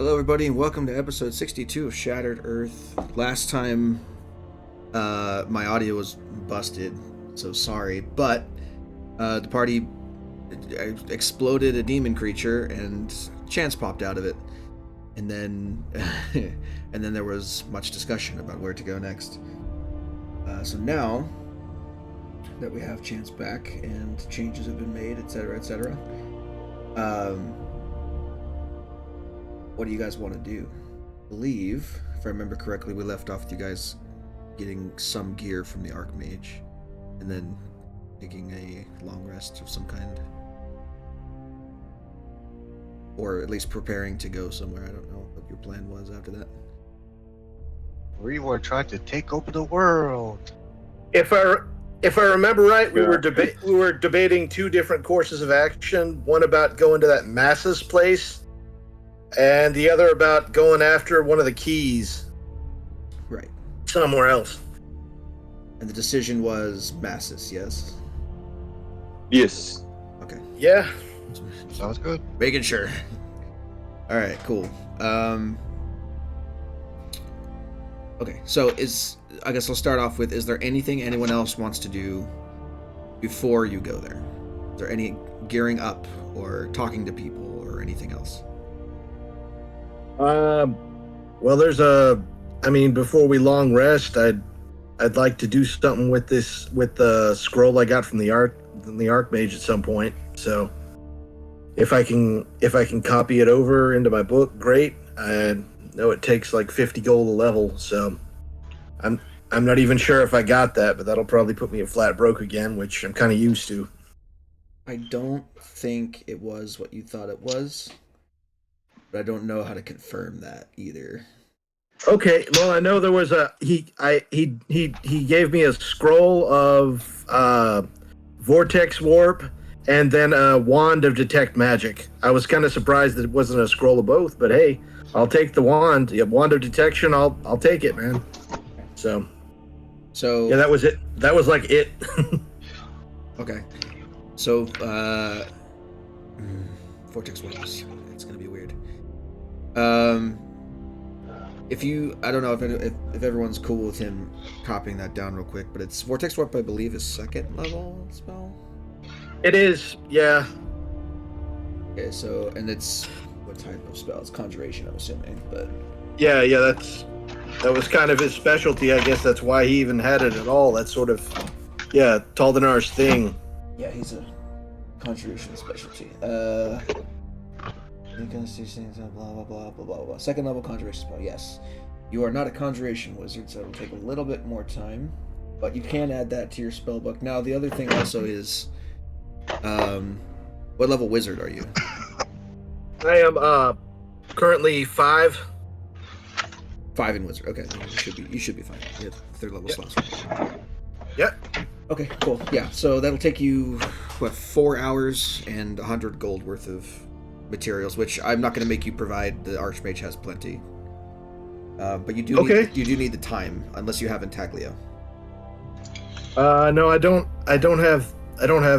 Hello, everybody, and welcome to episode 62 of Shattered Earth. Last time, my audio was busted, so sorry. But the party exploded a demon creature, and Chance popped out of it, and then and then there was much discussion about where to go next. So now that we have Chance back and changes have been made, etc., etc. What do you guys want to do? I believe, if I remember correctly, we left off with you guys getting some gear from the Archmage, and then taking a long rest of some kind. Or at least preparing to go somewhere. I don't know what your plan was after that. We were trying to take over the world. If I remember right, we were debating two different courses of action. One about going to that Massus place, and the other about going after one of the keys. Right. Somewhere else. And the decision was Massus, yes? Yes. Okay. Yeah. Sounds good. Making sure. Alright, cool. Okay, so I guess I'll start off with, is there anything anyone else wants to do before you go there? Is there any gearing up or talking to people or anything else? Well, before we long rest, I'd like to do something with the scroll I got from the Archmage at some point. So if I can copy it over into my book, great. I know it takes like 50 gold a level, so I'm not even sure if I got that, but that'll probably put me at flat broke again, which I'm kind of used to. I don't think it was what you thought it was, but I don't know how to confirm that either. Okay, well, I know there was he gave me a scroll of vortex warp and then a wand of detect magic. I was kind of surprised that it wasn't a scroll of both, but hey, I'll take the wand. Yeah, wand of detection. I'll take it, man. So yeah, that was it. That was like it. Okay. So vortex warps. It's gonna be weird. I don't know if everyone's cool with him copying that down real quick, but it's vortex warp, I believe, is 2nd level spell. It is, yeah. Okay, so and it's what type of spell? It's conjuration, I'm assuming, but Yeah, that was kind of his specialty. I guess that's why he even had it at all. That's sort of, yeah, Taldenar's thing. yeah, he's a conjuration specialty. You can see things, blah blah blah blah blah blah. 2nd level conjuration spell. Yes, you are not a conjuration wizard, so it'll take a little bit more time, but you can add that to your spell book. Now, the other thing also is, what level wizard are you? I am currently 5. 5 in wizard. Okay, you should be fine. You have 3rd level slots. Yep. Okay, cool. Yeah, so that'll take you 4 hours and 100 gold worth of materials, which I'm not going to make you provide. The Archmage has plenty, but you do need the time, unless you have Intaglio. No, I don't have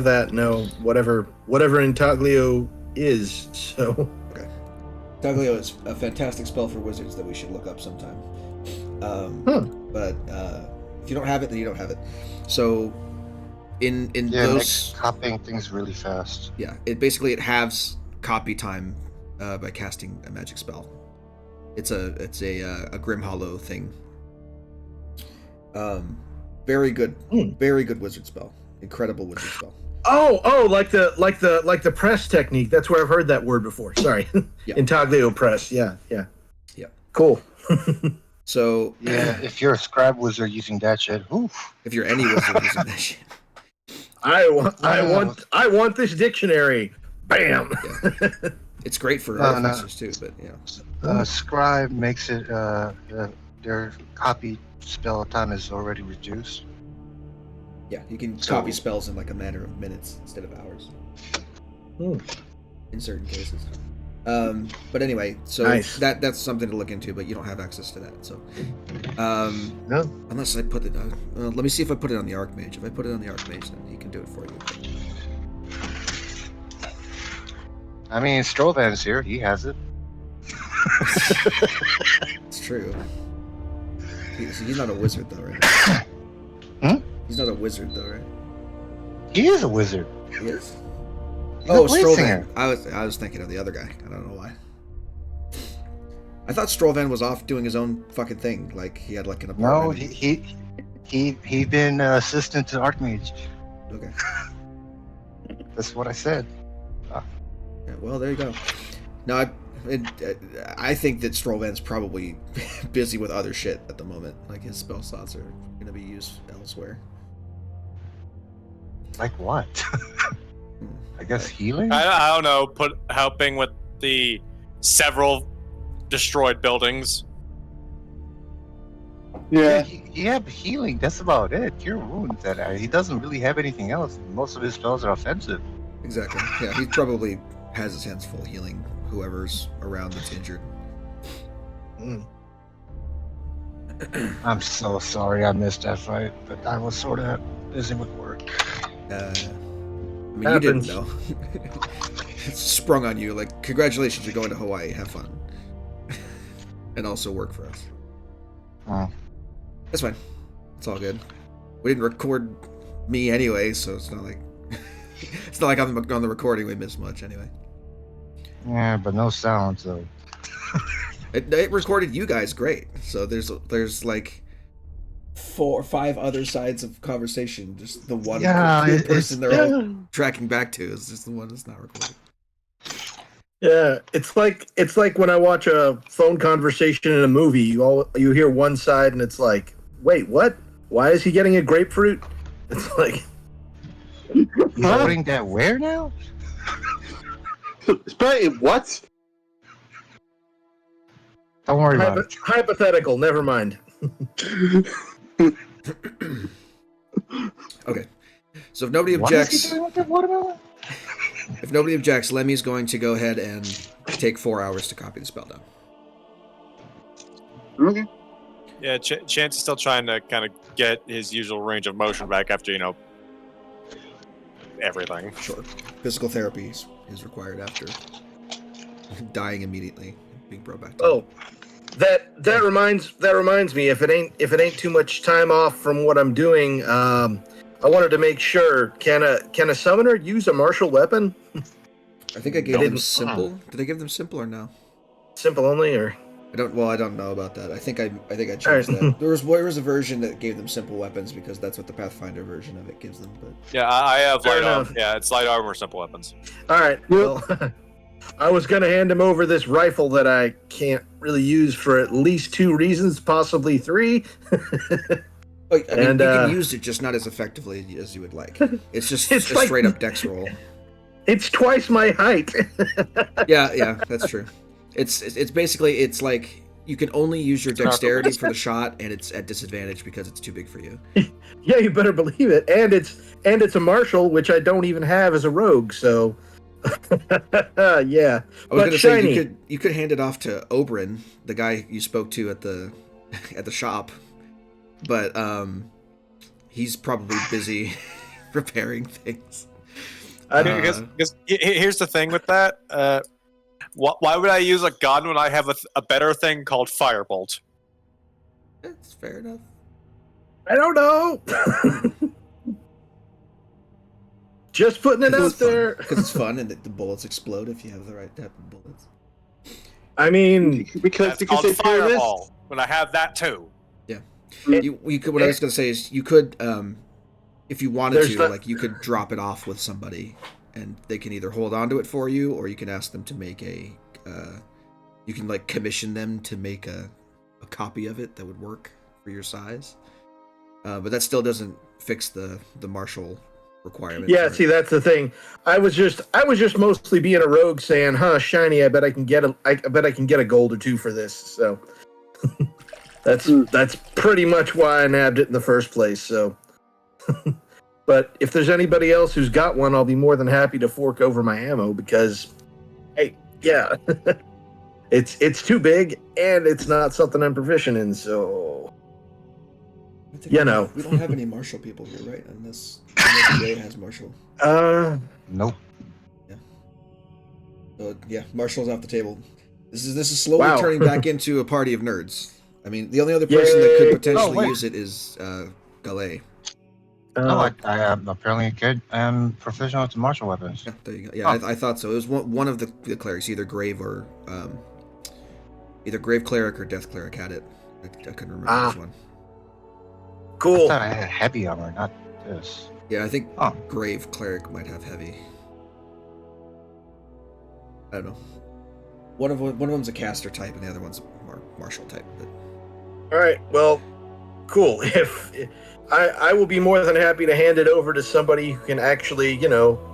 that. No, whatever Intaglio is. So Okay, Intaglio is a fantastic spell for wizards that we should look up sometime. But if you don't have it, then you don't have it. So in those copying things really fast. Yeah, it halves copy time by casting a magic spell. It's a Grim Hollow thing. Very good wizard spell. Incredible wizard spell. Oh, like the press technique. That's where I've heard that word before. Sorry. Yeah. Intaglio press. Yeah. Cool. So yeah, if you're a scribe wizard using that shit, oof. If you're any wizard using that shit, I want this dictionary. Bam. Yeah. It's great for artificers too, but yeah. Scribe makes it their copy spell time is already reduced. Yeah, you can copy spells in like a matter of minutes instead of hours. In certain cases. But anyway, so nice. That's something to look into, but you don't have access to that. So, no. Unless I put it. Let me see if I put it on the Archmage. If I put it on the Archmage, then he can do it for you. I mean, Strovan's here. He has it. It's true. He's not a wizard, though, right? He's not a wizard, though, right? He is a wizard. He is? He's Oh, a blade singer. Strollvan. I was thinking of the other guy. I don't know why. I thought Strollvan was off doing his own fucking thing. Like, he had, like, an No, apartment. he been assistant to Archmage. Okay. That's what I said. Yeah, well, there you go. No, I think that Strollvan's probably busy with other shit at the moment. Like, his spell slots are going to be used elsewhere. Like what? I guess healing? I don't know. Helping with the several destroyed buildings. Yeah. Yeah, but healing, that's about it. Cure wounds. He doesn't really have anything else. Most of his spells are offensive. Exactly. Yeah, he probably has his hands full healing whoever's around that's injured. Mm. I'm so sorry I missed that fight, but I was sort of busy with work. I mean, you didn't know. It's sprung on you. Like, congratulations, you're going to Hawaii. Have fun. And also work for us. Oh. That's fine. It's all good. We didn't record me anyway, so it's not like it's not like on the recording we missed much anyway. Yeah, but no sound, so. It recorded you guys great. So there's like 4 or 5 other sides of conversation. Just the one person they're all tracking back to is just the one that's not recorded. Yeah, it's like when I watch a phone conversation in a movie. You hear one side and it's like, wait, what? Why is he getting a grapefruit? It's like, You're putting that where now? Spray what? Don't worry about it. hypothetical. Never mind. Okay. So if nobody What is he objects, doing with that watermelon? if nobody objects, Lemmy's going to go ahead and take 4 hours to copy the spell down. Okay. Yeah, Chance is still trying to kind of get his usual range of motion back after, everything. Sure. Physical therapy is required after dying immediately and being brought back to Oh, that reminds me. If it ain't too much time off from what I'm doing, I wanted to make sure. Can a summoner use a martial weapon? I think I gave them simple. Did I give them simple or no? Simple only, or I don't know about that. I think I changed that. There was a version that gave them simple weapons because that's what the Pathfinder version of it gives them. But Yeah, I have Fair light enough. armor. Yeah, it's light armor, simple weapons. all right. Well, I was gonna hand him over this rifle that I can't really use for at least 2 reasons, possibly 3. you And, can use it just not as effectively as you would like. It's just It's a like- straight up dex roll. It's twice my height. Yeah, that's true. It's basically it's like you can only use your dexterity for the shot, and it's at disadvantage because it's too big for you. Yeah, you better believe it. And it's a martial, which I don't even have as a rogue. So, yeah. I was But gonna shiny. say you could hand it off to Oberyn, the guy you spoke to at the shop, but he's probably busy repairing things. Because here's the thing with that. Why would I use a gun when I have a better thing called Firebolt? It's fair enough. I don't know. Just putting it out there. Because it's fun and the bullets explode if you have the right type of bullets. I mean, Because That's called they fear this. Fireball. When I have that too. You could. What I was gonna say is you could, if you wanted There's to, that- like you could drop it off with somebody, and they can either hold on to it for you, or you can ask them to make a. You can like commission them to make a copy of it that would work for your size. But that still doesn't fix the martial requirement. yeah. for it. See, that's the thing. I was just mostly being a rogue, saying, "Huh, shiny. I bet I can get a gold or 2 for this." So that's pretty much why I nabbed it in the first place. So, but if there's anybody else who's got one, I'll be more than happy to fork over my ammo because, hey, yeah, it's too big and it's not something I'm proficient in. So, I think you know. we don't have any martial people here, right? Unless Jay has martial. Nope. So yeah, martial's off the table. This is slowly Wow. turning back into a party of nerds. I mean, the only other person that could Yay. potentially wait. use it is Galay. No, I am apparently good and professional with martial weapons. Yeah, there you go. Yeah, I thought so. It was one of the clerics, either Grave or either Grave Cleric or Death Cleric had it. I couldn't remember which one. I Cool. thought I had heavy armor, not this. Yeah, I think Oh. Grave Cleric might have heavy. I don't know. One of them's a caster type, and the other one's martial type. But All right. Well, cool. If I will be more than happy to hand it over to somebody who can actually,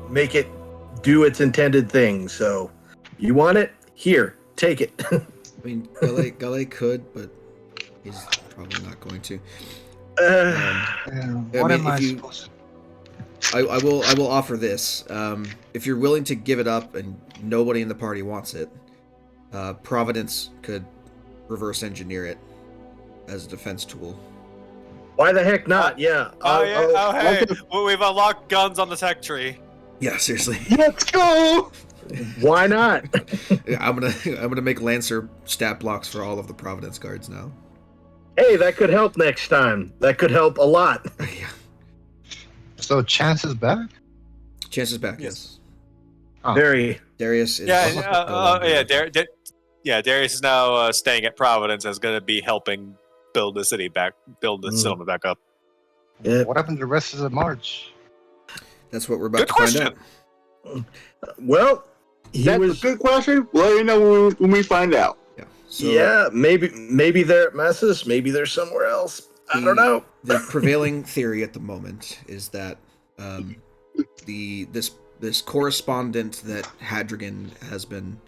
make it do its intended thing. So, you want it? Here, take it. I mean, Galay could, but he's probably not going to. What mean, am I if you- supposed to? I will offer this. If you're willing to give it up and nobody in the party wants it, Providence could reverse engineer it as a defense tool. Why the heck not? Yeah. Hey, we've unlocked guns on the tech tree. Yeah, seriously. Let's go. Why not? Yeah, I'm gonna make Lancer stat blocks for all of the Providence guards now. Hey, that could help next time. That could help a lot. Yeah. So chances back? Chances back, Yes. Oh. Very. Darius is Darius is now staying at Providence and is going to be helping build the settlement back up. Yeah. What happened to the rest of the march? That's what we're about Good to question. find out. Well, he That's was. a good question. We'll let you know when we find out. Yeah. So Yeah, maybe they're at Massus, maybe they're somewhere else. I don't know. The prevailing theory at the moment is that this correspondent that Hadrigan has been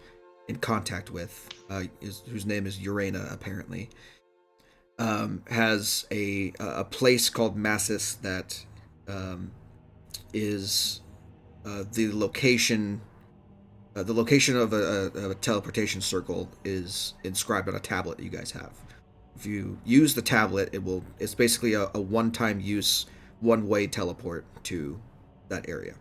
in contact with, whose name is Yurena, apparently, has a place called Massus that is the location. The location of a teleportation circle is inscribed on a tablet that you guys have. If you use the tablet, it's basically a one-time use, one-way teleport to that area.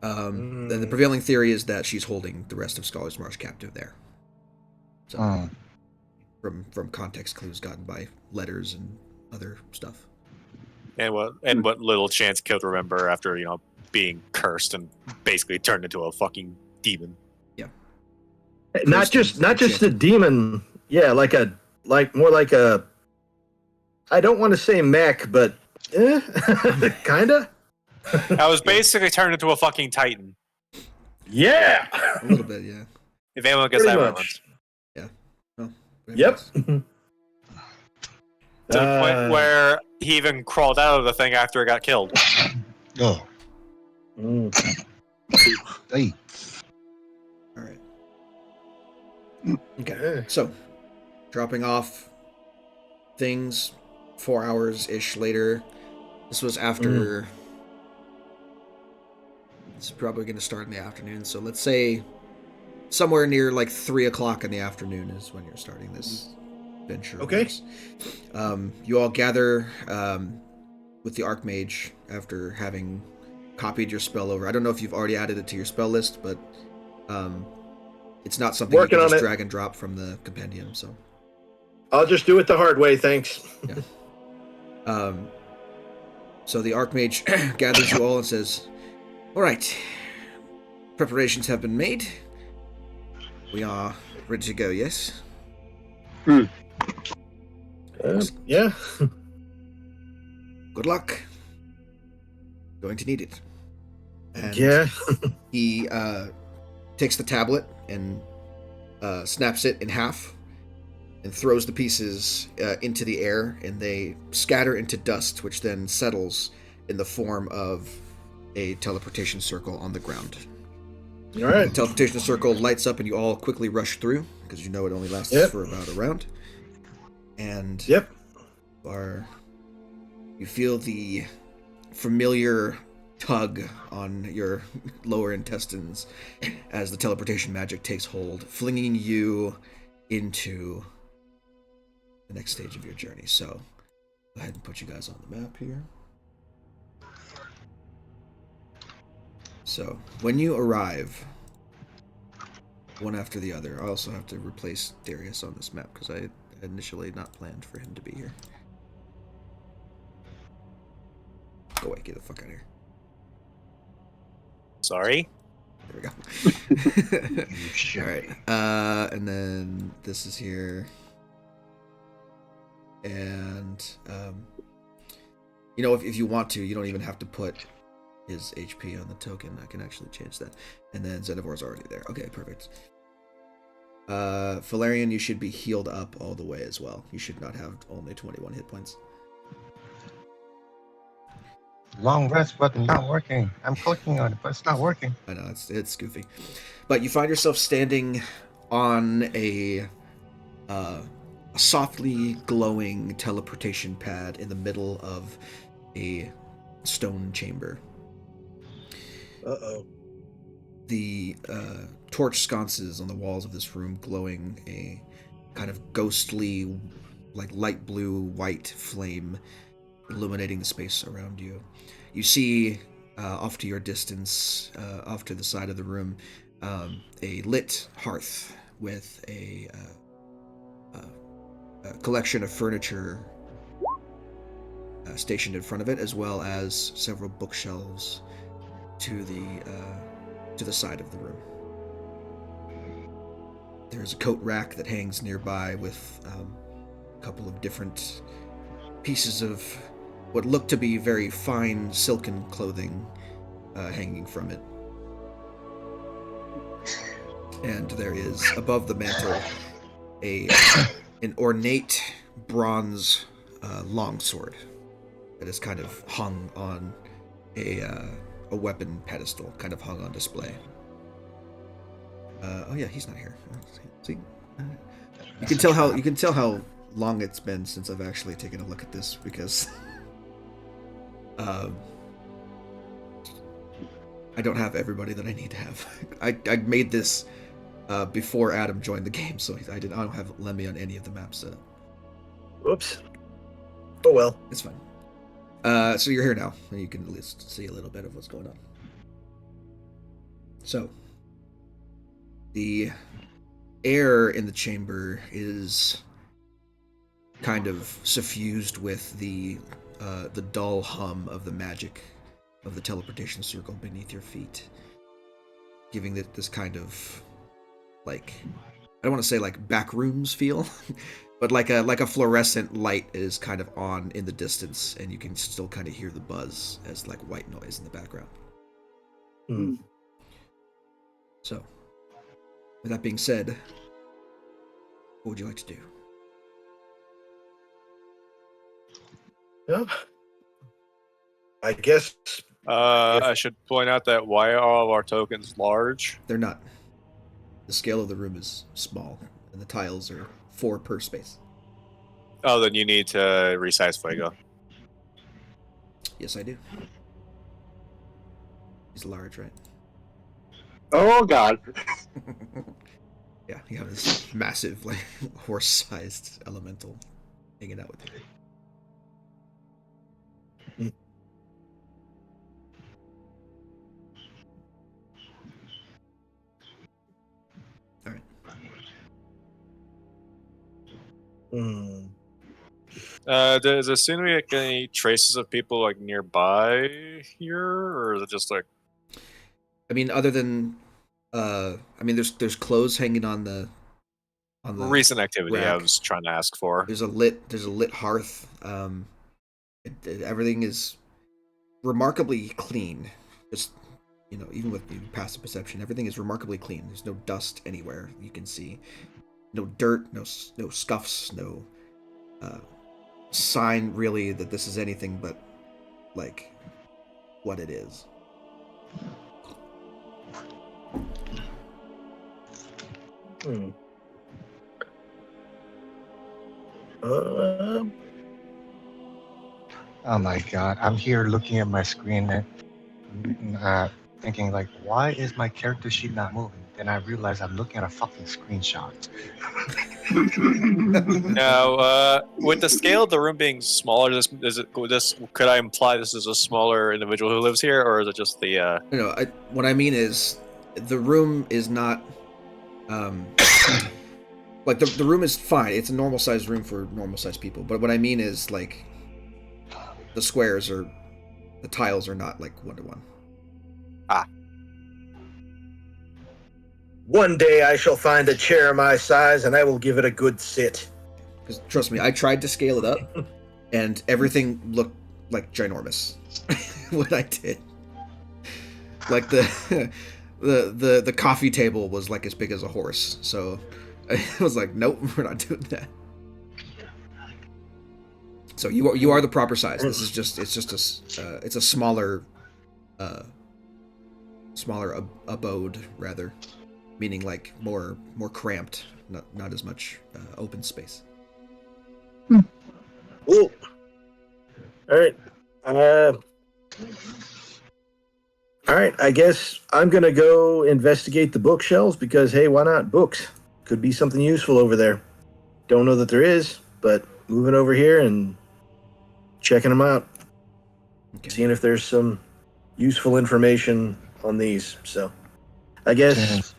And the prevailing theory is that she's holding the rest of Scholar's Marsh captive there. So, from context clues gotten by letters and other stuff. And what little chance could remember after being cursed and basically turned into a fucking demon. Not just a demon. Yeah, more like a. I don't want to say mech, but kinda. I was basically turned into a fucking titan. Yeah. A little bit, yeah. If anyone gets Pretty that much. reference. Well, very Yep. nice. To the point where he even crawled out of the thing after it got killed. Oh. Hey. All right. Okay. So, dropping off things 4 hours ish later. This was after. This is probably going to start in the afternoon. So let's say somewhere near like 3 o'clock in the afternoon is when you're starting this venture. Okay. You all gather with the Archmage after having copied your spell over. I don't know if you've already added it to your spell list, but it's not something Working you on can just it. drag and drop from the compendium. So I'll just do it the hard way, thanks. So the Archmage gathers you all and says, "All right, preparations have been made. We are ready to go, yes?" Yeah. Good luck. Going to need it. And Yeah. he takes the tablet and snaps it in half and throws the pieces into the air, and they scatter into dust, which then settles in the form of a teleportation circle on the ground. All right. The teleportation circle lights up, and you all quickly rush through, because you know it only lasts for about a round. And Yep. you feel the familiar tug on your lower intestines as the teleportation magic takes hold, flinging you into the next stage of your journey. So go ahead and put you guys on the map here. So when you arrive one after the other. I also have to replace Darius on this map because I had initially not planned for him to be here. Go away, get the fuck out of here. Sorry. There we go. Alright, and then this is here. And, you know, if you want to, you don't even have to put his HP on the token. I can actually change that. And then Xenovor's already there. Okay, perfect. Valerian, you should be healed up all the way as well. You should not have only 21 hit points. Long rest button not working. I'm clicking on it, but it's not working. I know, it's goofy. But you find yourself standing on a softly glowing teleportation pad in the middle of a stone chamber. Uh-oh. The torch sconces on the walls of this room glowing a kind of ghostly, like light blue white flame illuminating the space around you. You see off to your distance, off to the side of the room, a lit hearth with a collection of furniture stationed in front of it, as well as several bookshelves to the side of the room. There's a coat rack that hangs nearby with a couple of different pieces of what look to be very fine silken clothing hanging from it. And there is, above the mantle, an ornate bronze longsword that is kind of hung on a weapon pedestal, kind of hung on display. Oh yeah, he's not here. See, you can tell how long it's been since I've actually taken a look at this because I don't have everybody that I need to have. I made this before Adam joined the game, so I don't have Lemmy on any of the maps. Whoops. Oh well. It's fine. So you're here now, and you can at least see a little bit of what's going on. So, the air in the chamber is kind of suffused with the dull hum of the magic of the teleportation circle beneath your feet, giving it this kind of, like, I don't want to say like back rooms feel, but like a fluorescent light is kind of on in the distance, and you can still kind of hear the buzz as like white noise in the background. Hmm. So, with that being said, what would you like to do? Yeah. I guess. I should point out that why are all of our tokens large? They're not. The scale of the room is small, and the tiles are 4 per space. Oh, then you need to resize Fuego. Yes, I do. He's large, right? Oh God. Yeah, you have this massive, like, horse-sized elemental hanging out with you. All right. Hmm. Does it seem to be like any traces of people like nearby here, or is it just like? I mean, other than, there's clothes hanging on the Recent activity rack. I was trying to ask for. There's a lit hearth. Everything is remarkably clean. Just, even with passive perception, everything is remarkably clean. There's no dust anywhere you can see. No dirt, no scuffs, no sign really that this is anything but like what it is. Hmm. Oh my god, I'm here looking at my screen and thinking like, why is my character sheet not moving? Then I realize I'm looking at a fucking screenshot. Now, with the scale of the room being smaller, could I imply this is a smaller individual who lives here, or is it just the? What I mean is, the room is not Um, like the room is fine. It's a normal sized room for normal sized people. But what I mean is like the squares or the tiles are not like 1-to-1. One day I shall find a chair my size, and I will give it a good sit. Because trust me, I tried to scale it up, and everything looked like ginormous when I did. Like the coffee table was like as big as a horse, so I was like, nope, we're not doing that. So you are the proper size. This is just it's a smaller abode rather, meaning like more cramped, not as much open space. Cool. All right. All right. I guess I'm gonna go investigate the bookshelves because hey, why not? Books could be something useful over there. Don't know that there is, but moving over here and checking them out, seeing if there's some useful information on these. So, I guess Since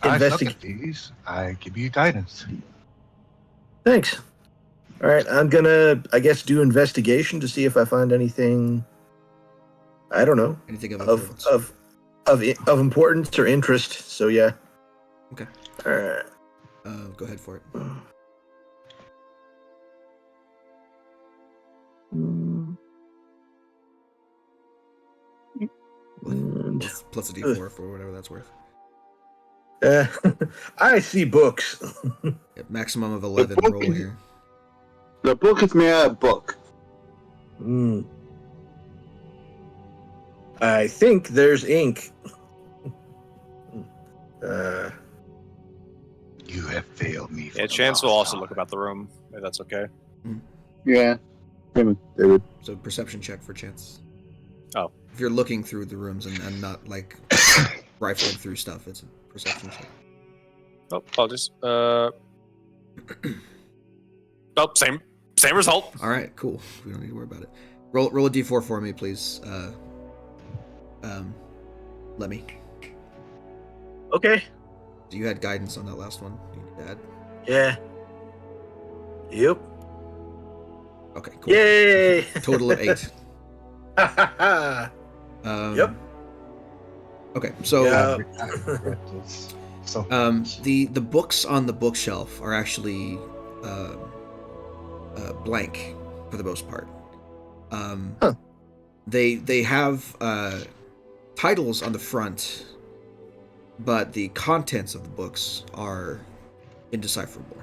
I suck at these, I give you guidance. Thanks. All right, I'm gonna, I guess, do investigation to see if I find anything. I don't know. Anything of of importance. of importance or interest. So yeah. Okay. All right. Go ahead for it. Plus a D4 for whatever that's worth. I see books. Yeah, maximum of 11 roll here. The book is made out of book. I think there's ink. You have failed me. Yeah, Chance will also look about the room, if that's okay. Yeah. David. So perception check for Chance. Oh. If you're looking through the rooms and not like rifling through stuff, it's a perception check. Oh, apologies. Oh, same result. All right, cool. We don't need to worry about it. Roll a D4 for me, please. Let me. Okay. You had guidance on that last one. You need to add. Yeah. Yep. Okay, cool. Yay! Total of 8. Yep. Okay, so So the books on the bookshelf are actually blank for the most part. They have titles on the front, but the contents of the books are indecipherable.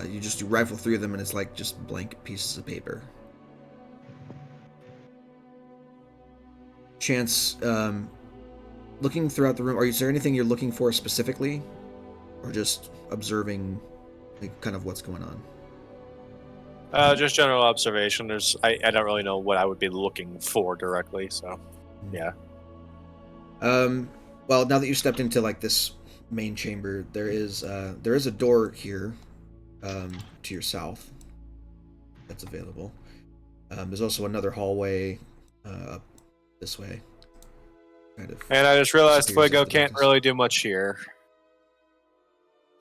You rifle through them and it's like just blank pieces of paper. Chance, looking throughout the room, is there anything you're looking for specifically? Or just observing like, kind of what's going on? Just general observation. I don't really know what I would be looking for directly, so yeah. Well, now that you stepped into like this main chamber, there is a door here to your south that's available. There's also another hallway up this way. Kind of. And I just realized Fuego into the can't darkness. really do much here.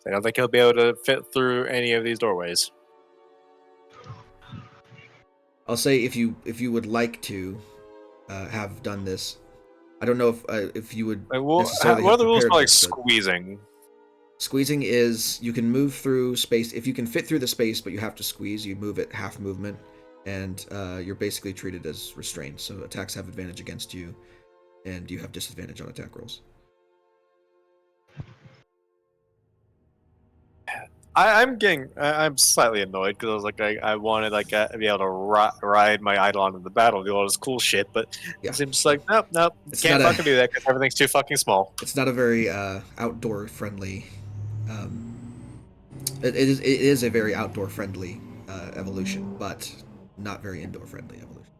I don't think he'll be able to fit through any of these doorways. I'll say if you would like to have done this, I don't know if you would necessarily. What are the rules prepared for like this, but squeezing? Squeezing is you can move through space if you can fit through the space, but you have to squeeze. You move it half movement, and you're basically treated as restrained. So attacks have advantage against you, and you have disadvantage on attack rolls. I'm slightly annoyed because I was like, I wanted like to be able to ride my Eidolon in the battle, do all this cool shit, but Yeah. it seems like nope, It's can't not fucking do that because everything's too fucking small. It's not a very outdoor friendly. It is a very outdoor friendly evolution, but not very indoor friendly evolution.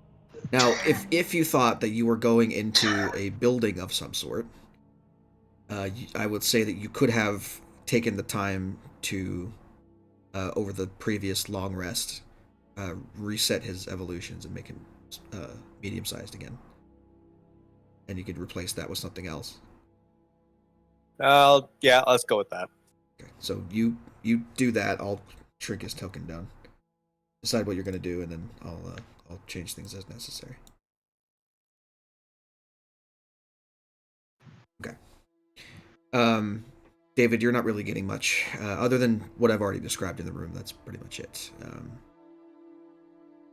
Now, if you thought that you were going into a building of some sort, I would say that you could have taken the time to, over the previous long rest, reset his evolutions and make him medium-sized again. And you could replace that with something else. Yeah, let's go with that. Okay, so you do that. I'll shrink his token down. Decide what you're gonna do, and then I'll change things as necessary. Okay. David, you're not really getting much other than what I've already described in the room. That's pretty much it.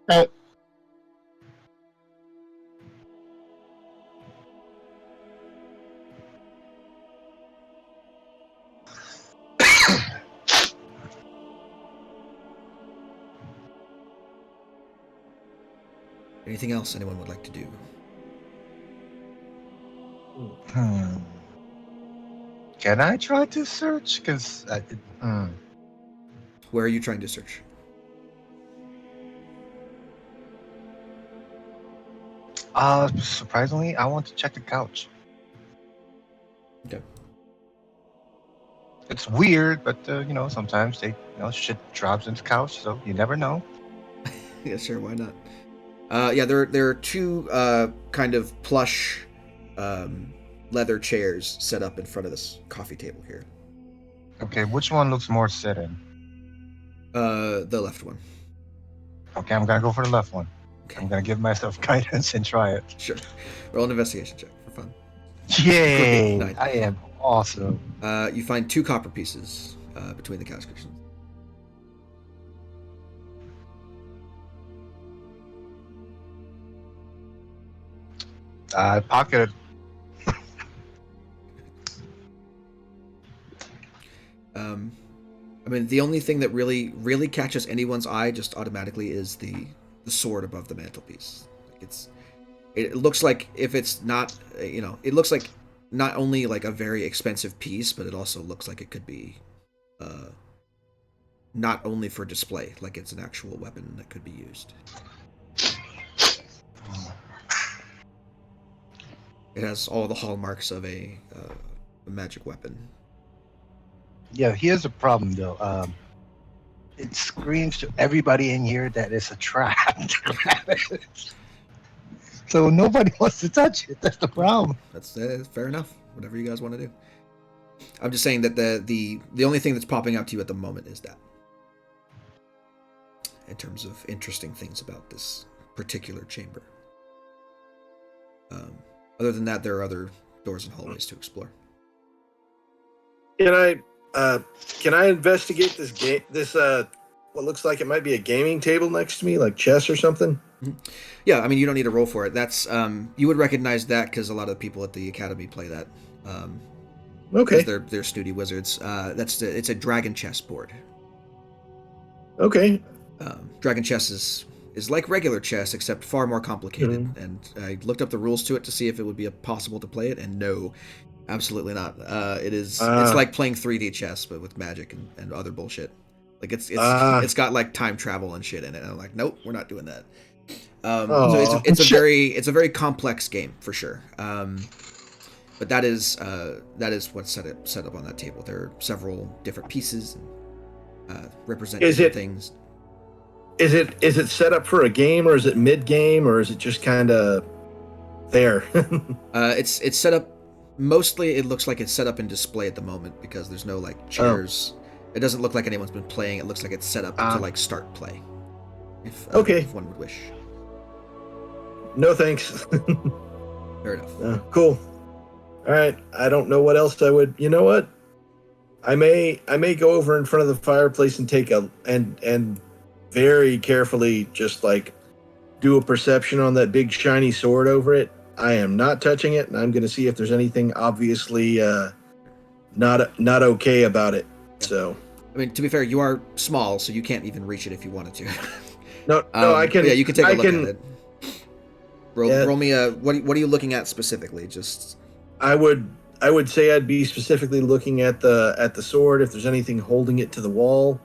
Right. Anything else anyone would like to do? Can I try to search? Where are you trying to search? Surprisingly, I want to check the couch. Okay. It's weird, but sometimes shit drops into the couch, so you never know. Yeah, sure. Why not? Yeah, there are two kind of plush leather chairs set up in front of this coffee table here. Okay, which one looks more sitting? The left one. Okay, I'm gonna go for the left one. Okay. I'm gonna give myself guidance and try it. Sure. Roll an investigation check for fun. Yay! Great. I am awesome. You find 2 copper pieces between the couch cushions. I pocketed. I mean, the only thing that really catches anyone's eye just automatically is the sword above the mantelpiece. Like it looks like if it's not, it looks like not only like a very expensive piece, but it also looks like it could be not only for display, like it's an actual weapon that could be used. It has all the hallmarks of a magic weapon. Yeah, here's the problem though. It screams to everybody in here that it's a trap. So nobody wants to touch it. That's the problem. That's fair enough. Whatever you guys want to do. I'm just saying that the only thing that's popping out to you at the moment is that. In terms of interesting things about this particular chamber. Other than that, there are other doors and hallways to explore. Can I investigate this game? This what looks like it might be a gaming table next to me, like chess or something. Yeah, I mean you don't need to roll for it. That's you would recognize that because a lot of the people at the academy play that. Okay. They're snooty wizards. It's a dragon chess board. Okay. Dragon chess is like regular chess except far more complicated. Mm-hmm. And I looked up the rules to it to see if it would be possible to play it, and no, absolutely not. It's like playing 3D chess but with magic and other bullshit. Like it's got like time travel and shit in it. And I'm like, nope, we're not doing that. So it's a very complex game for sure. But that is what's set up on that table. There are several different pieces represent different things. Is it set up for a game, or is it mid game, or is it just kind of there? It's set up. Mostly, it looks like it's set up in display at the moment because there's no like chairs. It doesn't look like anyone's been playing. It looks like it's set up to like start play. If one would wish. No thanks. Fair enough. Cool. All right. I don't know what else I would. You know what? I may go over in front of the fireplace and take and very carefully just like do a perception on that big shiny sword over it. I am not touching it, and I'm going to see if there's anything obviously not okay about it. So, I mean, to be fair, you are small, so you can't even reach it if you wanted to. No, I can. Yeah, you can take a look at it. Roll me a. What are you looking at specifically? Just. I would say I'd be specifically looking at the sword. If there's anything holding it to the wall,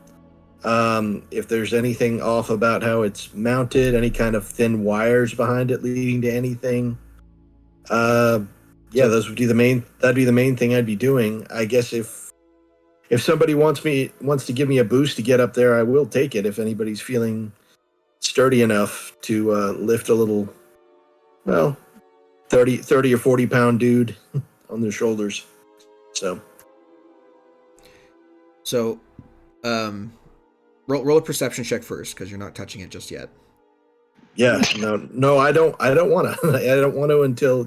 if there's anything off about how it's mounted, any kind of thin wires behind it leading to anything. Those would be that'd be the main thing I'd be doing. I guess if somebody wants to give me a boost to get up there, I will take it if anybody's feeling sturdy enough to lift a little, 30 or 40 pound dude on their shoulders. So So, roll a perception check first because you're not touching it just yet. Yeah, no, I don't want to. I don't want to until All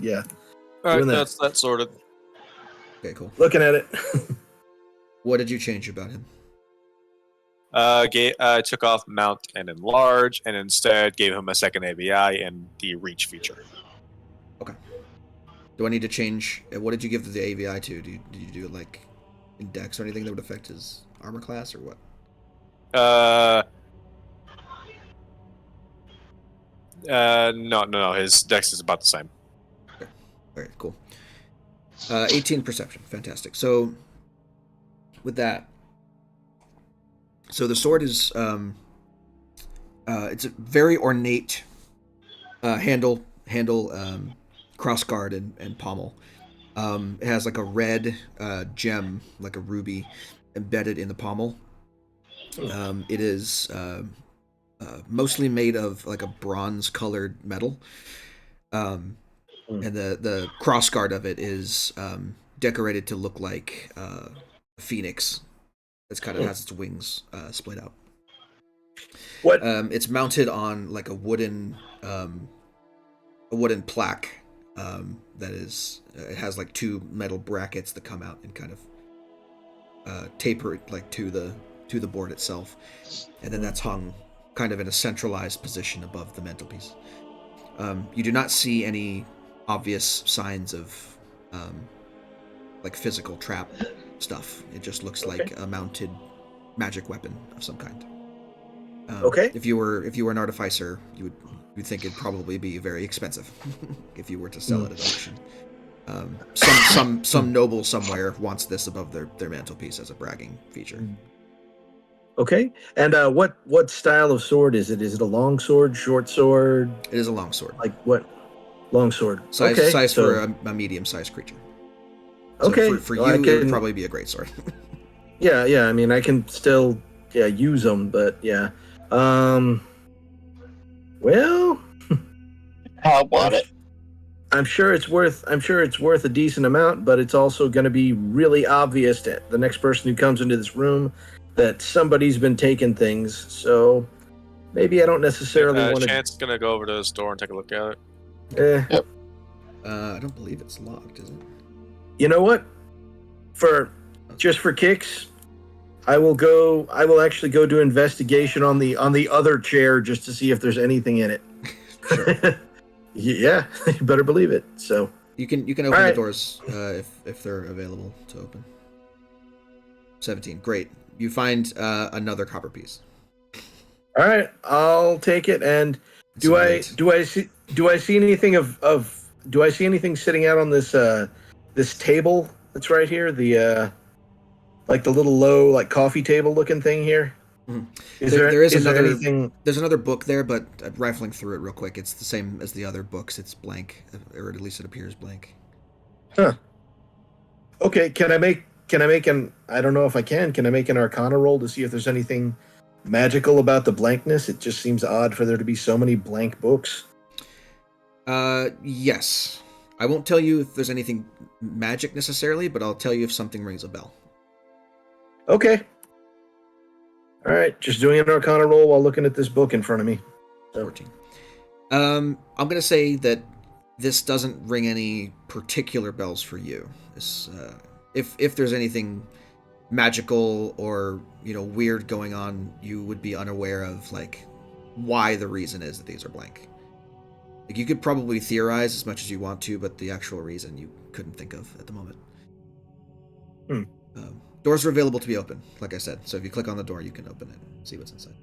right, doing that. that's sorted. Okay, cool. Looking at it. What did you change about him? Took off mount and enlarge, and instead gave him a second ABI and the reach feature. Okay. Do I need to change? What did you give the AVI to? Did you do it like in Dex or anything that would affect his armor class or what? No. His dex is about the same. Okay. All right, cool. 18 perception, fantastic. So with that, so the sword is it's a very ornate handle, crossguard and pommel. It has like a red gem, like a ruby, embedded in the pommel. It is mostly made of like a bronze-colored metal, and the crossguard of it is decorated to look like a phoenix. It's kind of has its wings split out. What? It's mounted on like a wooden plaque that is. It has like two metal brackets that come out and kind of taper it like to the board itself, and then that's hung kind of in a centralized position above the mantelpiece. You do not see any obvious signs of like physical trap stuff. It just looks like a mounted magic weapon of some kind. Okay. If you were an artificer, you'd think it'd probably be very expensive if you were to sell it at auction. Some noble somewhere wants this above their mantelpiece as a bragging feature. Okay. And what style of sword is it? Is it a long sword, short sword? It is a long sword. Like what? Long sword. Size for a medium-sized creature. So Okay. For you, it would probably be a great sword. Yeah. I mean, I can still use them, but yeah. Well, How about it? I'm sure it's worth a decent amount, but it's also going to be really obvious to the next person who comes into this room that somebody's been taking things. So maybe I don't necessarily want to. Chance gonna go over to the store and take a look at it. Yep. I don't believe it's locked, is it? You know what? For kicks, I will actually go do investigation on the other chair just to see if there's anything in it. Sure. Yeah, you better believe it. So you can open the doors if they're available to open. 17, great. You find another copper piece. all right, I'll take it. And do I see anything do I see anything sitting out on this table that's right here? The like the little low like coffee table looking thing here. Mm-hmm. Is there anything? There's another book there, but rifling through it real quick, it's the same as the other books. It's blank, or at least it appears blank. Huh. Okay, can I make I don't know if I can I make an Arcana roll to see if there's anything magical about the blankness? It just seems odd for there to be so many blank books. Yes. I won't tell you if there's anything magic necessarily, but I'll tell you if something rings a bell. Okay. All right, just doing an Arcana roll while looking at this book in front of me. 14. I'm going to say that this doesn't ring any particular bells for you. This, if there's anything magical or weird going on, you would be unaware of like why the reason is that these are blank. Like, you could probably theorize as much as you want to, but the actual reason you couldn't think of at the moment. Doors are available to be open, like I said. So if you click on the door, you can open it and see what's inside.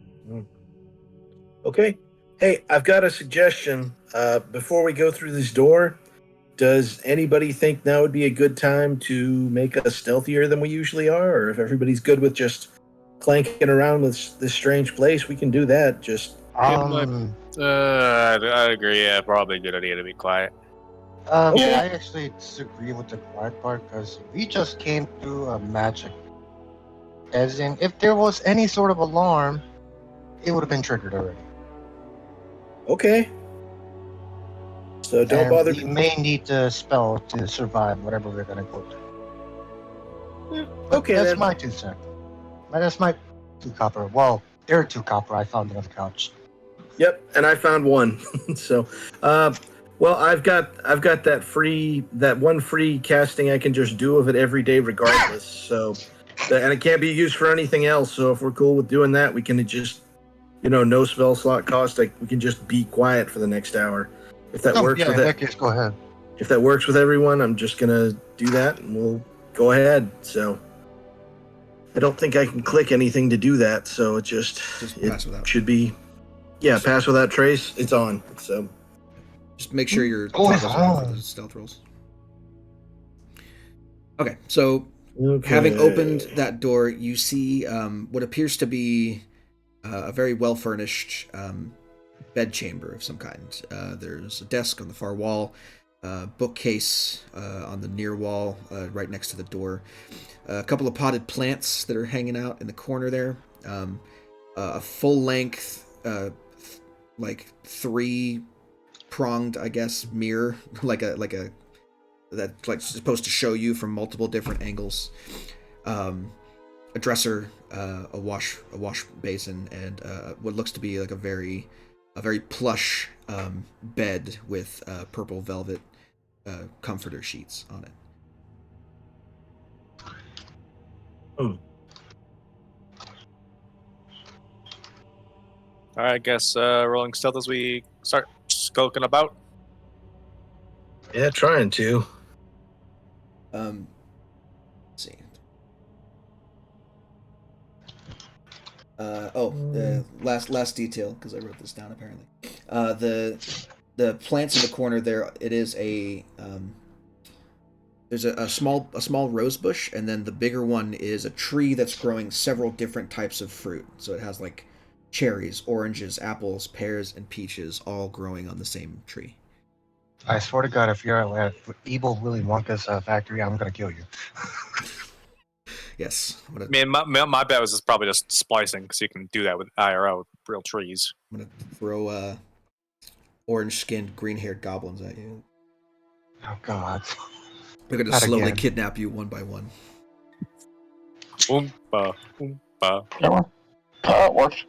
Okay. Hey, I've got a suggestion. Before we go through this door, does anybody think now would be a good time to make us stealthier than we usually are? Or if everybody's good with just clanking around this strange place, we can do that. Just I agree. Yeah, probably a good idea to be quiet. Okay. I actually disagree with the quiet part because we just came through a magic. As in, if there was any sort of alarm, it would have been triggered already. Okay. So don't bother. We may need the spell to survive whatever we're gonna go through. Okay, That's then. my 2 cents. That's my 2 copper. Well, there are 2 copper. I found them on the couch. Yep, and I found one. So, well, I've got that one free casting I can just do of it every day regardless. So, and it can't be used for anything else. So if we're cool with doing that, we can just, no spell slot cost. Like we can just be quiet for the next hour. If that works with in that case, go ahead. If that works with everyone, I'm just gonna do that, and we'll go ahead. So, I don't think I can click anything to do that. So it pass without. should be. Yeah, pass without trace. It's on. So just make sure your it's toggles are on for on. the stealth rolls. Okay, so having opened that door, you see what appears to be a very well furnished bedchamber of some kind. There's a desk on the far wall, bookcase on the near wall, right next to the door. A couple of potted plants that are hanging out in the corner there. A full length, like 3-pronged, I guess, mirror, like a that's like supposed to show you from multiple different angles. A dresser, a wash basin, and what looks to be like a very plush bed with purple velvet comforter sheets on it. All right, I guess rolling stealth as we start skulking about. Yeah, trying to. Let's see. Last detail, because I wrote this down apparently. The plants in the corner there. It is a there's a small rose bush, and then the bigger one is a tree that's growing several different types of fruit. So it has like cherries, oranges, apples, pears, and peaches, all growing on the same tree. I swear to God, if you're at evil Willy Wonka's factory, I'm gonna kill you. Yes. I mean, my bet was it's probably just splicing, because you can do that with IRL, with real trees. I'm gonna throw orange-skinned, green-haired goblins at you. Oh God. They're gonna Not slowly again. kidnap you one by one. Oompa, oompa. It works.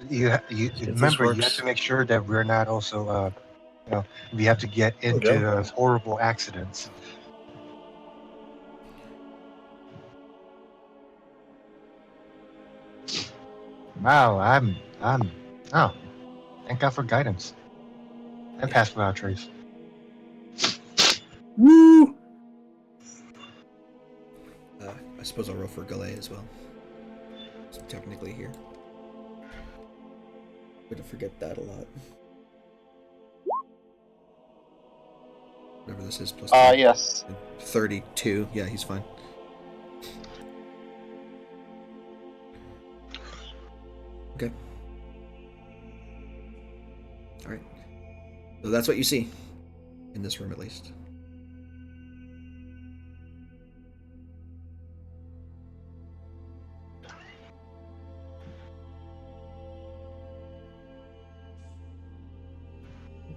You remember, you have to make sure that we're not also, we have to get into those horrible accidents. Wow, thank God for guidance. And pass without trace. Woo! I suppose I'll roll for Galay as well. So technically here. I'm gonna forget that a lot. Whatever this is, plus Yes. 32. Yeah, he's fine. Okay. Alright. So that's what you see. In this room, at least.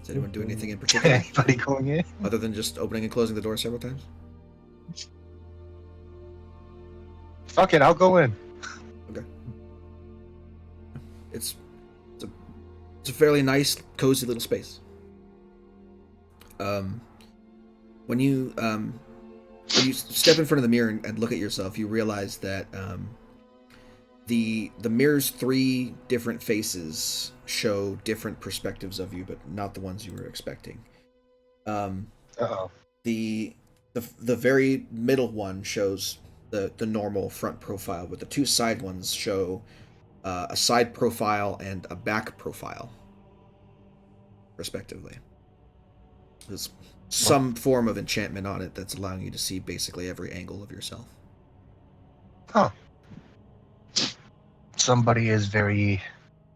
Does anyone do anything in particular? Anybody going in? Other than just opening and closing the door several times? Fuck it, I'll go in. Okay. It's a fairly nice, cozy little space. When you step in front of the mirror and look at yourself, you realize that the mirror's 3 different faces show different perspectives of you, but not the ones you were expecting. Uh-oh. The very middle one shows the normal front profile, but the 2 side ones show a side profile and a back profile, respectively. There's some form of enchantment on it that's allowing you to see basically every angle of yourself. Huh. Somebody is very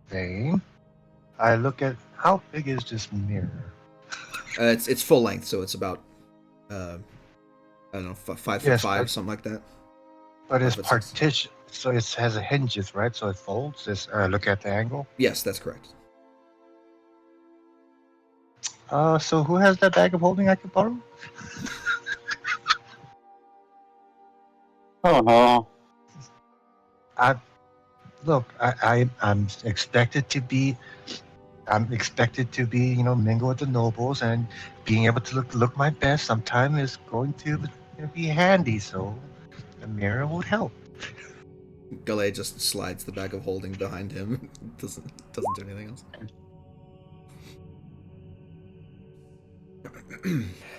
vain. I look at how big is this mirror? It's full length, so it's about I don't know, 5'5", something like that. But it's 5'6". partition, so it has a hinges, right? So it folds. Just look at the angle. Yes, that's correct. So who has that bag of holding I can borrow? Oh no. I look. I'm expected to be. I'm expected to be, mingle with the nobles and being able to look my best. Sometimes is going to be handy. So a mirror would help. Galley just slides the bag of holding behind him. doesn't do anything else.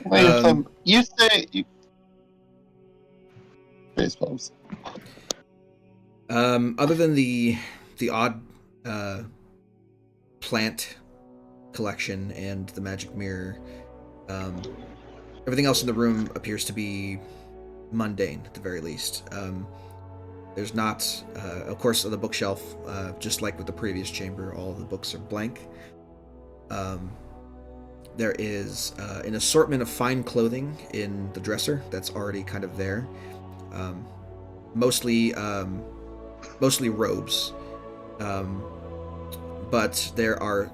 Wait a second. You say you... Face bumps. Other than the odd plant collection and the magic mirror, everything else in the room appears to be mundane at the very least. There's not, of course, on the bookshelf, just like with the previous chamber, all of the books are blank. There is an assortment of fine clothing in the dresser that's already kind of there. Mostly robes. But they're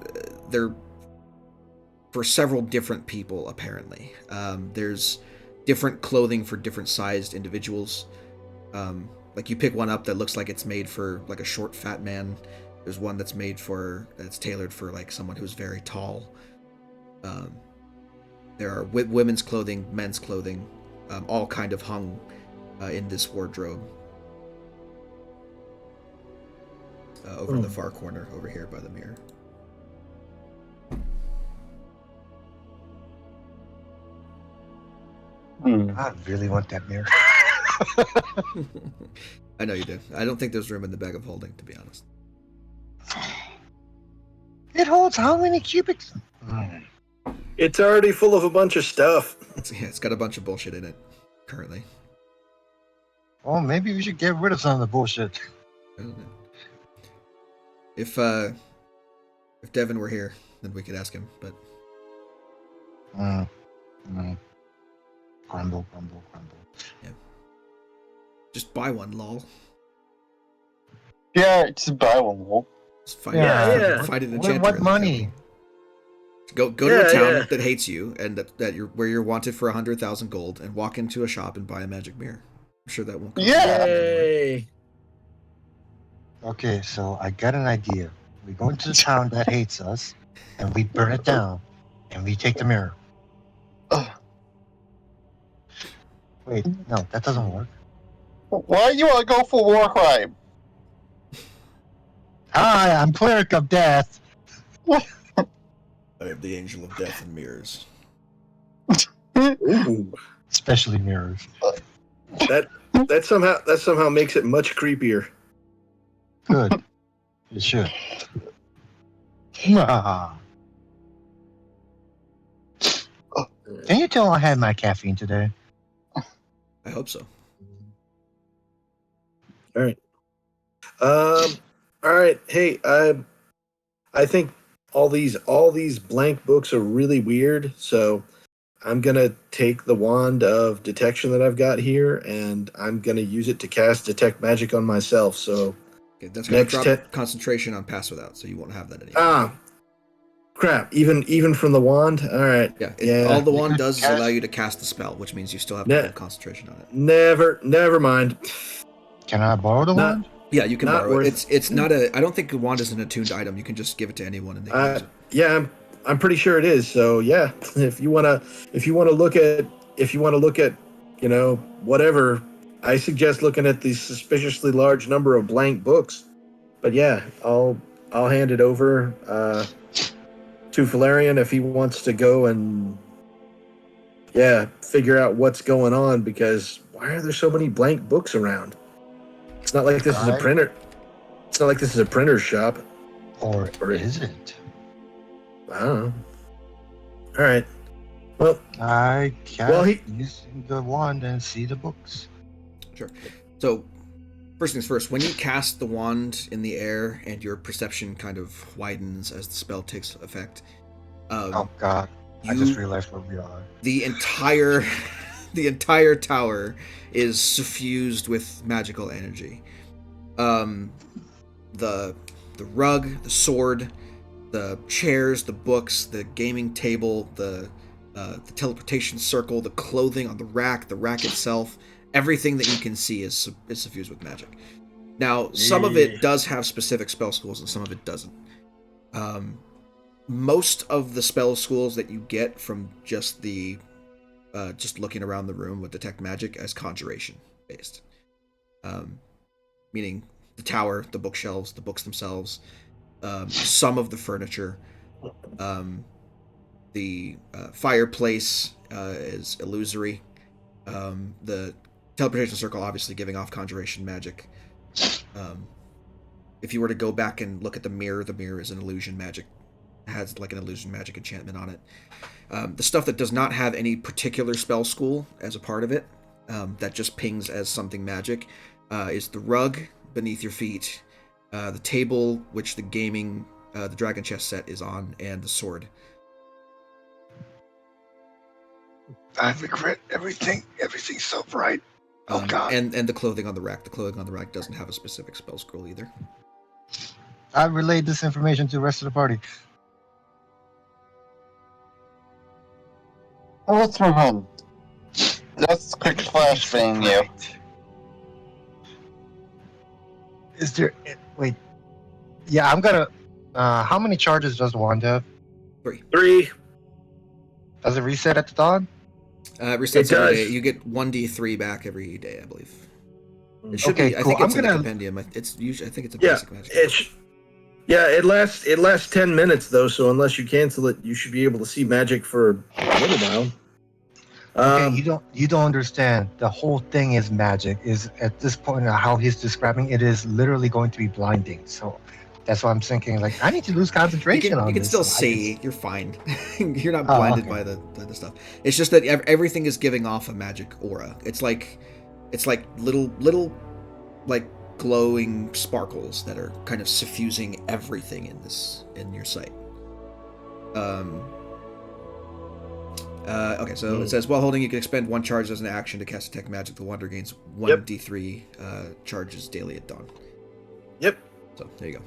for several different people, apparently. There's different clothing for different sized individuals. Like you pick one up that looks like it's made for like a short, fat man. There's one that's tailored for like someone who's very tall. There are women's clothing, men's clothing, all kind of hung in this wardrobe. Over in the far corner, over here by the mirror. I really want that mirror. I know you do. I don't think there's room in the bag of holding, to be honest. It holds how many cubics? It's already full of a bunch of stuff. It's got a bunch of bullshit in it, currently. Well, maybe we should get rid of some of the bullshit. If Devin were here, then we could ask him, but... Crumble. Yeah. Just buy one, lol. Yeah, just buy one, lol. Just find Yeah. find an What enchanter. money? Go to a town that hates you and that you're wanted for 100,000 gold, and walk into a shop and buy a magic mirror. I'm sure that won't cost Yeah. Yay. Okay, so I got an idea. We go into the town that hates us, and we burn it down, and we take the mirror. Wait, no, that doesn't work. Why you want to go for war crime? Hi, I'm Cleric of Death. I am the angel of death and mirrors. Ooh. Especially mirrors. That somehow makes it much creepier. Good. It should. Ah. Can you tell I had my caffeine today? I hope so. All right. All right. Hey, I think all these blank books are really weird. So I'm gonna take the wand of detection that I've got here, and I'm gonna use it to cast detect magic on myself. So Okay, that's going to Next drop concentration on pass without, so you won't have that anymore. crap. Even from the wand. All right. Yeah. All the wand could does is cast- allow you to cast the spell, which means you still have Ne- to hold concentration on it. Never mind. Can I borrow the Not- wand? Yeah, you can Not borrow it. worth- It's not a. I don't think the wand is an attuned item. You can just give it to anyone and they can use it. Yeah, I'm pretty sure it is. So yeah, if you wanna look at whatever, I suggest looking at the suspiciously large number of blank books. But yeah, I'll hand it over to Valerian if he wants to go and figure out what's going on, because why are there so many blank books around? It's not like this is a Right. printer. It's not like this is a printer's shop. Or is it? I don't know. All right. Well, I can't Well, he- use the wand and see the books. Sure. So, first things first, when you cast the wand in the air and your perception kind of widens as the spell takes effect, Oh God! I just realized where we are. the entire tower is suffused with magical energy. The rug, the sword, the chairs, the books, the gaming table, the teleportation circle, the clothing on the rack itself, everything that you can see is suffused with magic. Now, some of it does have specific spell schools, and some of it doesn't. Most of the spell schools that you get from just just looking around the room with detect magic as conjuration based, meaning the tower, the bookshelves, the books themselves, some of the furniture, the fireplace is illusory. The teleportation circle obviously giving off conjuration magic. If you were to go back and look at the mirror is an illusion magic. It has like an illusion magic enchantment on it. The stuff that does not have any particular spell school as a part of it, that just pings as something magic, is the rug beneath your feet, the table which the dragon chess set is on, and the sword. I regret everything. Everything's so bright. Oh God! And the clothing on the rack. The clothing on the rack doesn't have a specific spell scroll either. I relayed this information to the rest of the party. Well, let's move on. Let's quick flashbang you. Is there? Wait. Yeah, I'm gonna. How many charges does the wand have? 3. Does it reset at the dawn? Resets every day. You get 1d3 back every day, I believe. It should be. I cool. think it's in the compendium. It's usually. I think it's a basic magic. It lasts 10 minutes though, so unless you cancel it, you should be able to see magic for a little while. Okay, you don't understand. The whole thing is magic. Is at this point how he's describing it is literally going to be blinding. So that's why I'm thinking like I need to lose concentration on this. You can still see. You're fine. You're not blinded by the stuff. It's just that everything is giving off a magic aura. It's like little like glowing sparkles that are kind of suffusing everything in your sight. Okay, so it says while holding, you can expend 1 charge as an action to cast detect magic. The wanderer gains 1d3 charges daily at dawn. Yep. So there you go.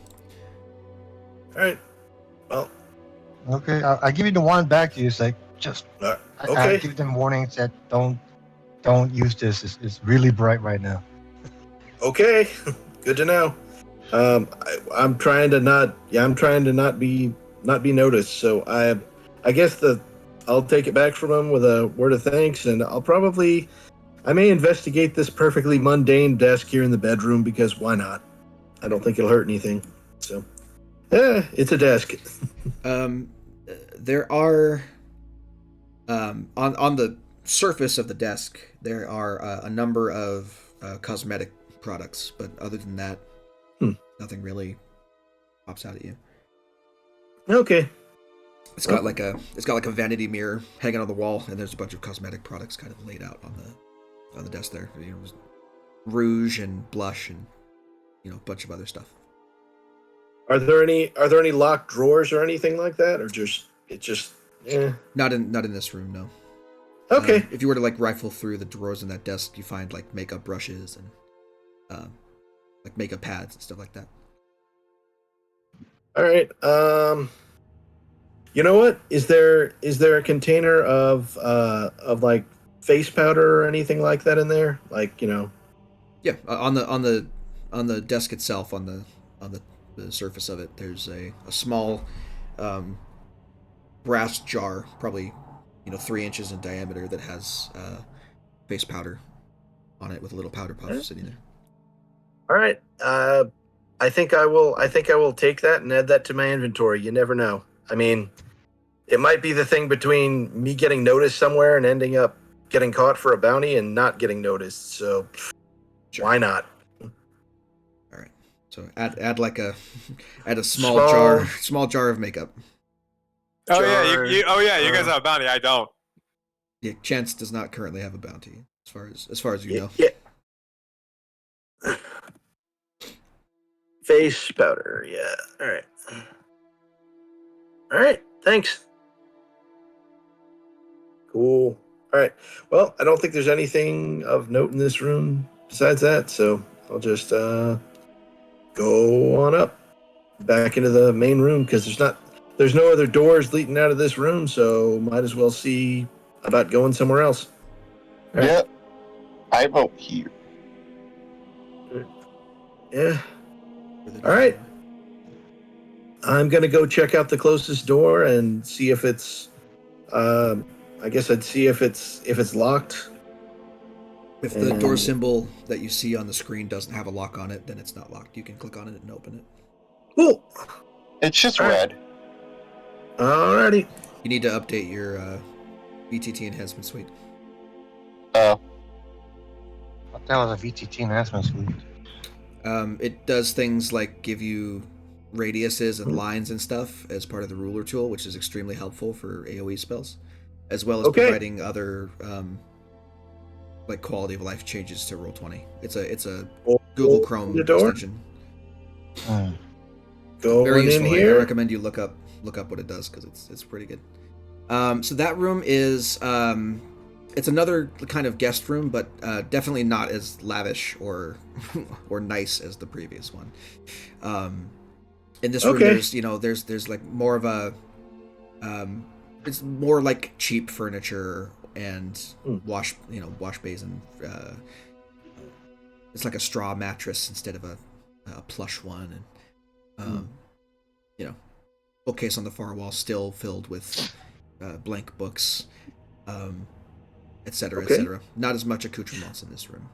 All right. Well. Okay, I give you the wand back to you. It's like just. Okay. I give them warnings that don't use this. It's really bright right now. Okay. Good to know. I'm trying to not be noticed. So I guess I'll take it back from him with a word of thanks, and I may investigate this perfectly mundane desk here in the bedroom because why not? I don't think it'll hurt anything. So, it's a desk. There are on the surface of the desk there are a number of cosmetic products, but other than that, nothing really pops out at you. Okay. It's got like a vanity mirror hanging on the wall, and there's a bunch of cosmetic products kind of laid out on the desk there. Rouge and blush and a bunch of other stuff. Are there any locked drawers or anything like that, or Not in this room, no. Okay. If you were to like rifle through the drawers in that desk, you find like makeup brushes and like makeup pads and stuff like that. All right. You know what? Is there a container of like face powder or anything like that in there? Like, Yeah, on the desk itself, on the surface of it, there's a small brass jar, probably 3 inches in diameter, that has face powder on it with a little powder puff sitting there. All right. I think I will take that and add that to my inventory. You never know. I mean, it might be the thing between me getting noticed somewhere and ending up getting caught for a bounty and not getting noticed. So Sure. Why not? All right. So add a small jar of makeup. Oh yeah, you guys have a bounty. I don't. Yeah, Chance does not currently have a bounty, as far as you know. Yeah. Face powder. Yeah. All right. All right. Thanks. Cool. All right. Well, I don't think there's anything of note in this room besides that, so I'll just go on up back into the main room because there's no other doors leading out of this room, so might as well see about going somewhere else. Right. Yep. I vote here. Yeah. for the All right. door. I'm gonna go check out the closest door and see if it's. I guess I'd see if it's locked. If the door And- symbol that you see on the screen doesn't have a lock on it, then it's not locked. You can click on it and open it. Cool. It's just All right. red. Alrighty. You need to update your VTT enhancement suite. Oh, What the hell is a VTT enhancement suite? It does things like give you radiuses and lines and stuff as part of the ruler tool, which is extremely helpful for AoE spells, as well as Okay. providing other like quality of life changes to Roll20. It's a Google Chrome The door. extension. Hmm. Going Very in useful. I here. recommend you look up what it does because it's pretty good. So that room is it's another kind of guest room, but definitely not as lavish or or nice as the previous one. In this room, Okay. there's like more of a it's more like cheap furniture and wash basin. It's like a straw mattress instead of a plush one, and bookcase on the far wall still filled with blank books, etc., Okay. etc. Not as much accoutrements in this room.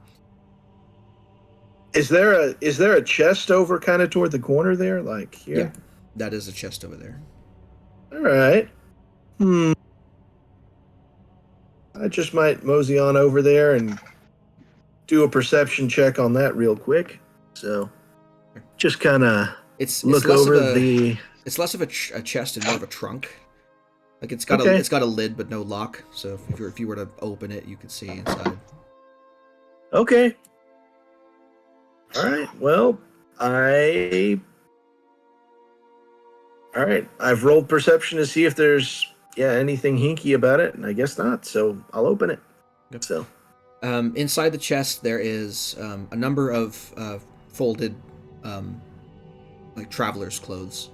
Is there a chest over kind of toward the corner there, like here? Yeah, that is a chest over there. All right. I just might mosey on over there and do a perception check on that real quick. So, just kind of It's look less over of a the. it's less of a chest and more of a trunk. Like it's got Okay. it's got a lid but no lock. So if you were to open it, you could see inside. Okay. All right. Well, All right. I've rolled perception to see if there's anything hinky about it, and I guess not. So I'll open it. Yep. So. Inside the chest, there is a number of folded, like traveler's clothes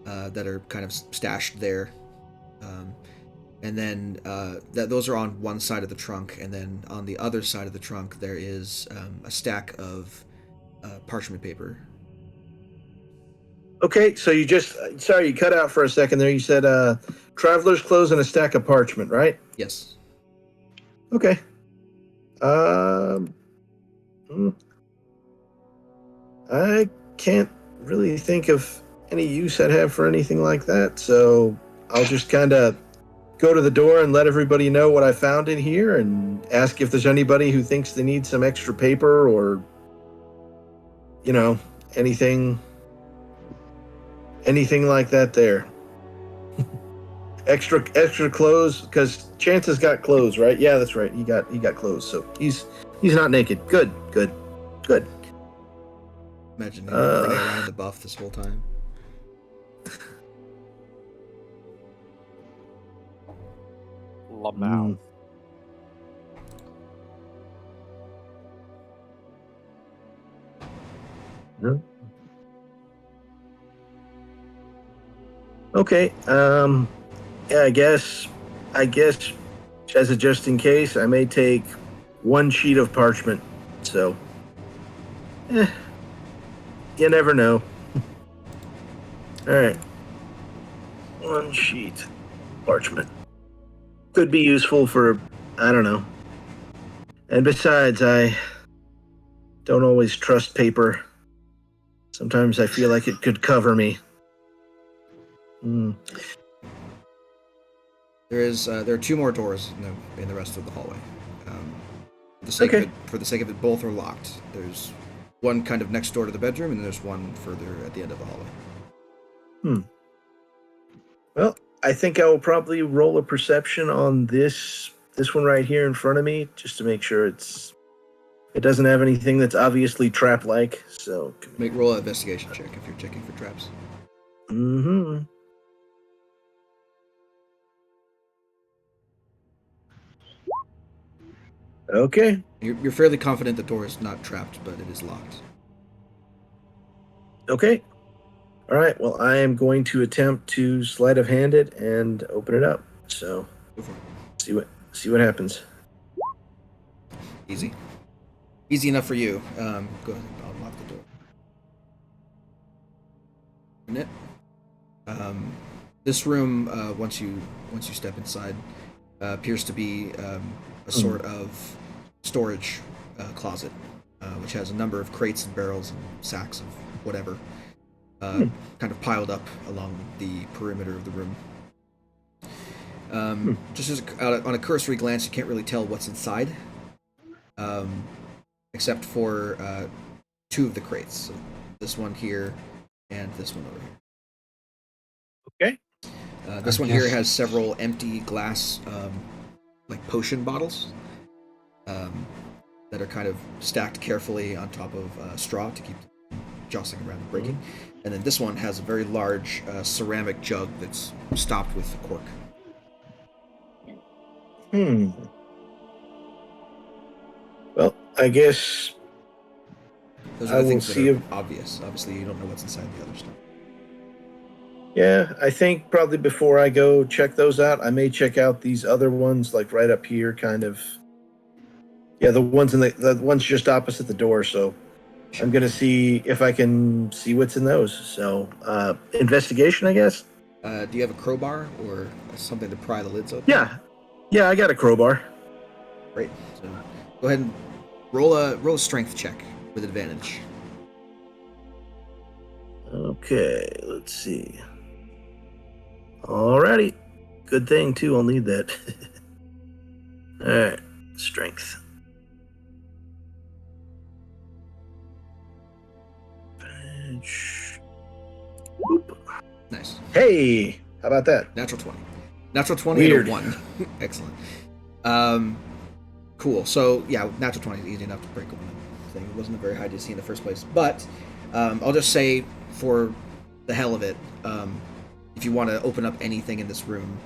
that are kind of stashed there, and then those are on one side of the trunk, and then on the other side of the trunk there is a stack of parchment paper. Okay, so you cut out for a second there. You said traveler's clothes and a stack of parchment, right? Yes. Okay. I can't really think of any use I'd have for anything like that, so I'll just kind of go to the door and let everybody know what I found in here and ask if there's anybody who thinks they need some extra paper or, anything like that there. extra clothes, because Chance's got clothes, right? Yeah, that's right. He got clothes, so he's not naked. Good. Imagine him running around in the buff this whole time. Lamau. Yeah. Okay. Yeah, I guess as a just in case, I may take one sheet of parchment. So, you never know. All right. One sheet parchment could be useful for, I don't know. And besides, I don't always trust paper. Sometimes I feel like it could cover me. There are two more doors in the rest of the hallway. For the sake of it, both are locked. There's one kind of next door to the bedroom, and there's one further at the end of the hallway. Well, I think I will probably roll a perception on this one right here in front of me, just to make sure it doesn't have anything that's obviously trap-like. So Roll an investigation check if you're checking for traps. Okay. You're fairly confident the door is not trapped, but it is locked. Okay. All right. Well, I am going to attempt to sleight of hand it and open it up. So Go for it. see what happens. Easy enough for you. Go ahead and unlock the door. open it. This room, once you step inside, appears to be a sort of storage closet, which has a number of crates and barrels and sacks of whatever, kind of piled up along the perimeter of the room. Just as on a cursory glance, you can't really tell what's inside, except for two of the crates. So this one here and this one over here. Okay. This one here has several empty glass, like potion bottles, that are kind of stacked carefully on top of straw to keep jostling around and breaking. And then this one has a very large ceramic jug that's stopped with a cork. Well, I guess Those I are the will things see that are if- obvious. Obviously, you don't know what's inside the other stuff. Yeah, I think probably before I go check those out, I may check out these other ones, like right up here, kind of. Yeah, the ones in the ones just opposite the door. So I'm gonna see if I can see what's in those. So investigation, I guess. Do you have a crowbar or something to pry the lids open? Yeah, I got a crowbar. Great. So go ahead and roll a strength check with advantage. Okay, let's see. Alrighty. Good thing, too. I'll need that. Alright. Strength. Advantage. Whoop. Nice. Hey! How about that? Natural 20. Natural 20 Weird. and a 1. Excellent. Cool. So, yeah, natural 20 is easy enough to break open the thing. It wasn't a very high DC in the first place. But I'll just say, for the hell of it, if you want to open up anything in this room,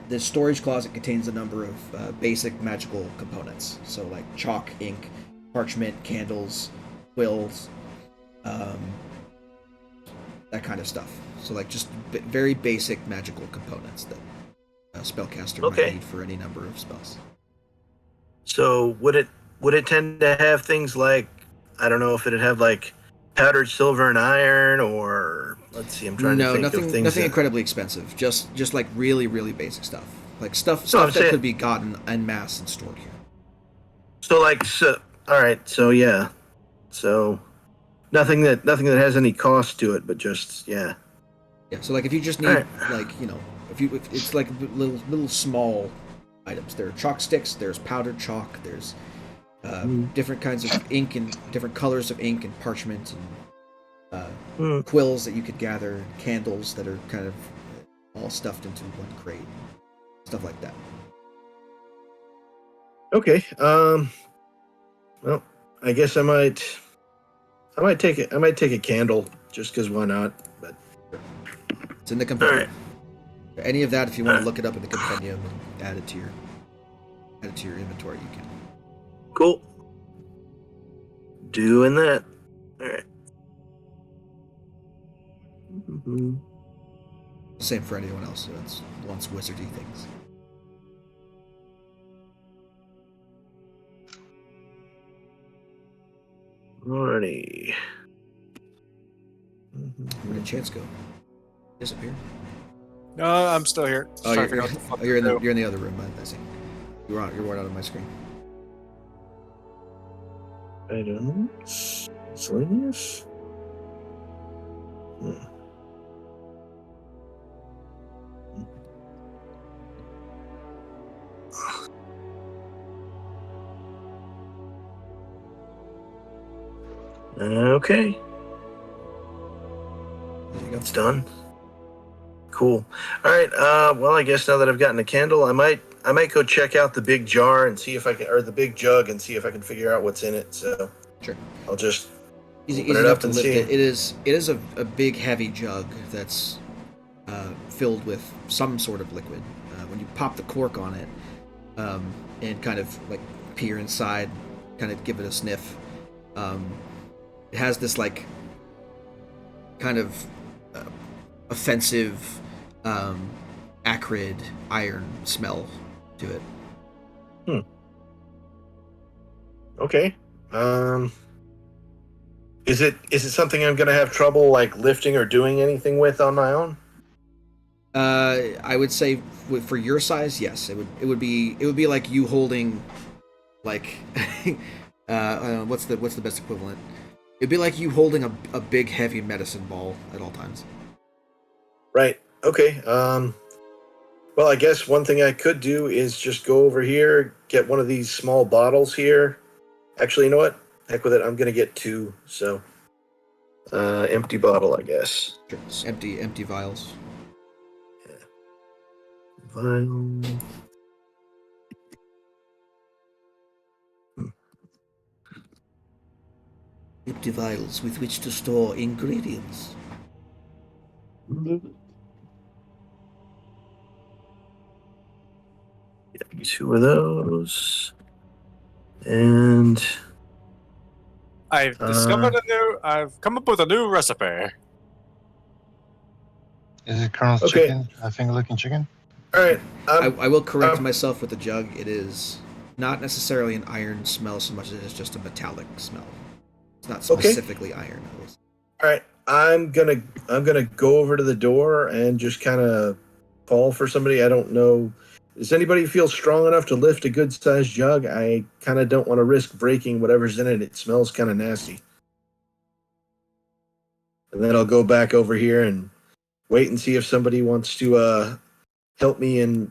this storage closet contains a number of basic magical components. So, like chalk, ink, parchment, candles, quills, that kind of stuff. So, like, just very basic magical components that a spellcaster might need for any number of spells. So would it tend to have things like, I don't know if it'd have like powdered silver and iron, or let's see, I'm trying to think of things. Nothing incredibly expensive. Just like really, really basic stuff. Like stuff I'm that saying- could be gotten en masse and stored here. So all right, so yeah. So nothing that has any cost to it, but just Yeah. So like if you just need Alright. like, if it's like little small items. There are chalk sticks, there's powdered chalk, there's different kinds of ink and different colors of ink and parchment and quills that you could gather, candles that are kind of all stuffed into one crate, stuff like that. Okay. Well, I guess I might take it. I might take a candle just because why not? But It's in the compendium. Alright. Any of that, if you want to look it up in the compendium and add it to your inventory, you can. cool. Doing that. All right. Same for anyone else that wants wizardy things. Alrighty. Where did Chance go? Disappear? No, I'm still here. Just trying to figure out what the fuck you're in to the do. you're in the other room. I see. You're right out of my screen. Items. Miscellaneous. Okay, There you go. it's done. Cool. All right. Well, I guess now that I've gotten a candle, I might go check out the big jar and see if I can, or the big jug, and see if I can figure out what's in it. So Sure. I'll just Easy open it enough up to and lift see. it. It is a big heavy jug that's filled with some sort of liquid. When you pop the cork on it and kind of like peer inside, kind of give it a sniff, it has this like kind of offensive, acrid iron smell to it. Okay. Is it something I'm going to have trouble like lifting or doing anything with on my own? I would say for your size, yes. It would be like you holding like what's the best equivalent? It'd be like you holding a big heavy medicine ball at all times. Right. Okay. Well, I guess one thing I could do is just go over here, get one of these small bottles here. Actually, you know what? Heck with it. I'm going to get 2. So, empty bottle, I guess. Sure. Empty vials. Vial. Empty vials with which to store ingredients. Get 2 of those. And I've come up with a new recipe. Is it Colonel's Okay. chicken? A finger-licking chicken? all right. I will correct myself with the jug. It is not necessarily an iron smell so much as it is just a metallic smell. It's not Okay. specifically iron. All right. I'm gonna go over to the door and just kind of call for somebody. I don't know. Does anybody feel strong enough to lift a good-sized jug? I kind of don't want to risk breaking whatever's in it. It smells kind of nasty. And then I'll go back over here and wait and see if somebody wants to help me in,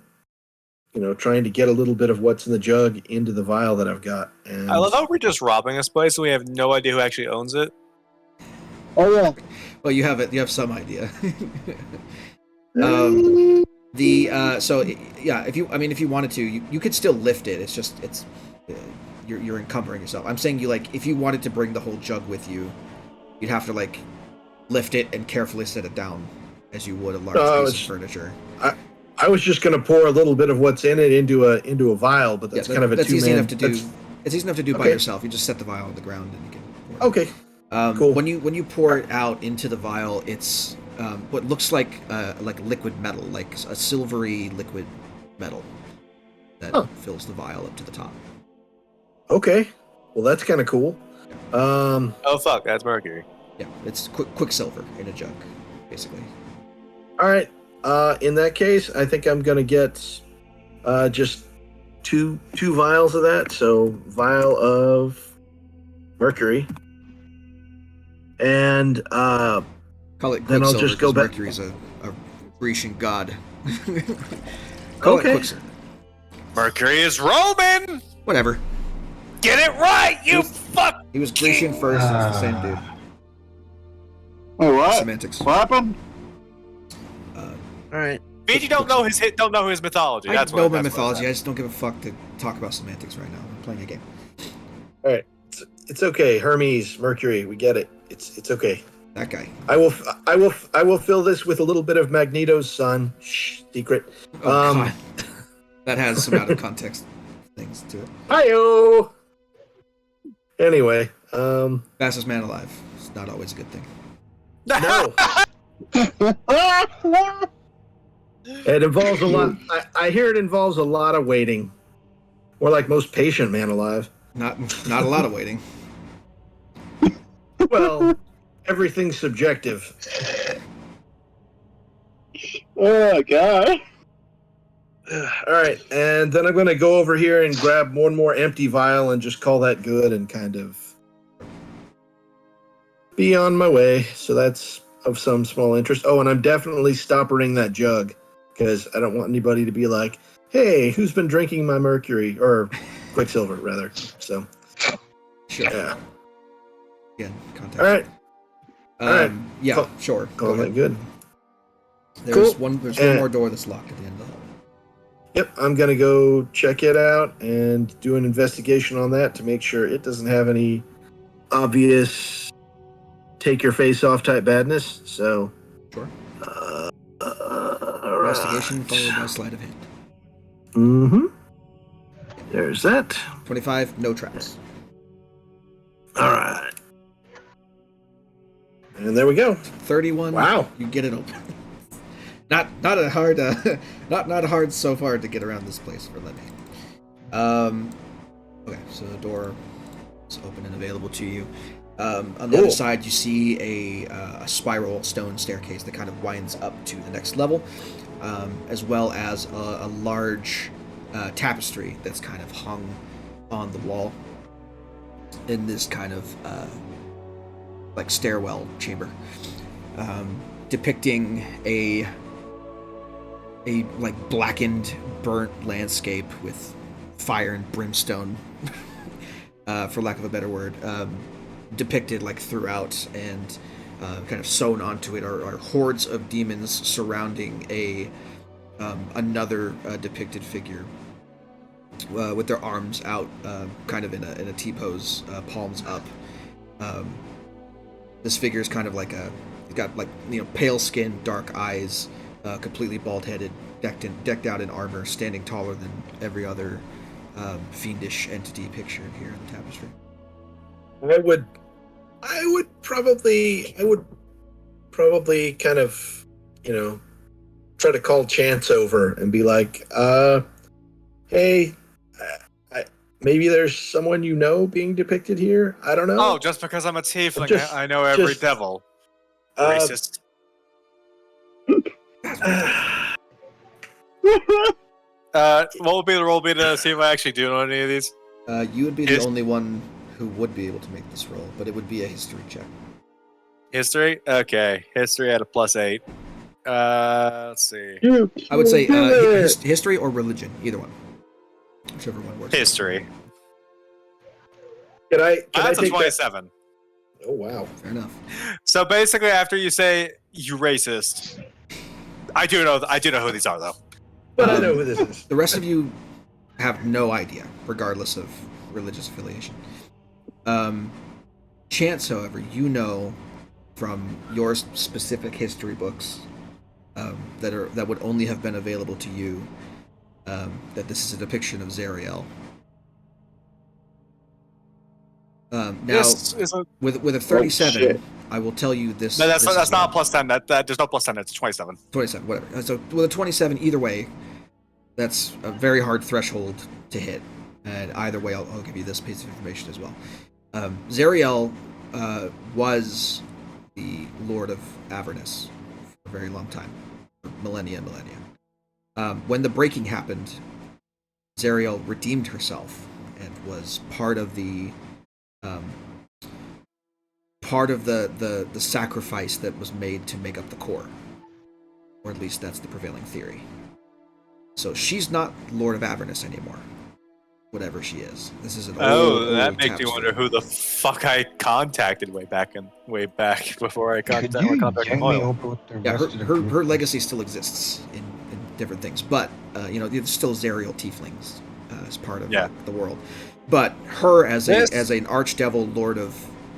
trying to get a little bit of what's in the jug into the vial that I've got. And I love how we're just robbing this place and we have no idea who actually owns it. Oh yeah. Well, you have it. You have some idea. If you wanted to, you could still lift it. It's just you're encumbering yourself. I'm saying if you wanted to bring the whole jug with you, you'd have to lift it and carefully set it down as you would a large piece of furniture. I was just going to pour a little bit of what's in it into a vial, but that's kind of a that's two-man. easy enough to do. It's easy enough to do by Okay. yourself. You just set the vial on the ground and you can pour it. Okay. Cool. Cool. When you pour it out into the vial, it's what looks like liquid metal, like a silvery liquid metal that fills the vial up to the top. Okay. Well, that's kind of cool. Oh fuck, that's mercury. Yeah, it's quicksilver in a jug, basically. All right. In that case, I think I'm going to get just two vials of that. So, vial of mercury. And Call it quicksilver. Then I'll just go back- Mercury's a Grecian god. Call it Okay. quicksilver. Mercury is Roman! Whatever. Get it right, you fuck! He was Grecian first. It's the same dude. Wait, what? Semantics. What happened? all right. BG don't know his mythology. I That's know what, my that's what mythology. I it's just don't give a fuck to talk about semantics right now. I'm playing a game. All right. It's okay. Hermes, Mercury, we get it. It's okay. That guy. I will fill this with a little bit of Magneto's son. Shh, secret. Oh god. That has some out of context things to it. Hi-yo! Anyway, Fastest man alive. It's not always a good thing. no. It involves a lot. I hear it involves a lot of waiting. More like most patient man alive. Not a lot of waiting. Well, everything's subjective. Oh god. All right, and then I'm going to go over here and grab one more empty vial and just call that good and kind of be on my way. So that's of some small interest. Oh, and I'm definitely stoppering that jug because I don't want anybody to be like, hey, who's been drinking my mercury? Or quicksilver, rather. So, Sure. yeah. Again, context. All right. All right. Yeah, Call- sure. Go Call that ahead. good. There's Cool. one more door that's locked at the end of the hall. Yep, I'm going to go check it out and do an investigation on that to make sure it doesn't have any obvious take your face off type badness. So, Sure. all Investigation right. followed by sleight of hand. Mm-hmm. There's that. 25, no traps. All right. And there we go. 31. Wow. You get it open. Not a hard not hard so far to get around this place for Lemmy. Okay, so the door is open and available to you. On the other side, you see a spiral stone staircase that kind of winds up to the next level, as well as a large tapestry that's kind of hung on the wall in this kind of like stairwell chamber, depicting a like blackened, burnt landscape with fire and brimstone, for lack of a better word, depicted like throughout, and kind of sewn onto it are hordes of demons surrounding another depicted figure with their arms out, kind of in a T-pose, palms up. This figure is kind of like got like, you know, pale skin, dark eyes, completely bald-headed, decked out in armor, standing taller than every other fiendish entity pictured here in the tapestry. I would probably kind of, you know, try to call Chance over and be like, hey, maybe there's someone you know being depicted here. I don't know. Oh, just because I'm a tiefling, I know every devil. Racist. What would be the roll to see if I actually do know any of these? You would be the only one who would be able to make this roll, but it would be a history check. History? Okay. History at a +8. Let's see. I would say history or religion, either one. Whichever one works. History. That's a 27. Oh, wow. Fair enough. So basically, after you say you racist, I do know who these are, though. But I know who this is. The rest of you have no idea, regardless of religious affiliation. Chance, however, you know from your specific history books that would only have been available to you, that this is a depiction of Zariel. Now, with a 37, I will tell you this. No, that's not a +10. There's no +10. It's 27. 27, whatever. So with a 27, either way, that's a very hard threshold to hit. And either way, I'll give you this piece of information as well. Zariel was the Lord of Avernus for a very long time, millennia. When the breaking happened, Zariel redeemed herself and was part of the sacrifice that was made to make up the core, or at least that's the prevailing theory. So she's not Lord of Avernus anymore, whatever she is. This is an old that makes me wonder who the fuck I contacted way back before I contacted Oil. Yeah, her legacy still exists in different things, but there's still Zariel tieflings as part of the world. But her as an archdevil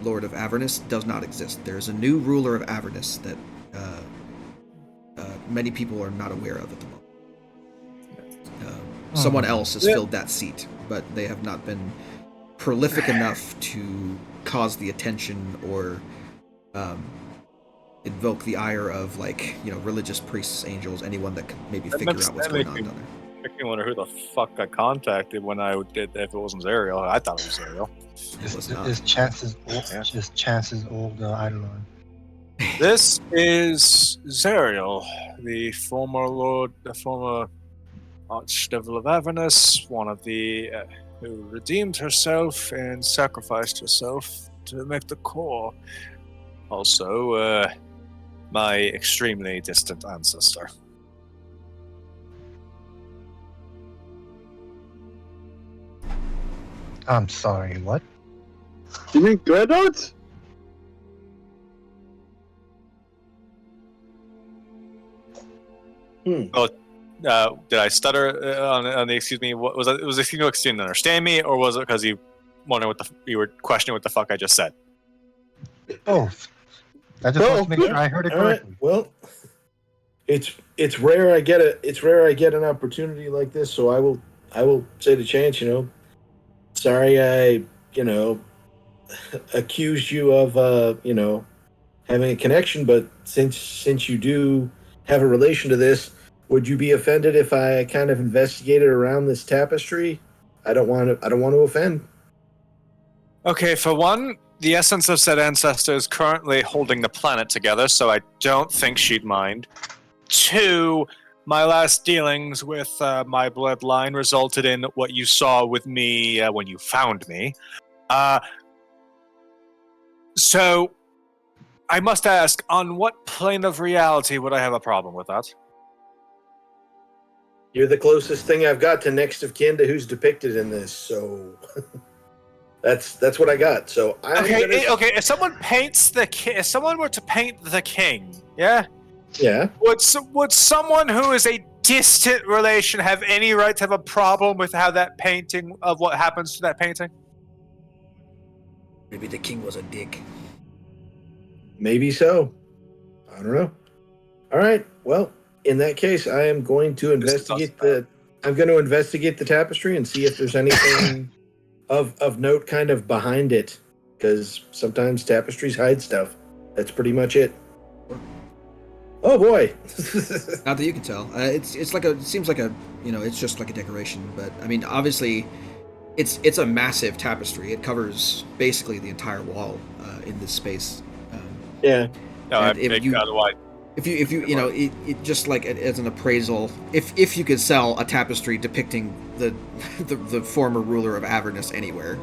Lord of Avernus does not exist. There's a new ruler of Avernus that many people are not aware of at the moment. Someone else has filled that seat, but they have not been prolific enough to cause the attention or invoke the ire of religious priests, angels, anyone that could maybe figure out what's going on down there. Makes me wonder who the fuck I contacted when I did. If it wasn't Zariel, I thought it was Zariel. Is Chance's old Eidolon. This is Zariel, the former Archdevil of Avernus, one of the who redeemed herself and sacrificed herself to make the core. Also, my extremely distant ancestor. I'm sorry, what? You mean Dreadnoughts? Oh, did I stutter on the excuse me? What was that? Was it you didn't understand me, or was it because you were questioning what the fuck I just said? Both. I just want to make sure I heard it correctly. Right. Well, it's rare I get an opportunity like this, so I will say to Chance, sorry I, accused you of having a connection, but since you do have a relation to this, would you be offended if I kind of investigated around this tapestry? I don't want to offend. Okay, for one, the essence of said ancestor is currently holding the planet together, so I don't think she'd mind. 2, my last dealings with my bloodline resulted in what you saw with me when you found me. So, I must ask, on what plane of reality would I have a problem with that? You're the closest thing I've got to next of kin to who's depicted in this, so that's what I got. So Okay. If someone paints if someone were to paint the king, yeah, would someone who is a distant relation have any right to have a problem with how that painting of what happens to that painting? Maybe the king was a dick. Maybe so. I don't know. All right. Well, in that case, I am going to investigate the tapestry and see if there's anything of note kind of behind it, because sometimes tapestries hide stuff. That's pretty much it. Oh boy. Not that you can tell. It seems like it's just like a decoration, but I mean, obviously, it's a massive tapestry. It covers basically the entire wall in this space. Yeah. No, If you it just like as an appraisal, if you could sell a tapestry depicting the former ruler of Avernus anywhere,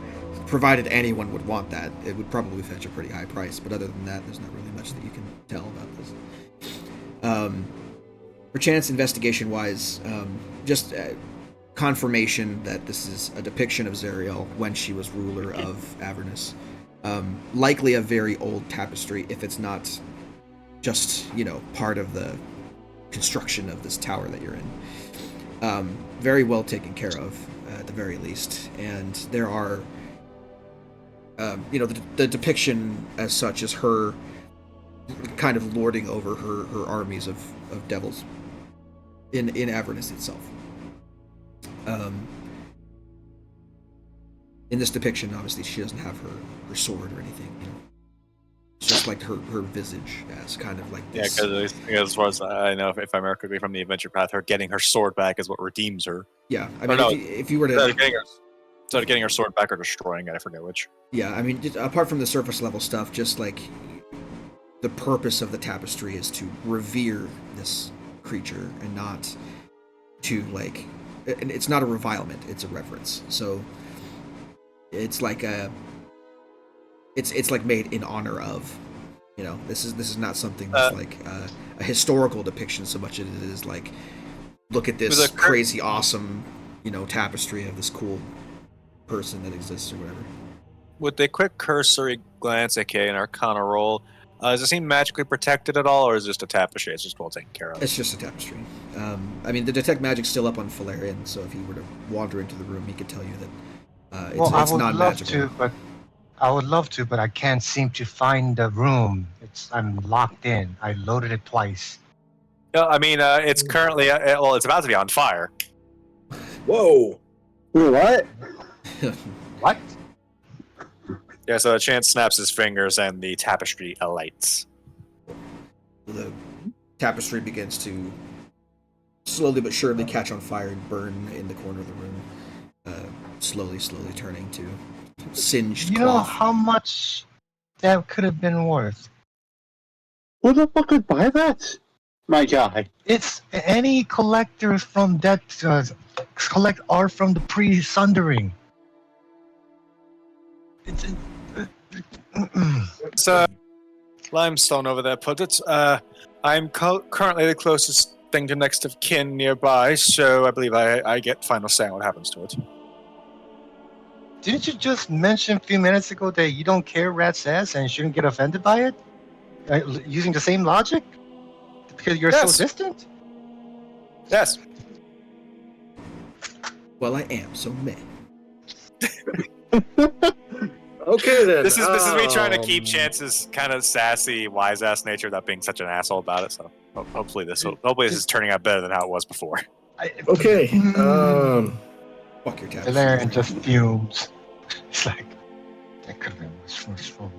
provided anyone would want that, it would probably fetch a pretty high price. But other than that, there's not really much that you can tell about this. Perchance investigation-wise, just confirmation that this is a depiction of Zariel when she was ruler of Avernus. Likely a very old tapestry, if it's not just, part of the construction of this tower that you're in. Very well taken care of, at the very least. And there are, the depiction as such is her kind of lording over her armies of devils in Avernus itself. In this depiction, obviously, she doesn't have her sword or anything, It's just like her visage as kind of like this. Yeah, because as far as I know, if I remember correctly from the adventure path, her getting her sword back is what redeems her. Yeah, I mean, if you were to getting her sword back or destroying it, I forget which. Yeah, I mean, apart from the surface level stuff, just like the purpose of the tapestry is to revere this creature and not to like. And it's not a revilement; it's a reverence. So it's like it's like made in honor of, this is not something that's like a historical depiction so much as it is like, look at this crazy awesome tapestry of this cool person that exists or whatever. With a quick cursory glance at an Arcana roll, does it seem magically protected at all, or is it just a tapestry? It's just well taken care of. It's just a tapestry. I mean, the detect magic's still up on Valerian, so if he were to wander into the room, he could tell you that it's not magical. I would love to, but I can't seem to find the room. I'm locked in. I loaded it twice. No, I mean, it's currently, it's about to be on fire. Whoa. Wait, what? What? Yeah, so Chance snaps his fingers and the tapestry alights. The tapestry begins to slowly but surely catch on fire and burn in the corner of the room, slowly turning to singed You cloth. know how much that could have been worth? Who the fuck could buy that? My guy. It's any collector from that collect art from the pre-sundering. It's limestone over there, put it. I'm currently the closest thing to next of kin nearby, so I believe I get final say on what happens to it. Didn't you just mention a few minutes ago that you don't care rat's ass and shouldn't get offended by it? Using the same logic? Because you're so distant? Yes. Well, I am, so meh. Okay then. This is me trying to keep Chance's kind of sassy, wise ass nature without being such an asshole about it. So hopefully this is turning out better than how it was before. Okay. Fuck your tabs. Valerian just fumes. It's like that could have been much more.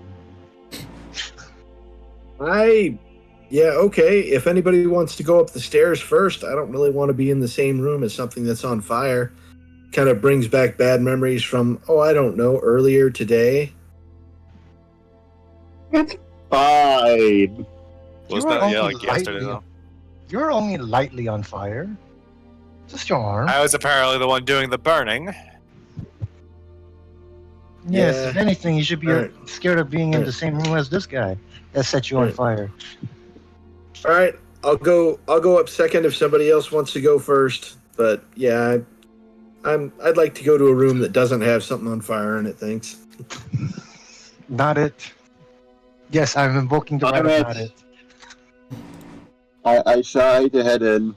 Okay. If anybody wants to go up the stairs first, I don't really want to be in the same room as something that's on fire. Kind of brings back bad memories from, I don't know, earlier today. It's fine. Was You are that only like yesterday lightly. though? You're only lightly on fire. Just your arm. I was apparently the one doing the burning. Yes, Yeah. if anything, you should be Alright. scared of being in Alright. the same room as this guy that set you on Alright. fire. All right, I'll go up second if somebody else wants to go first. But yeah, I'd like to go to a room that doesn't have something on fire in it. Thanks. Not it. Yes, I'm invoking the right of not it. I shy to head in.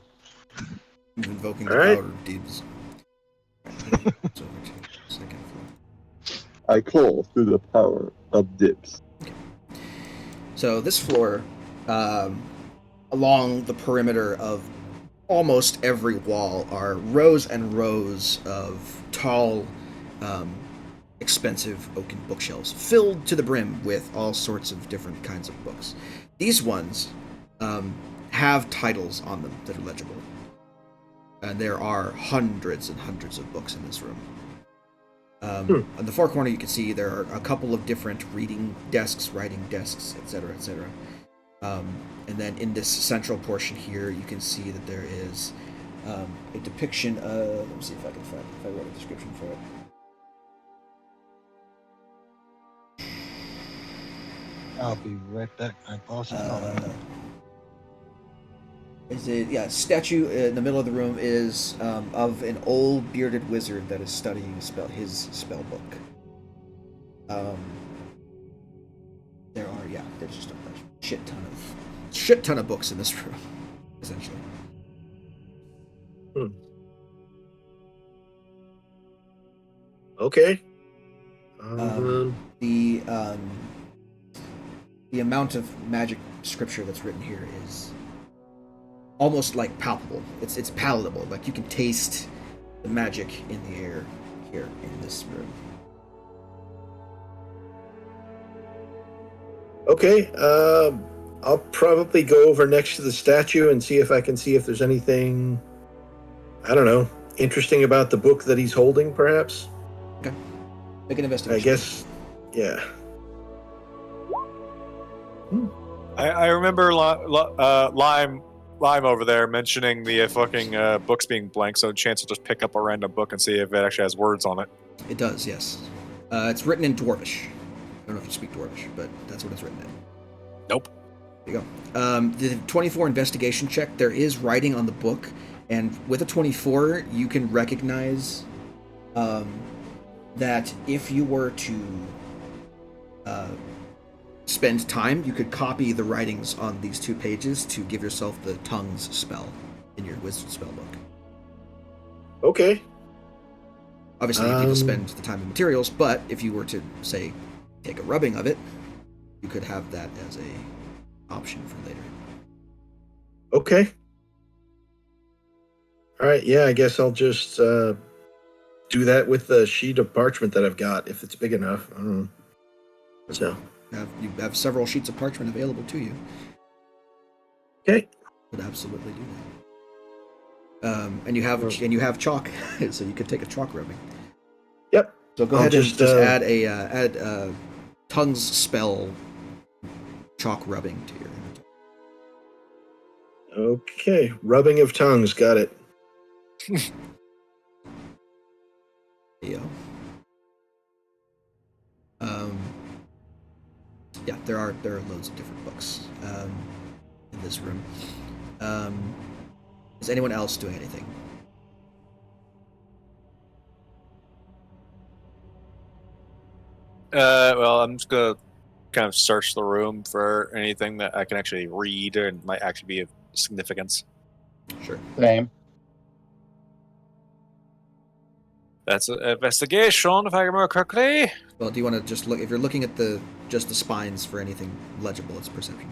I'm invoking the All right. power of dibs. So, second floor. I call through the power of dips. So this floor, along the perimeter of almost every wall, are rows and rows of tall, expensive oaken bookshelves filled to the brim with all sorts of different kinds of books. These ones have titles on them that are legible. And there are hundreds and hundreds of books in this room. On the far corner, you can see there are a couple of different reading desks, writing desks, etc., etc. And then in this central portion here, you can see that there is a depiction of. Let me see if I can find if I wrote a description for it. I'll be right back. My boss is calling. Statue in the middle of the room is of an old bearded wizard that is studying his spell book. There's just a shit ton of books in this room, essentially. Okay. The amount of magic scripture that's written here is almost like palpable. It's palatable. Like you can taste the magic in the air here in this room. Okay. I'll probably go over next to the statue and see if I can see if there's anything, I don't know, interesting about the book that he's holding, perhaps. Okay. Make an investigation. I guess. Yeah. I remember Lime over there mentioning the fucking books being blank, so Chance will just pick up a random book and see if it actually has words on it. It does, yes. It's written in Dwarvish. I don't know if you speak Dwarvish, but that's what it's written in. Nope. There you go. The 24 investigation check, there is writing on the book, and with a 24, you can recognize that if you were to spend time, you could copy the writings on these 2 pages to give yourself the tongues spell in your wizard spell book. Okay. Obviously, you need to spend the time and materials, but if you were to, say, take a rubbing of it, you could have that as a option for later. Okay. All right. Yeah, I guess I'll just do that with the sheet of parchment that I've got, if it's big enough. I don't know. So. You have several sheets of parchment available to you. Okay. Would absolutely do that. And you have chalk, so you could take a chalk rubbing. Yep. So go ahead and just add a tongues spell chalk rubbing to your inventory. Okay. Rubbing of tongues. Got it. Yeah. Yeah, there are loads of different books in this room. Is anyone else doing anything? Well, I'm just gonna kind of search the room for anything that I can actually read and might actually be of significance. Sure. Same. That's an investigation, if I remember correctly. Well, do you want to just look? If you're looking at just the spines for anything legible, it's perception.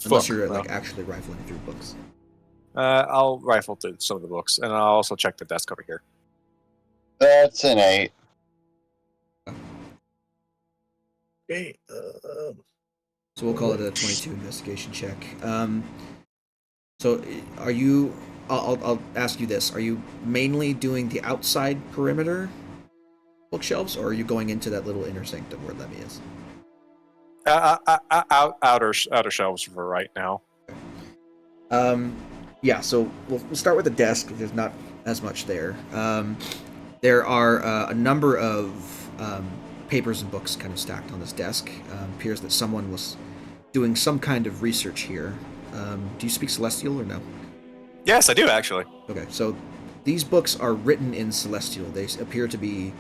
Unless you're like actually rifling through books. I'll rifle through some of the books, and I'll also check the desk over here. That's an 8. Okay. So we'll call it a 22 investigation check. So are you? I'll ask you this: are you mainly doing the outside perimeter, bookshelves, or are you going into that little inner sanctum where Lemmy is? Outer shelves for right now. Yeah, so we'll start with the desk. There's not as much there. There are a number of papers and books kind of stacked on this desk. Appears that someone was doing some kind of research here. Do you speak Celestial or no? Yes, I do actually. Okay, so these books are written in Celestial. They appear to be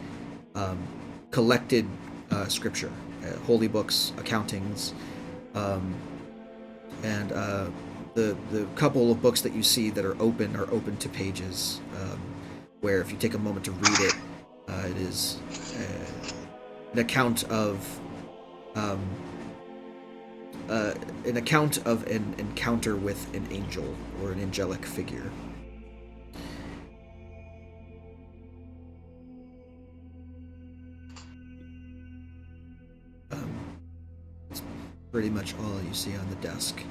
collected scripture, holy books, accountings, and the couple of books that you see that are open to pages, where if you take a moment to read it, it is an account of an encounter with an angel or an angelic figure. That's pretty much all you see on the desk.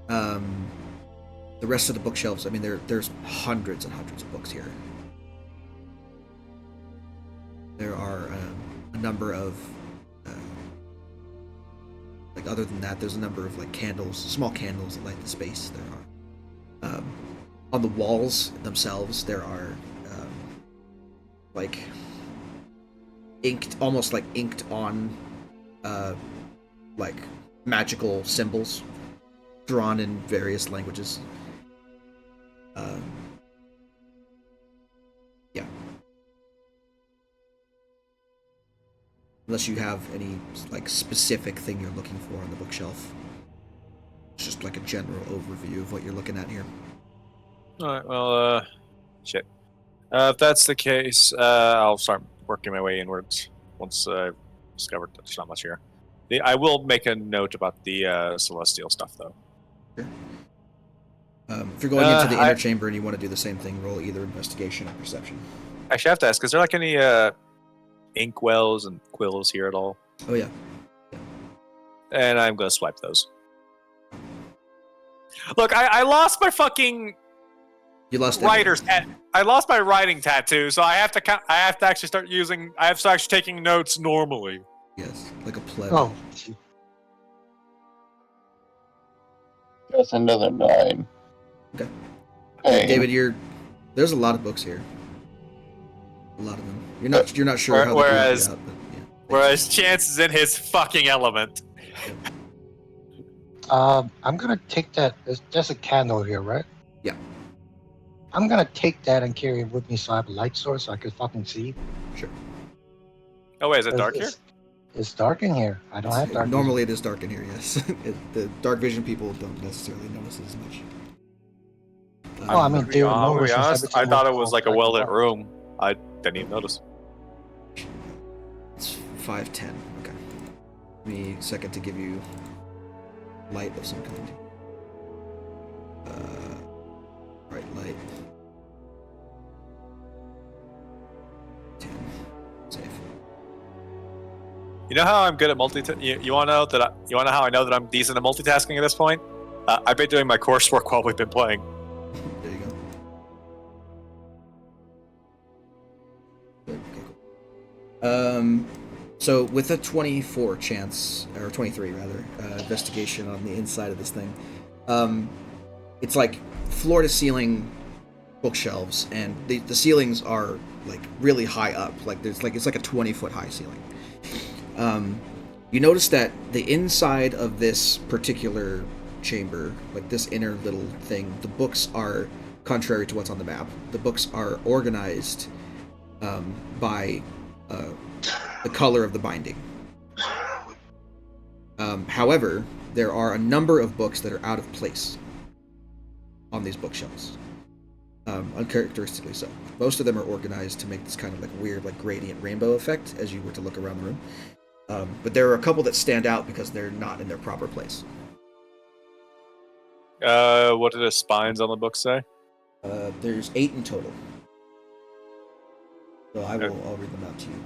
The rest of the bookshelves, I mean, there's hundreds and hundreds of books here. There are a number of like, other than that, there's a number of like candles, small candles that light the space. There are on the walls themselves, there are like almost like inked on like magical symbols drawn in various languages. Yeah. Unless you have any like specific thing you're looking for on the bookshelf. It's just like a general overview of what you're looking at here. Alright, well, shit. If that's the case, I'll start working my way inwards once I've discovered that there's not much here. I will make a note about the celestial stuff, though. Sure. If you're going into the inner chamber and you want to do the same thing, roll either investigation or perception. Actually, I have to ask, is there like any inkwells and quills here at all? Oh, yeah. And I'm going to swipe those. Look, I lost my fucking... You lost writer's I lost my writing tattoo, so I have to actually start using... I have to start actually taking notes normally. Yes, like a pleb. Oh, That's another 9. Okay. Hey, David, there's a lot of books here. A lot of them. You're not sure how whereas- they out, but yeah. Whereas Chance is in his fucking element. I'm gonna take that. There's a candle here, right? Yeah. I'm gonna take that and carry it with me so I have a light source so I can fucking see. Sure. Oh wait, is it dark here? It's dark in here. I don't have dark Normally it is dark in here, yes. The dark vision people don't necessarily notice it as much. Oh, I mean, To be honest, I everything thought it was was like a all well-lit dark. room. I didn't even notice. It's 5:10. Okay. Give me a second to give you light of some kind. Bright light. 10. Save. You know how I'm good at multitasking? You want to know that? You want to know how I know that I'm decent at multitasking at this point? I've been doing my coursework while we've been playing. There you go. Okay, cool. So with a 24 chance, or 23 rather, investigation on the inside of this thing, it's like floor to ceiling bookshelves, and the ceilings are like really high up. Like it's like a 20-foot high ceiling. You notice that the inside of this particular chamber, like this inner little thing, the books are contrary to what's on the map. The books are organized by the color of the binding. However, there are a number of books that are out of place on these bookshelves, uncharacteristically so. Most of them are organized to make this kind of like weird, like gradient rainbow effect as you were to look around the room. But there are a couple that stand out because they're not in their proper place. What do the spines on the book say? There's 8 in total. So I'll read them out to you.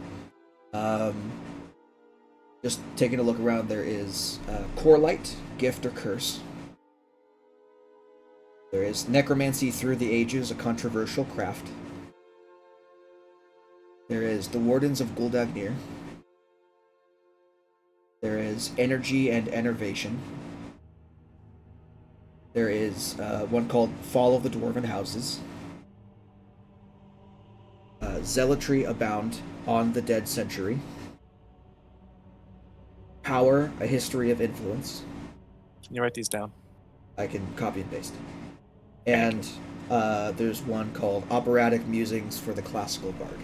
Just taking a look around, there is Core Light, Gift or Curse. There is Necromancy Through the Ages, a controversial craft. There is the Wardens of Guldagnir. There is Energy and Enervation. There is one called Fall of the Dwarven Houses. Zealotry Abound on the Dead Century. Power, A History of Influence. Can you write these down? I can copy and paste. And there's one called Operatic Musings for the Classical Bard.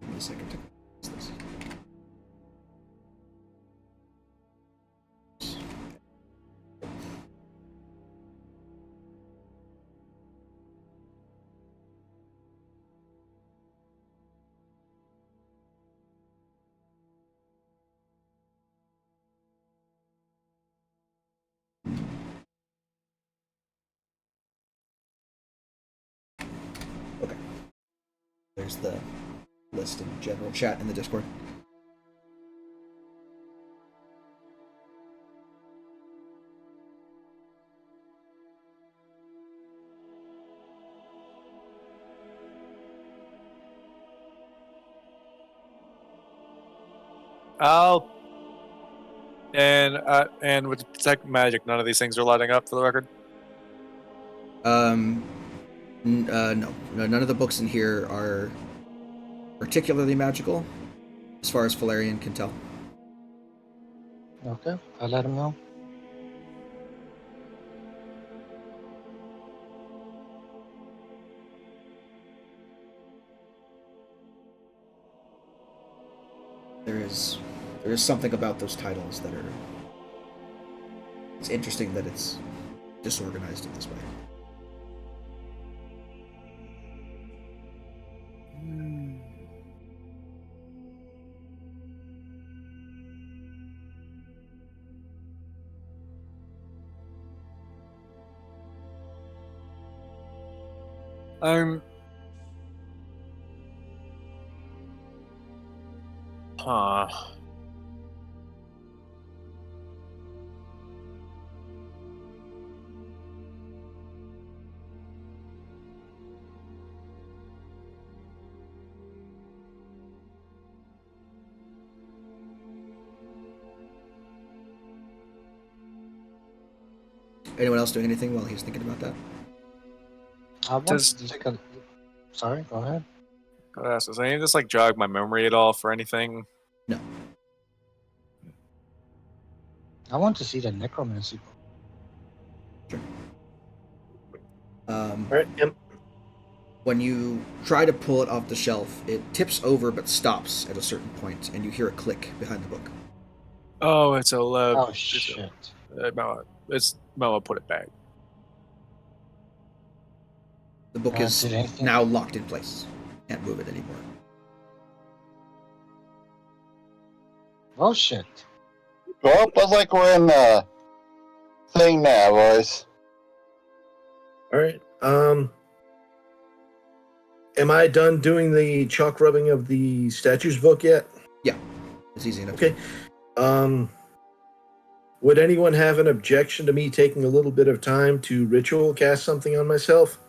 Give me a second to close this. Okay. There's the list in general chat in the Discord. And with detect magic, none of these things are lighting up for the record. No, none of the books in here are particularly magical, as far as Valerian can tell. Okay, I'll let him know. There is something about those titles that are. It's interesting that it's disorganized in this way. Huh. Anyone else doing anything while he's thinking about that? I want Does- to take a. Sorry, go ahead. Does any of this like jog my memory at all for anything? No. I want to see the necromancy book. All right. Yep. When you try to pull it off the shelf, it tips over but stops at a certain point, and you hear a click behind the book. Oh, it's a Oh shit! It's Moa put it back. The book is Did anything- now locked in place. Can't move it anymore. Oh shit! Well, looks like we're in a thing now, boys. All right. Am I done doing the chalk rubbing of the statues book yet? Yeah, it's easy enough. Okay. Would anyone have an objection to me taking a little bit of time to ritual cast something on myself?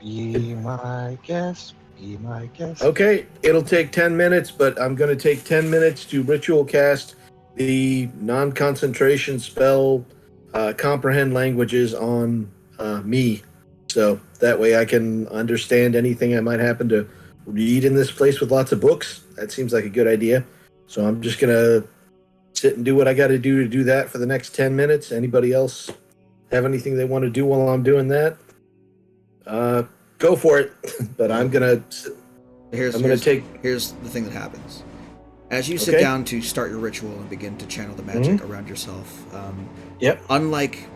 Be my guest. Be my guest. Okay, it'll take 10 minutes, but I'm going to take 10 minutes to ritual cast the non-concentration spell comprehend languages on me. So that way I can understand anything I might happen to read in this place with lots of books. That seems like a good idea. So I'm just going to sit and do what I got to do that for the next 10 minutes. Anybody else have anything they want to do while I'm doing that? Go for it. But I'm going to... Here's the thing that happens. As you sit down to start your ritual and begin to channel the magic around yourself, unlike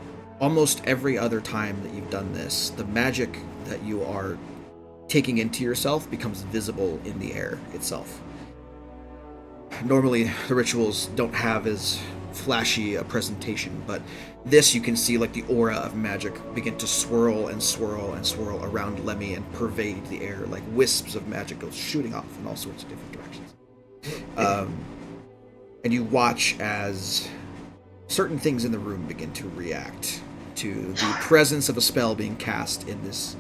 almost every other time that you've done this, the magic that you are taking into yourself becomes visible in the air itself. Normally, the rituals don't have as flashy a presentation, but this you can see like the aura of magic begin to swirl and swirl and swirl around Lemmy and pervade the air, like wisps of magic go shooting off in all sorts of different directions. And you watch as certain things in the room begin to react to the presence of a spell being cast in this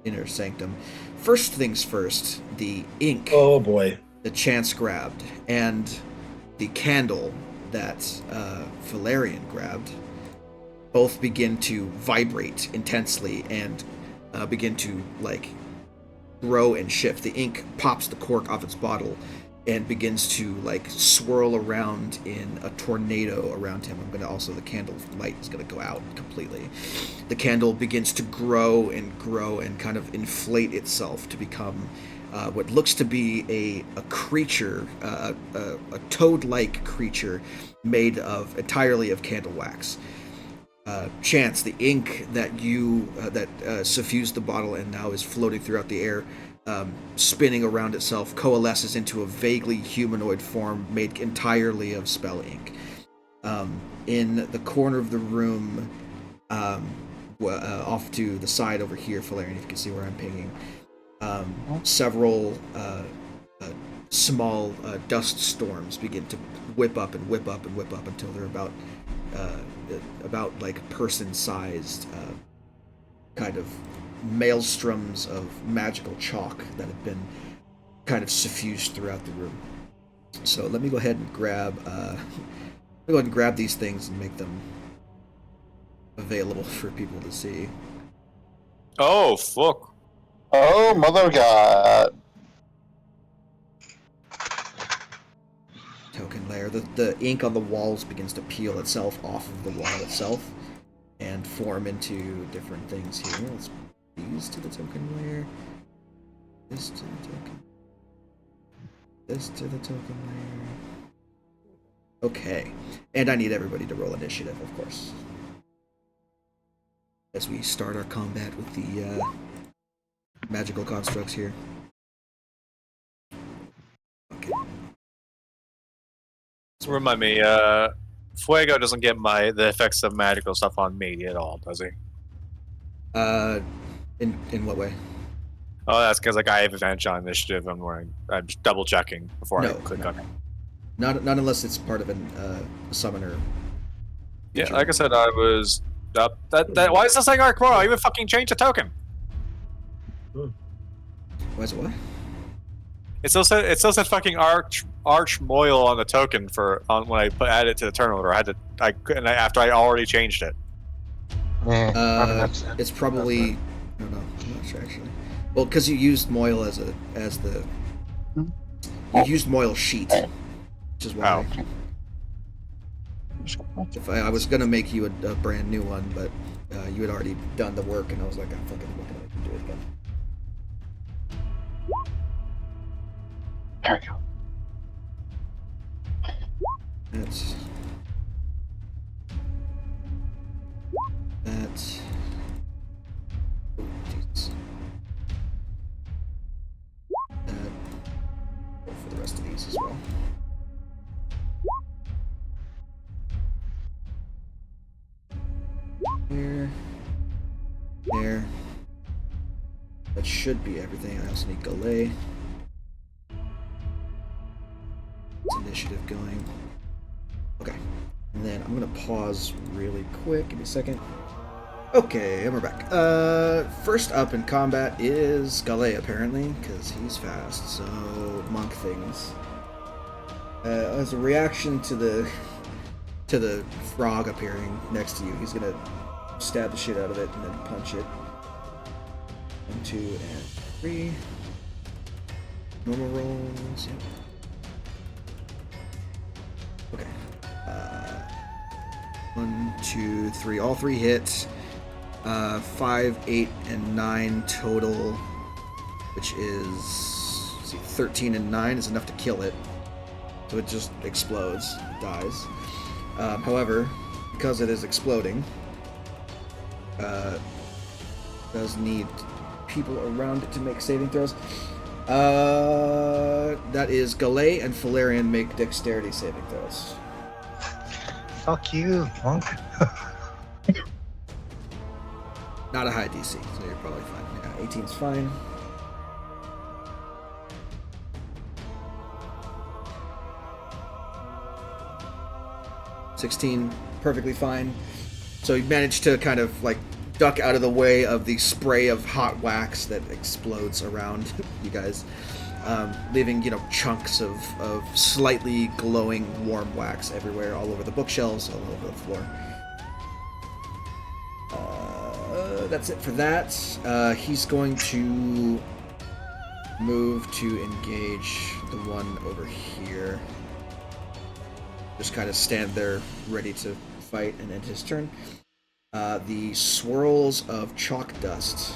inner sanctum. First things first, the ink Oh boy. that Chance grabbed and the candle that Valerian grabbed both begin to vibrate intensely and begin to like grow and shift. The ink pops the cork off its bottle and begins to like swirl around in a tornado around him. The candle light is gonna go out completely. The candle begins to grow and kind of inflate itself to become what looks to be a creature, a toad-like creature made entirely of candle wax. Chance, the ink that suffused the bottle and now is floating throughout the air, spinning around itself, coalesces into a vaguely humanoid form made entirely of spell ink. In the corner of the room, off to the side over here, Valerian, if you can see where I'm pinging, several small dust storms begin to whip up until they're about like person-sized kind of maelstroms of magical chalk that have been kind of suffused throughout the room. So let me go ahead and grab these things and make them available for people to see. Oh, fuck. Oh, mother of God. Token layer. The ink on the walls begins to peel itself off of the wall itself and form into different things here. Let's put these to the token layer. This to the token. This to the token layer. Okay. And I need everybody to roll initiative, of course, as we start our combat with the magical constructs here. Okay. So remind me, Fuego doesn't get the effects of magical stuff on me at all, does he? In what way? Oh, that's because like I have advantage on initiative. I'm just double checking before I click on it. Not unless it's part of a summoner. Yeah, like I said, I was up. Why is this saying Arc Royal? I even fucking changed the token. Why is it what? It still said fucking Arch Moil on the token when I add it to the turnover. After I already changed it. It's probably I don't know. I'm not sure actually. Well, because you used Moil you used Moil sheet, which is why. If I was gonna make you a brand new one, but you had already done the work, and I was like, I'm fucking not gonna make you do it again. There we go. That's oh, Jesus. Go for the rest of these as well. There. That should be everything. I also need Galay. Initiative going. Okay. And then I'm gonna pause really quick. Give me a second. Okay, and we're back. First up in combat is Galay, apparently, because he's fast, so monk things. As a reaction to the frog appearing next to you, he's gonna stab the shit out of it and then punch it. 1, 2, and 3. Normal rolls. Yep. Okay. 1, 2, 3. All 3 hits. 5, 8, and 9 total, which is 13 and 9 is enough to kill it. So it just explodes, it dies. However, because it is exploding, does need people around it to make saving throws. That is Galay and Valerian make dexterity saving throws. Fuck you, monk. Not a high DC, so you're probably fine. Yeah, 18's fine. $16, perfectly fine. So you managed to kind of like duck out of the way of the spray of hot wax that explodes around you guys, leaving chunks of slightly glowing warm wax everywhere, all over the bookshelves, all over the floor. That's it for that. He's going to move to engage the one over here. Just kind of stand there ready to fight and end his turn. The swirls of chalk dust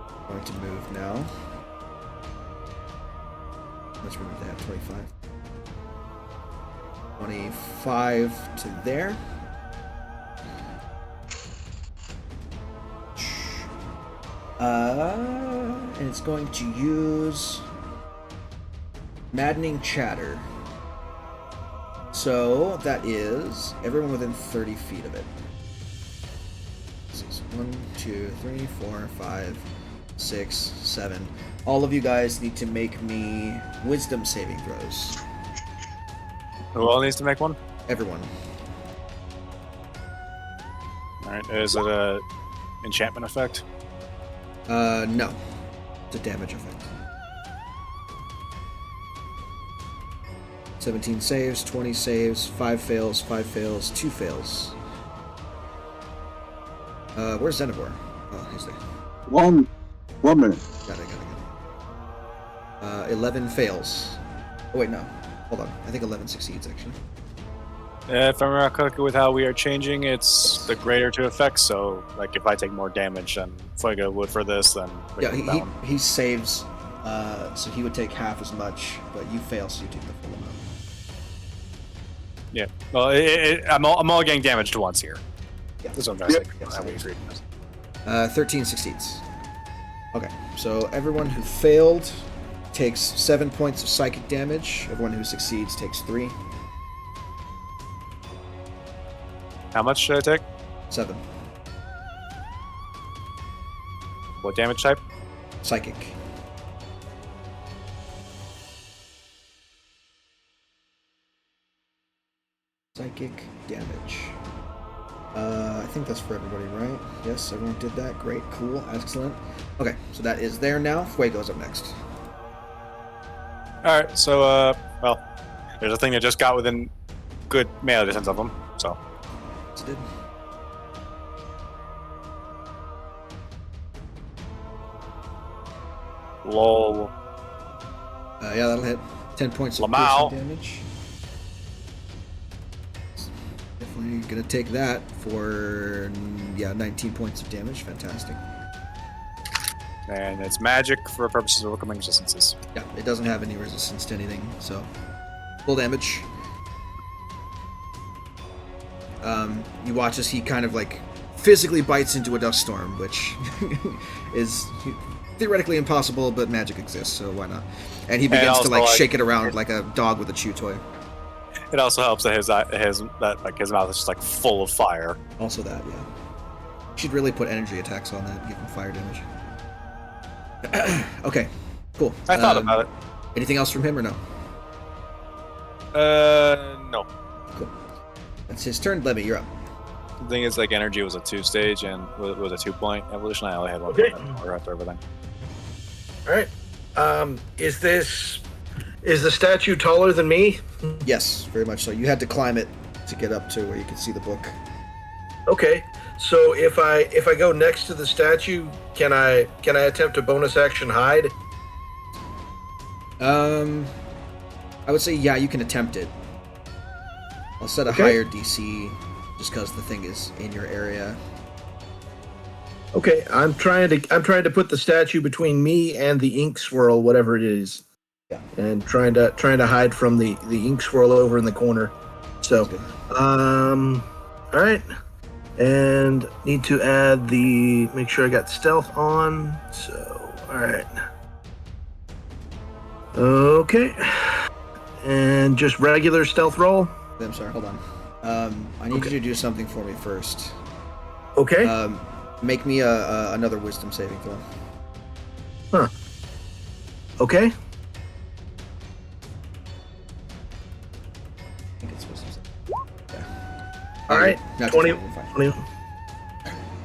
are going to move now. Let's remove that. 25. 25 to there. And it's going to use Maddening Chatter. So that is everyone within 30 feet of it. This is 1, 2, 3, 4, 5, 6, 7. All of you guys need to make me wisdom saving throws. Who all needs to make one? Everyone. Alright, is it a enchantment effect? No. It's a damage effect. 17 saves, 20 saves, 5 fails, 5 fails, 2 fails. Where's Xenivore? Oh, he's there. One minute. Got it. 11 fails. Oh, wait, no. Hold on. I think 11 succeeds, actually. If I remember correctly with how we are changing, it's the greater to effect, so like if I take more damage than Fuego would for this, then we Yeah, go down. he saves, so he would take half as much, but you fail, so you take the full amount. Yeah. Well, I'm all getting damaged once here. Yeah. That's what I'm trying to Yep. say. How we agreed. 13 succeeds. Okay, so everyone who failed takes 7 points of psychic damage. Everyone who succeeds takes 3. How much should I take? 7. What damage type? Psychic. Psychic damage. I think that's for everybody, right? Yes, everyone did that. Great, cool, excellent. Okay, so that is there now. Fuego's up next. Alright, so, well, there's a thing that just got within good melee distance of them, so. Yes, it did. Lol. Yeah, that'll hit. 10 points of Lamau. piercing damage. Definitely gonna take that for 19 points of damage. Fantastic. And it's magic for purposes of overcoming resistances. Yeah, it doesn't have any resistance to anything, so full damage. You watch as he kind of like physically bites into a dust storm, which is theoretically impossible, but magic exists, so why not? And he begins to like shake it around like a dog with a chew toy. It also helps that his mouth is just like full of fire. Also that, yeah. You should really put energy attacks on that and give him fire damage. Okay, cool. I thought about it. Anything else from him or no? No. Cool. That's his turn. Lemmy, you're up. The thing is, like, energy was a 2-stage and with a 2-point evolution. I only had one Okay. after everything. All right. Is the statue taller than me? Yes, very much so. You had to climb it to get up to where you could see the book. Okay. So if I go next to the statue, can I attempt a bonus action hide? I would say yeah, you can attempt it. I'll set a higher DC just because the thing is in your area. Okay, I'm trying to put the statue between me and the ink swirl, whatever it is. Yeah. And trying to hide from the ink swirl over in the corner. So, all right. And need to add make sure I got stealth on. So, all right. Okay. And just regular stealth roll. I'm sorry, hold on. I need you to do something for me first. Okay. Make me another wisdom saving throw. Huh. Okay. I think it's wisdom saving. Yeah. All right. Not 20. 20. 20.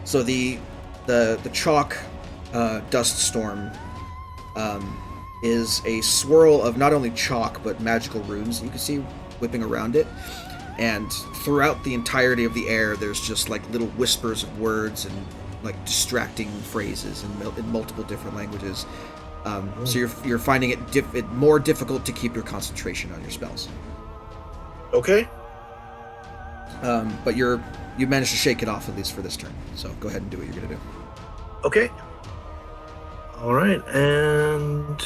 So the The chalk dust storm is a swirl of not only chalk but magical runes you can see whipping around it, and throughout the entirety of the air there's just like little whispers of words and like distracting phrases in multiple different languages. So you're finding it more difficult to keep your concentration on your spells. Okay. But you managed to shake it off at least for this turn. So go ahead and do what you're gonna do. Okay. All right, and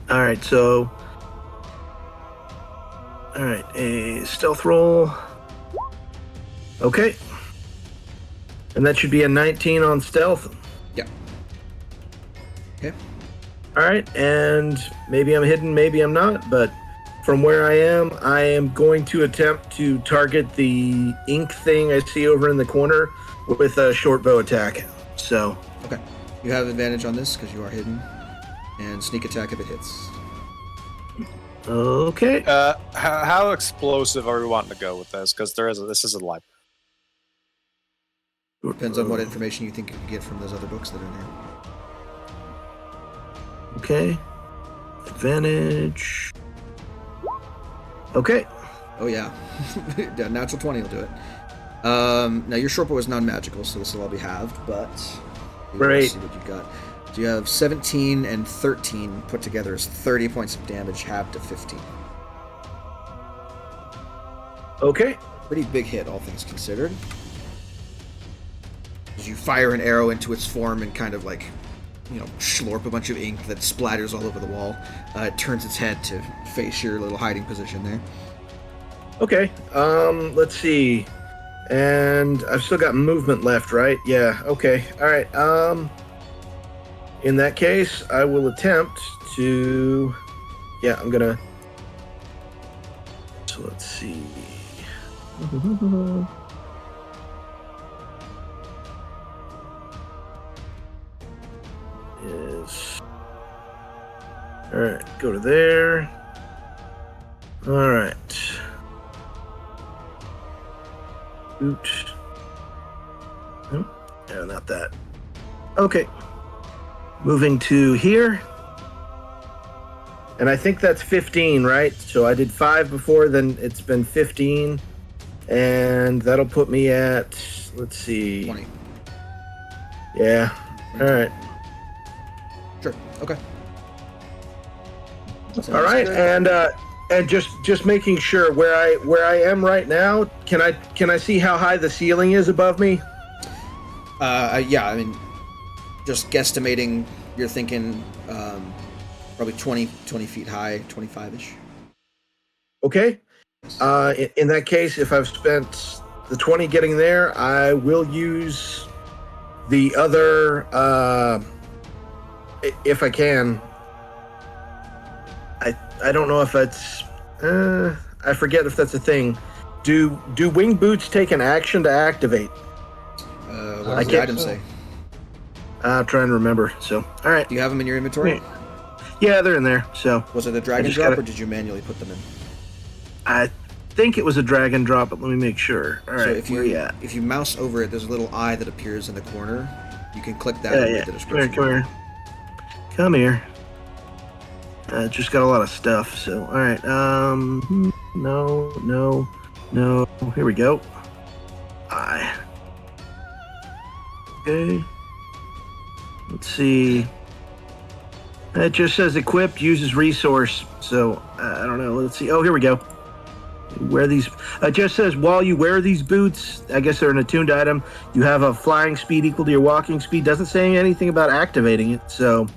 all right. So, all right, a stealth roll. Okay. And that should be a 19 on stealth. Yeah. Okay. All right, and maybe I'm hidden, maybe I'm not, but from where I am going to attempt to target the ink thing I see over in the corner with a short bow attack. So. Okay. You have advantage on this because you are hidden, and sneak attack if it hits. Okay. How explosive are we wanting to go with this? Because this is a library. Depends on what information you think you can get from those other books that are in here. Okay. Advantage. Okay. Oh yeah. Yeah, natural 20 will do it. Now your short bow is non-magical, so this will all be halved, but Right. See what you got. So you have 17 and 13 put together is 30 points of damage, halved to 15. Okay. Pretty big hit, all things considered. As you fire an arrow into its form and kind of like, slurp a bunch of ink that splatters all over the wall, it turns its head to face your little hiding position there. Okay. Let's see. And I've still got movement left, right? Yeah. Okay. All right. In that case, I will attempt to. Yeah, I'm gonna. So let's see. Is. All right. Go to there. All right. Oops. No, not that. Okay. Moving to here. And I think that's 15, right? So I did 5 before, then it's been 15. And that'll put me at, let's see. 20. Yeah. All right. Sure. Okay. All right. And just making sure where I am right now, can I see how high the ceiling is above me? Yeah, I mean, just guesstimating, you're thinking probably 20 feet high, 25-ish. Okay. In that case, if I've spent the 20 getting there, I will use the other, if I can. I don't know if that's, I forget if that's a thing. Do wing boots take an action to activate? What does the item say? I'm trying to remember. So, all right. Do you have them in your inventory? Yeah, they're in there. So, Was it a drag and drop, or did you manually put them in? I think it was a drag and drop, but let me make sure. All right, So if where you at? if you mouse over it, there's a little eye that appears in the corner. You can click that and read the Come description. here. Come here. Just got a lot of stuff. So, all right. No. Here we go. Okay. Let's see. It just says equipped, uses resource. So, I don't know. Let's see. Oh, here we go. Wear these. It just says while you wear these boots, I guess they're an attuned item, you have a flying speed equal to your walking speed. Doesn't say anything about activating it. So,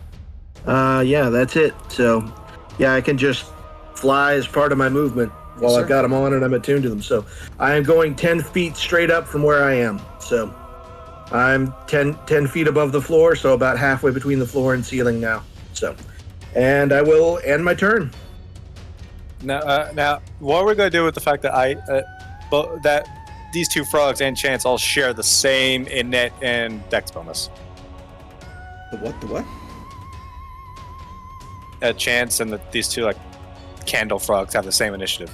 yeah, that's it. So, yeah, I can just fly as part of my movement while I've got them on and I'm attuned to them. So, I am going 10 feet straight up from where I am. So, I'm 10 feet above the floor, so about halfway between the floor and ceiling now. So, and I will end my turn. Now, what are we going to do with the fact that that these two frogs and Chance all share the same innate and dex bonus? The what? Chance and these two candle frogs have the same initiative.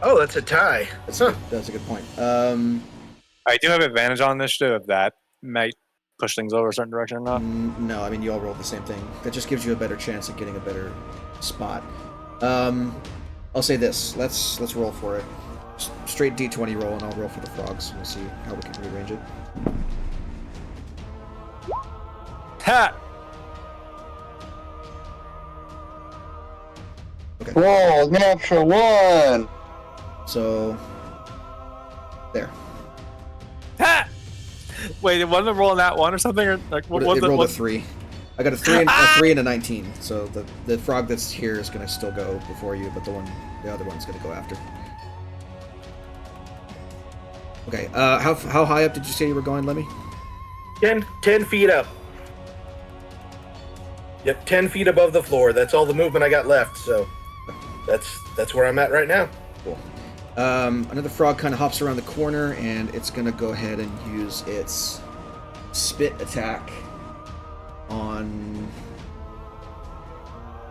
Oh, that's a tie. That's a good point. I do have advantage on initiative. If that might push things over a certain direction or not. No, I mean you all rolled the same thing. That just gives you a better chance at getting a better spot. I'll say this. Let's roll for it. Straight D20 roll, and I'll roll for the frogs. We'll see how we can rearrange it. Ha! Okay. Whoa, natural one! So there. Ha! Wait, it wasn't rolling that one or something? Or like, what It rolled what? a 3. I got a 3 and a 3 and a 19. So the frog that's here is gonna still go before you, but the other one's gonna go after. Okay. How high up did you say you were going, Lemmy? 10 feet up. Yep, 10 feet above the floor. That's all the movement I got left. So that's where I'm at right now. Cool. Another frog kind of hops around the corner, and it's gonna go ahead and use its spit attack on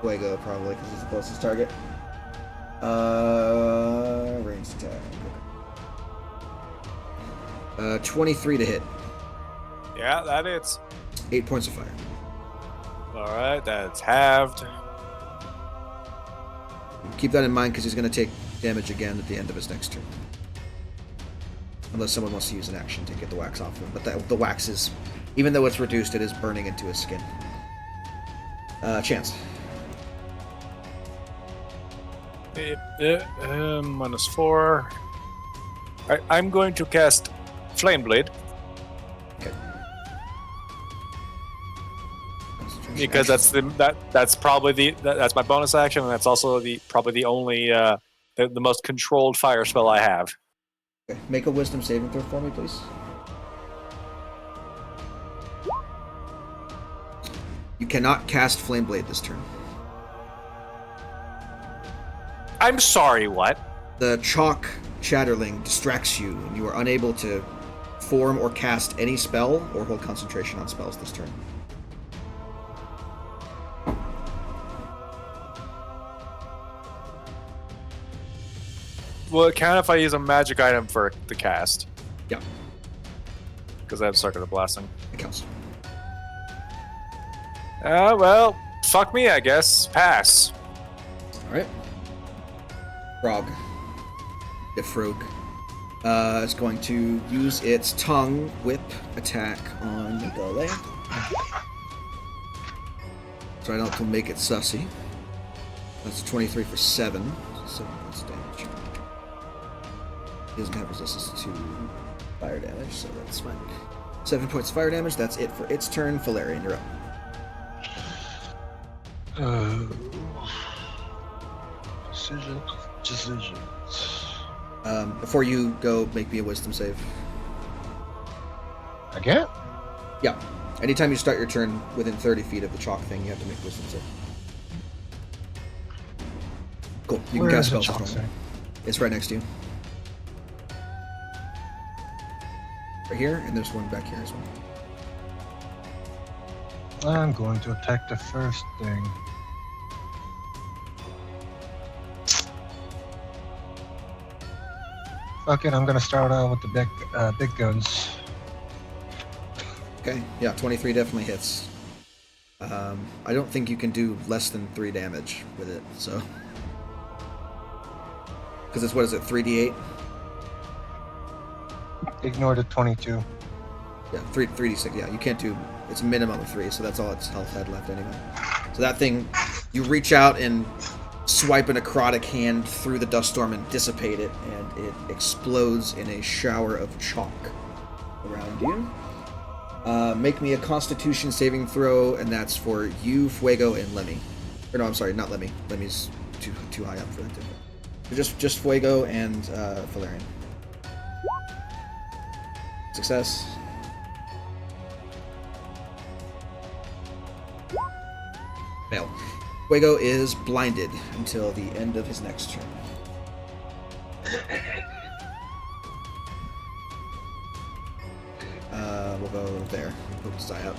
Fuego, probably because he's the closest target. Ranged attack. 23 to hit. Yeah, that is. 8 points of fire. All right, that's halved. Keep that in mind because he's going to take damage again at the end of his next turn. Unless someone wants to use an action to get the wax off him. But the wax is, even though it's reduced, it is burning into his skin. Chance. -4. I'm going to cast Flame Blade. Okay. Because that's probably that's my bonus action, and that's also probably the only the most controlled fire spell I have. Okay. Make a wisdom saving throw for me, please. You cannot cast Flame Blade this turn. I'm sorry, what? The chalk chatterling distracts you, and you are unable to form or cast any spell or hold concentration on spells this turn. Will it count if I use a magic item for the cast? Yeah, Because I have Circular Blasting. it counts. Well, fuck me, I guess. Pass. Alright. Frog. The frog. Is going to use its tongue whip attack on the lamp. So I don't have to make it sussy. That's 23 for 7. 7 points of damage. He doesn't have resistance to fire damage, so that's fine. 7 points of fire damage. That's it for its turn. Valerian, you're up. Decisions. Before you go, make me a wisdom save. Again? Yeah. Anytime you start your turn within 30 feet of the chalk thing, you have to make a wisdom save. Cool. You Where can is cast the spells. chalk as well. thing? It's right next to you. Right here, and there's one back here as well. I'm going to attack the first thing. Fuck it, I'm gonna start out with the big guns. Okay, yeah, 23 definitely hits. I don't think you can do less than 3 damage with it, so. Because it's, what is it, 3d8? Ignore the 22. Yeah, 3d6, yeah, you can't do, it's a minimum of 3, so that's all its health had left anyway. So that thing, you reach out and swipe a necrotic hand through the dust storm and dissipate it, and it explodes in a shower of chalk around you. Make me a Constitution saving throw, and that's for you, Fuego, and Lemmy. Or no, I'm sorry, not Lemmy. Lemmy's too high up for that. So just Fuego and Valerian. Success. Fail. Fuego is blinded until the end of his next turn. We'll go there. Put his eye up.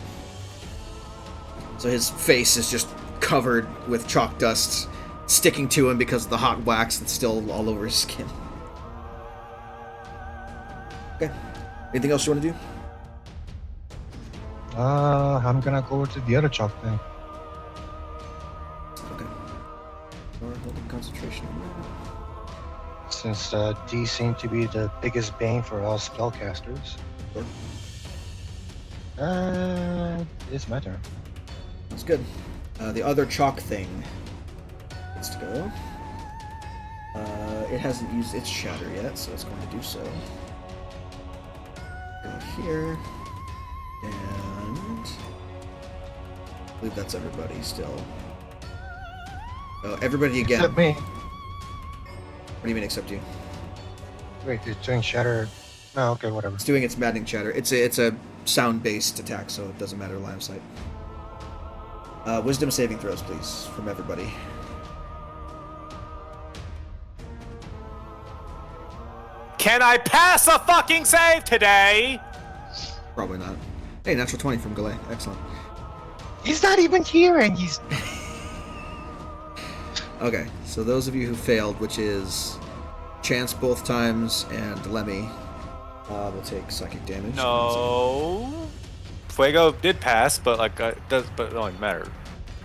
So his face is just covered with chalk dust, sticking to him because of the hot wax that's still all over his skin. Okay. Anything else you want to do? I'm gonna go to the other chalk thing. Okay. Or holding concentration. Since D seemed to be the biggest bane for all spellcasters. Sure. It's my turn. That's good. The other chalk thing gets to go. It hasn't used its shatter yet, so it's going to do so. Go here. And I believe that's everybody still. Oh, everybody again. Except me. What do you mean except you? Wait, it's doing shatter. No, okay, whatever. It's doing its maddening chatter. It's a sound-based attack, so it doesn't matter line of sight. Wisdom saving throws, please, from everybody. Can I pass a fucking save today? Probably not. Hey, natural 20 from Galay. Excellent. He's not even here, and he's. Okay, so those of you who failed, which is Chance both times and Lemmy, will take psychic damage. No. Fuego did pass, but like but it only mattered.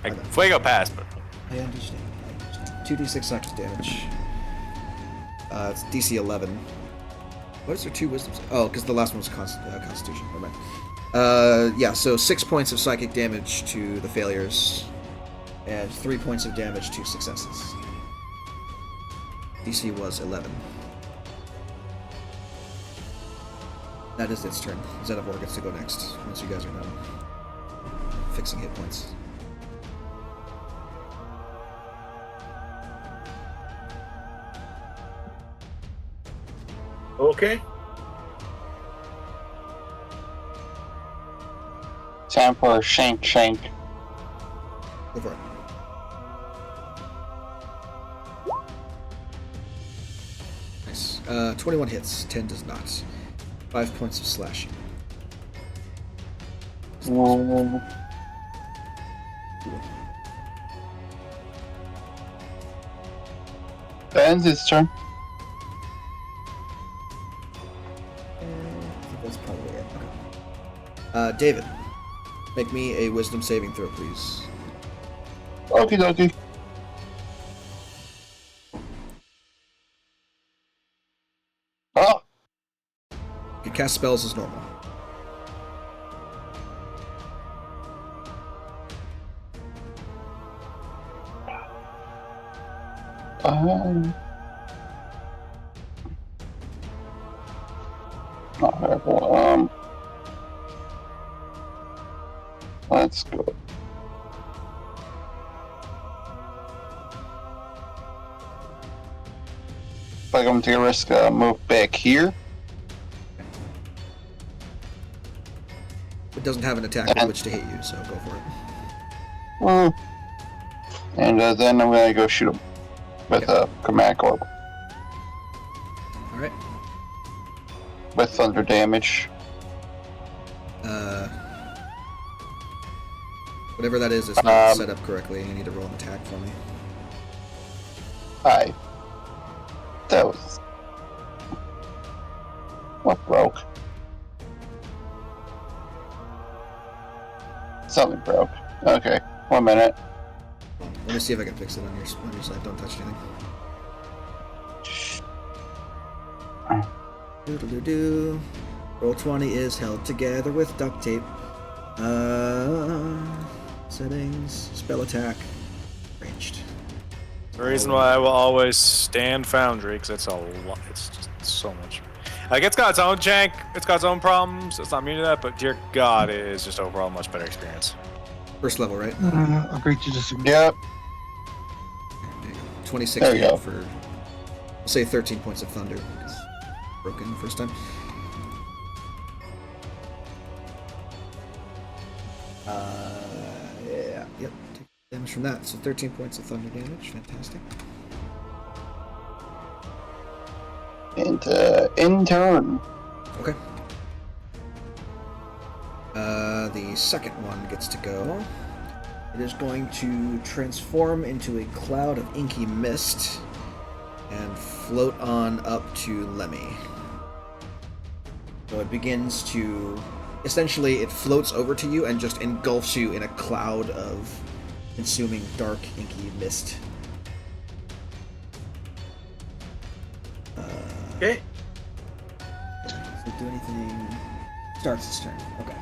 Like Okay. Fuego passed, but I understand. 2d6 psychic damage. It's DC 11. What is there 2 wisdoms? Oh, because the last one was Constitution. Never mind. Yeah, so 6 points of psychic damage to the failures, and 3 points of damage to successes. DC was 11. That is its turn. Xenovor gets to go next, once you guys are done fixing hit points. Okay. Time for a shank. Go for it. Nice. 21 hits, 10 does not. 5 points of slashing. That ends its turn. I think that's probably it. Okay. David, make me a wisdom saving throw, please. Okie dokie. Oh, You can cast spells as normal. not terrible. Let's go. Like I'm gonna risk a move back here. It doesn't have an attack with which to hit you, so go for it. And then I'm gonna go shoot him with a command orb Alright. with thunder damage. Whatever that is, it's not set up correctly. You need to roll an attack for me. That was what broke. Something broke. Okay, 1 minute. Let me see if I can fix it on your side. Don't touch anything. Doodle-doo-doo. Roll 20 is held together with duct tape. Settings, spell attack, ranged. The reason why I will always stand Foundry, because it's a lot. It's just so much. Like, it's got its own jank, it's got its own problems, it's not immune to that, but dear God, it is just overall a much better experience. First level, right? Agree to disagree. Yep. There you go. 26 There you go. for, we'll say 13 points of thunder. Because broken the first time. Yeah, yep. Take damage from that. So 13 points of thunder damage. Fantastic. And in turn. Okay. The second one gets to go. It is going to transform into a cloud of inky mist and float on up to Lemmy. So it begins to... Essentially, it floats over to you and just engulfs you in a cloud of consuming dark, inky mist. Okay. Does it do anything? Starts its turn. Okay.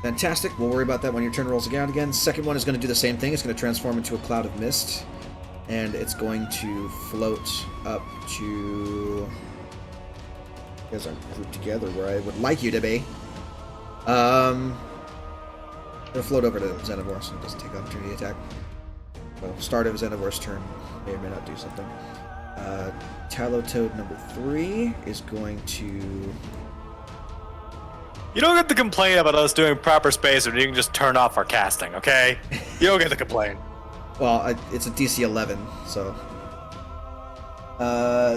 Fantastic. We'll worry about that when your turn rolls again. Second one is going to do the same thing. It's going to transform into a cloud of mist. And it's going to float up to... You guys aren't grouped together where I would like you to be. It'll float over to Xenivore, so it doesn't take opportunity attack. So, start of Xenivore's turn. May or may not do something. Tallow-Toad number 3 is going to... You don't get to complain about us doing proper space, or you can just turn off our casting, okay? You don't get to complain. Well, it's a DC 11, so...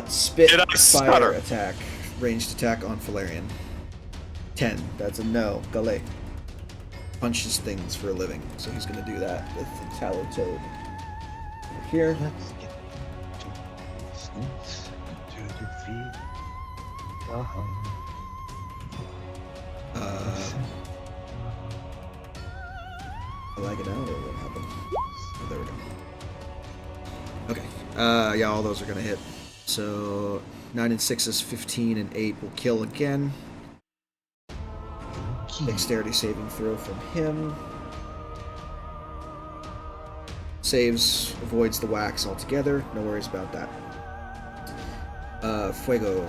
Spit Did I fire stutter? attack. Ranged attack on Valerian. 10. That's a no. Gale. Punches things for a living, so he's going to do that with the Tallow-Toad. Over here. Let's get to snakes, to the feet. Lag it out, or what happened? Oh, there we go. Okay. Yeah, all those are going to hit. So, 9 and 6 is 15, and 8 will kill again. Dexterity saving throw from him. Saves, avoids the wax altogether. No worries about that. Fuego.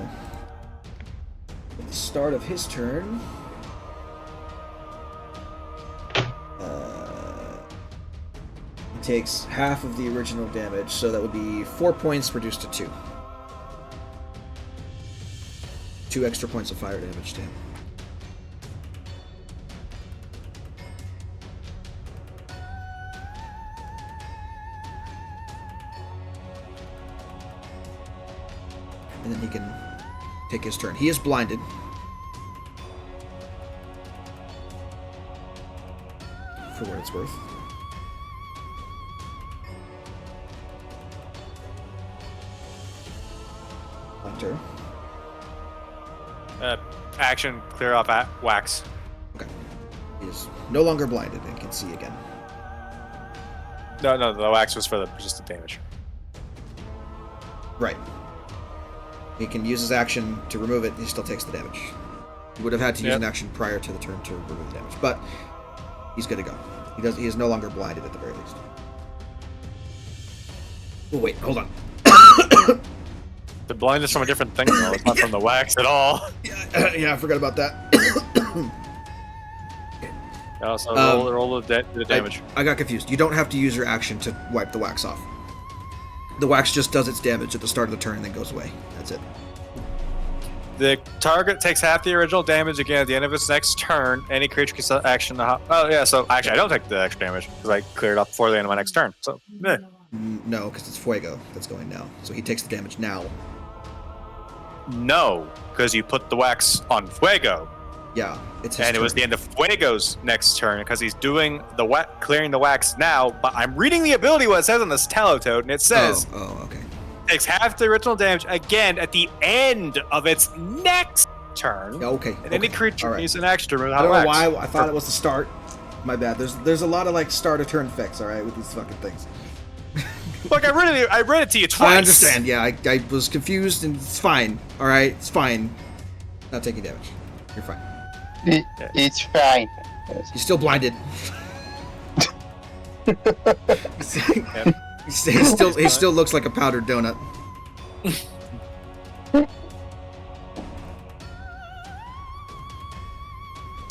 At the start of his turn, he takes half of the original damage, so that would be 4 points reduced to 2. 2 extra points of fire damage to him. And then he can take his turn. He is blinded. For what it's worth. Hunter. Action, clear off wax. Okay. He is no longer blinded and can see again. No, the wax was for the persistent damage. Right. He can use his action to remove it, he still takes the damage. He would have had to use an action prior to the turn to remove the damage, but he's good to go. He is no longer blinded at the very least. Oh wait, hold on. The blindness from a different thing, though. It's not from the wax at all. Yeah, I forgot about that. So roll the damage. I got confused. You don't have to use your action to wipe the wax off. The wax just does its damage at the start of the turn and then goes away. That's it. The target takes half the original damage again at the end of its next turn. Any creature can set action to so actually I don't take the extra damage because I cleared up before the end of my next turn. So, meh. No, because it's Fuego that's going now. So he takes the damage now. No, because you put the wax on Fuego. Yeah, it's his And it was turn. the end of Fuego's next turn because he's doing the clearing the wax now. But I'm reading the ability what it says on this Tallow-Toad, and it says okay. takes half the original damage again at the end of its next turn. Yeah, okay. And any creature All right. needs an action to remove I don't know wax. why I thought it was the start. My bad. There's a lot of like start of turn effects, alright, with these fucking things. Look, I read it to you twice. I understand, yeah, I was confused and it's fine. Alright, it's fine. Not taking damage. You're fine. It's fine. You're still blinded. He still looks like a powdered donut.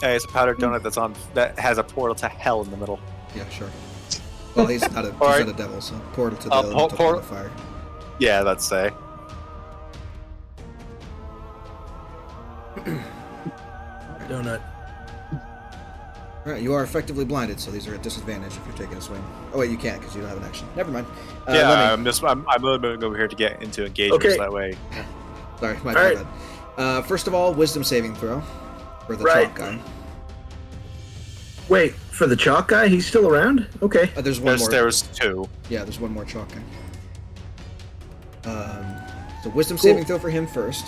Hey, it's a powdered donut that has a portal to hell in the middle. Yeah, sure. Well, he's not a devil, so portal to the elemental plane of fire. Yeah, let's say. Donut. Alright, you are effectively blinded, so these are at disadvantage if you're taking a swing. Oh wait, you can't because you don't have an action. Never mind. I'm moving over here to get into engagements Okay. that way. Sorry, my All right. bad. First of all, wisdom saving throw for the Right. top guy. Wait, for the chalk guy? He's still around? Okay. There's one more. There was 2. Yeah, there's one more chalk guy. So wisdom saving throw for him first.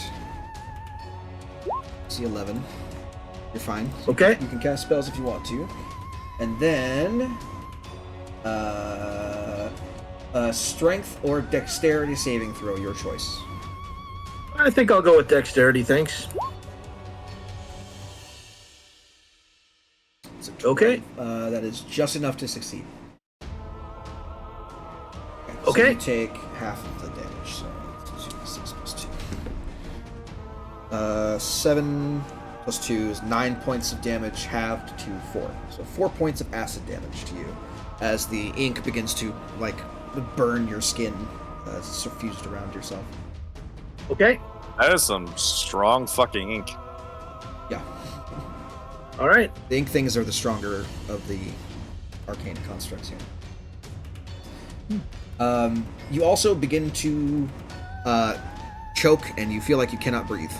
See 11. You're fine. So Okay. You can cast spells if you want to. And then strength or dexterity saving throw, your choice. I think I'll go with dexterity, thanks. Okay. That is just enough to succeed. Okay. So you take half of the damage. So 6 plus 2. 7 plus 2 is 9 points of damage, halved to 4. So 4 points of acid damage to you, as the ink begins to burn your skin, it's suffused around yourself. Okay. That is some strong fucking ink. Yeah. All right. The ink things are the stronger of the arcane constructs here. You also begin to choke, and you feel like you cannot breathe.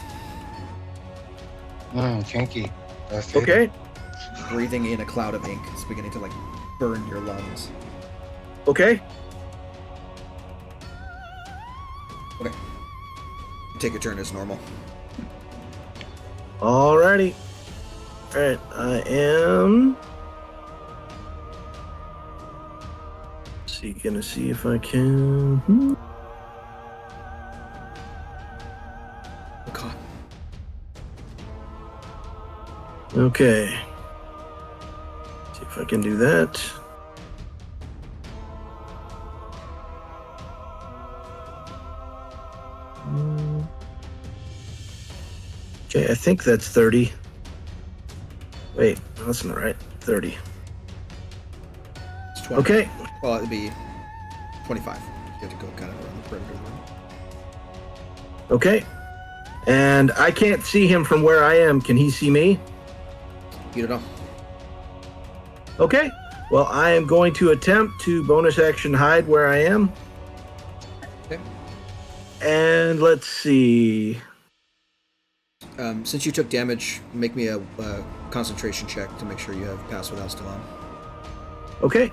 Kinky. That's Okay. Breathing in a cloud of ink. It's beginning to burn your lungs. Okay. Okay. You take your turn as normal. Alrighty. Alright, I am... Gonna see if I can... God. Okay. See if I can do that. Okay, I think that's 30. Wait, that's not right. 30. It's 20. Okay. Well, it'd be 25. You have to go kind of around the perimeter there. Okay. And I can't see him from where I am. Can he see me? You don't know. Okay. Well, I am going to attempt to bonus action hide where I am. Okay. And let's see. Since you took damage, make me a concentration check to make sure you have pass without still on. Okay.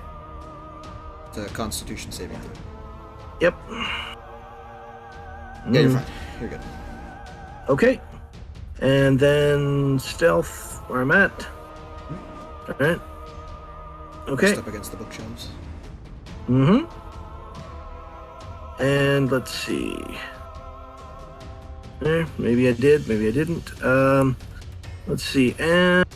It's a Constitution saving throw. Yep. Yeah, you're fine. You're good. Okay. And then stealth, where I'm at. All right. Okay. Pressed up against the bookshelves. Mm-hmm. And let's see. Maybe I did, maybe I didn't. Let's see, and...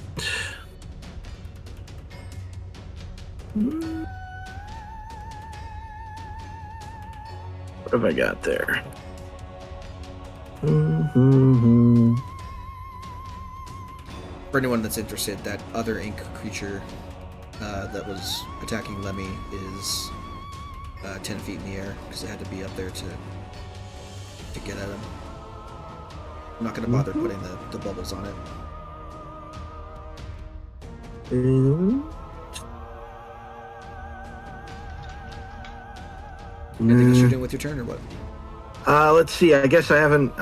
What have I got there? For anyone that's interested, that other ink creature that was attacking Lemmy is 10 feet in the air, because it had to be up there to get at him. I'm not going to bother putting the bubbles on it. Anything else you're doing with your turn, or what? Let's see, I guess I haven't...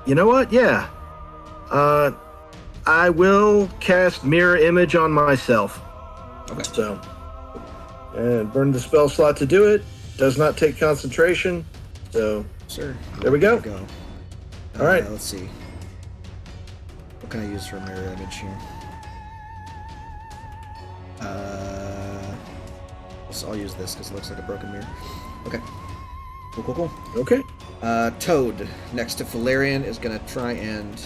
You know what? Yeah. I will cast Mirror Image on myself. Okay. So... And burn the spell slot to do it. Does not take concentration. So... Sir. There we go. All right. Let's see. What can I use for mirror image here? I'll use this because it looks like a broken mirror. Okay. Cool. Okay. Toad, next to Valerian, is going to try and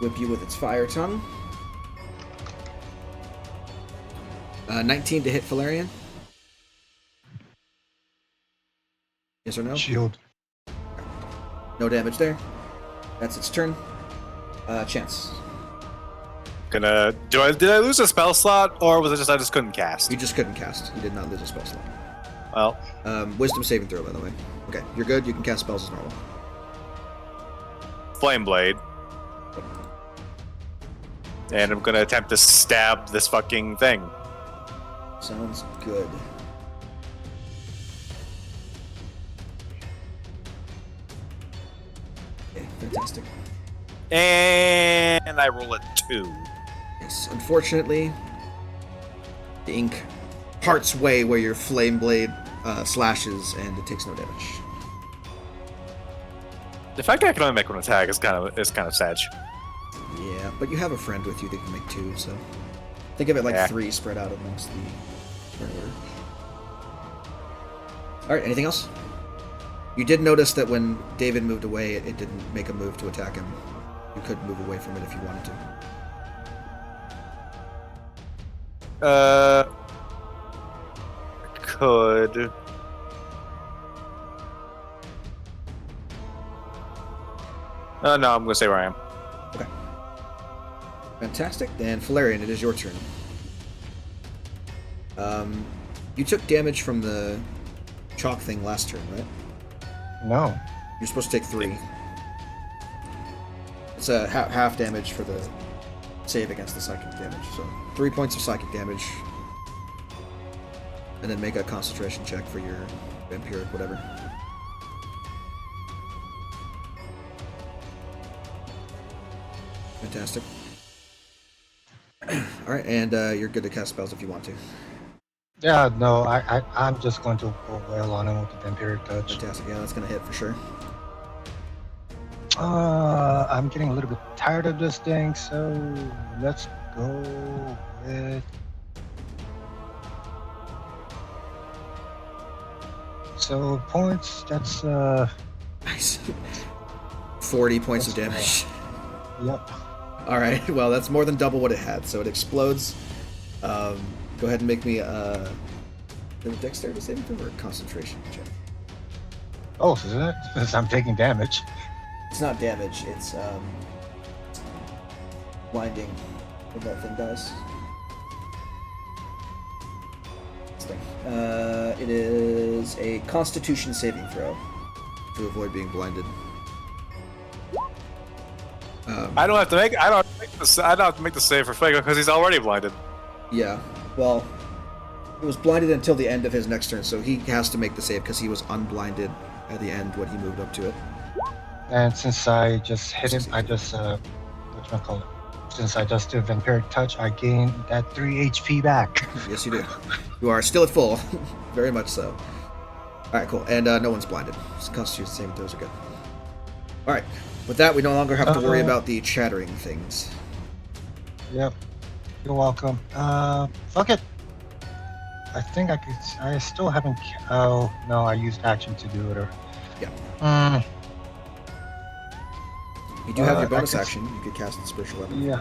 whip you with its fire tongue. 19 to hit Valerian. Yes or no? Shield. No damage there. That's its turn. Chance. Did I lose a spell slot, or was it just I just couldn't cast? You just couldn't cast. You did not lose a spell slot. Well, Wisdom saving throw, by the way. Okay, you're good. You can cast spells as normal. Flame Blade. And I'm gonna attempt to stab this fucking thing. Sounds good. Okay, fantastic. And I roll a 2. Yeah, Nice. Unfortunately, the ink parts way where your flame blade slashes, and it takes no damage. The fact that I can only make one attack is kind of sad. Yeah, but you have a friend with you that can make 2, so think of it like Yeah. 3 spread out amongst the turn order. All right, anything else? You did notice that when David moved away, it didn't make a move to attack him. You could move away from it if you wanted to. Could. No, I'm gonna stay where I am. Fantastic. Then Valerian, it is your turn. You took damage from the chalk thing last turn, right? No. You're supposed to take 3. It's a half damage for the save against the psychic damage. So 3 points of psychic damage, and then make a concentration check for your vampiric whatever. Fantastic. All right, and you're good to cast spells if you want to. Yeah, no, I'm just going to go wail on him with the vampiric touch. Fantastic. Yeah, that's gonna hit for sure. I'm getting a little bit tired of this thing, so let's go with. So points, that's Nice. 40 points of damage. Yep. All right. Well, that's more than double what it had. So it explodes. Go ahead and make me a dexterity saving throw or a concentration check. Oh, so isn't it? Since I'm taking damage. It's not damage. It's blinding. What that thing does. This thing. It is a Constitution saving throw to avoid being blinded. I don't have to make the save for Fuego because he's already blinded. Yeah. Well, it was blinded until the end of his next turn, so he has to make the save because he was unblinded at the end when he moved up to it. And since I just hit him, I just whatchamacallit? Since I just did vampiric touch, I gained that 3 HP back. Yes, you do. You are still at full. Very much so. Alright, cool. And no one's blinded. Constitution saving throws are good. Alright. With that, we no longer have to worry about the chattering things. Yep. You're welcome. Fuck it. I think I still haven't. Oh, no, I used action to do it. Or. Yeah. You do have your I bonus could- action. You could cast the spiritual weapon. Yeah.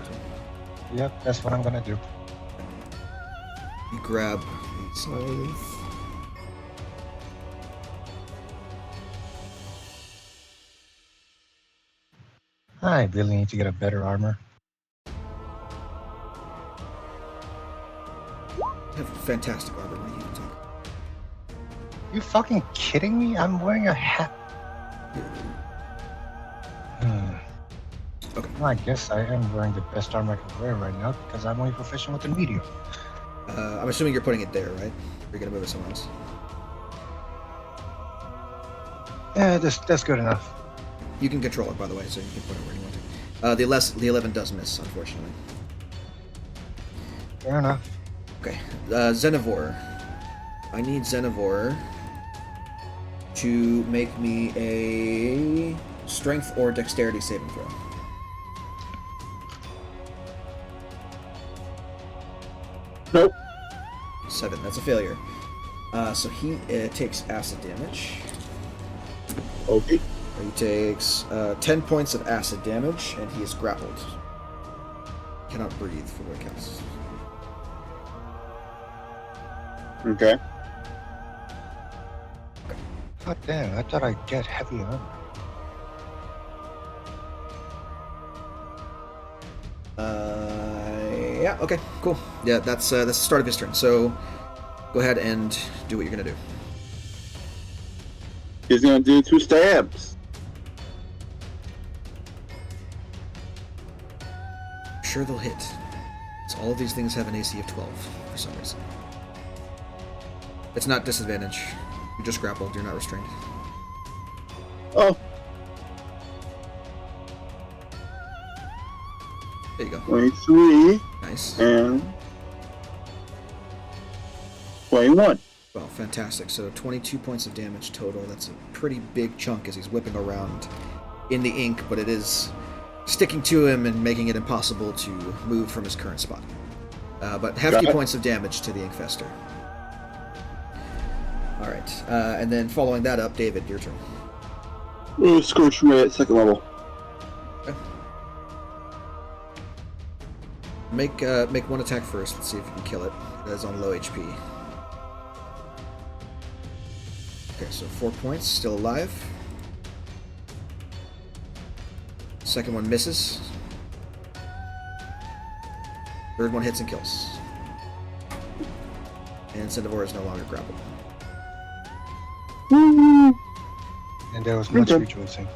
Yep, that's what I'm gonna do. You grab the scythe. I really need to get a better armor. You have fantastic armor. What are you even talking? You fucking kidding me? I'm wearing a hat. Okay. Well, I guess I am wearing the best armor I can wear right now because I'm only proficient with the medium. I'm assuming you're putting it there, right? Or you're gonna move it somewhere else. Yeah, that's good enough. You can control it, by the way, so you can put it where you want to. The 11 does miss, unfortunately. Fair enough. Okay, Xenivore. I need Xenivore to make me a strength or dexterity saving throw. Nope. 7, that's a failure. So he takes acid damage. Okay. He takes 10 points of acid damage, and he is grappled. Cannot breathe for what it counts. Okay. God damn, I thought I'd get heavy armor. Yeah, okay, cool. Yeah, that's the start of his turn. So go ahead and do what you're gonna do. He's gonna do 2 stabs. Sure, they'll hit. So all of these things have an AC of 12 for some reason. It's not disadvantage. You're just grappled. You're not restrained. Oh, There you go. 23. Nice. And 21. Well, fantastic. So 22 points of damage total. That's a pretty big chunk as he's whipping around in the ink, but it is sticking to him and making it impossible to move from his current spot. But hefty points of damage to the Infester. All right, and then following that up, David, your turn. Scorch Ray at 2nd level. Okay. Make one attack first. Let's see if you can kill it. It is on low HP. Okay, so 4 points, still alive. Second one misses. Third one hits and kills. And Centaur is no longer grappled. And there was much rejoicing.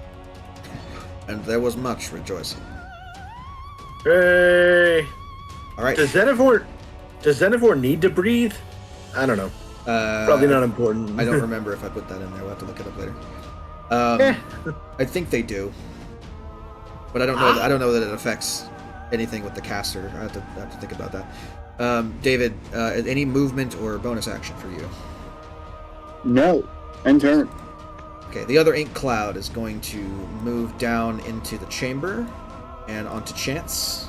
And there was much rejoicing. Hey. All right. Does Xenovore need to breathe? I don't know. Probably not important. I don't remember if I put that in there. We'll have to look it up later. I think they do, but I don't know. I don't know that it affects anything with the caster. I have to think about that. David, any movement or bonus action for you? No. End turn. Okay, the other ink cloud is going to move down into the chamber and onto Chance.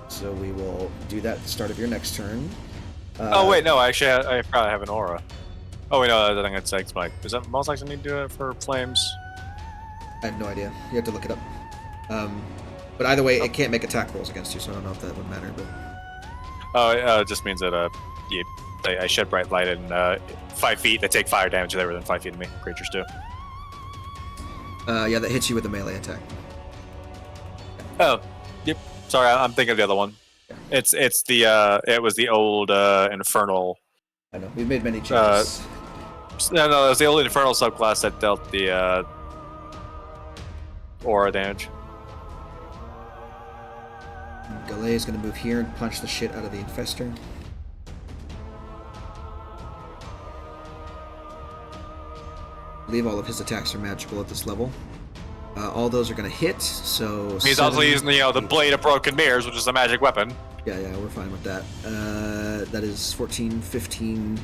So we will do that at the start of your next turn. Oh wait, no. Actually, I probably have an aura. Oh wait, no. I think it's like Mike. Does that most likely need to do it for flames? I have no idea. You have to look it up. But either way, it can't make attack rolls against you, so I don't know if that would matter. But Oh, it just means that I shed bright light and 5 feet. They take fire damage. They're within 5 feet of me. Creatures do. yeah, that hits you with a melee attack. Oh, yep. Sorry, I'm thinking of the other one. Yeah. It's the it was the old infernal. I know we've made many changes. No, it was the old infernal subclass that dealt the aura damage. Gallet is going to move here and punch the shit out of the Infester. I believe all of his attacks are magical at this level. All those are going to hit, so... He's also using the Blade of Broken Mirrors, which is a magic weapon. Yeah, we're fine with that. That is 14, 15...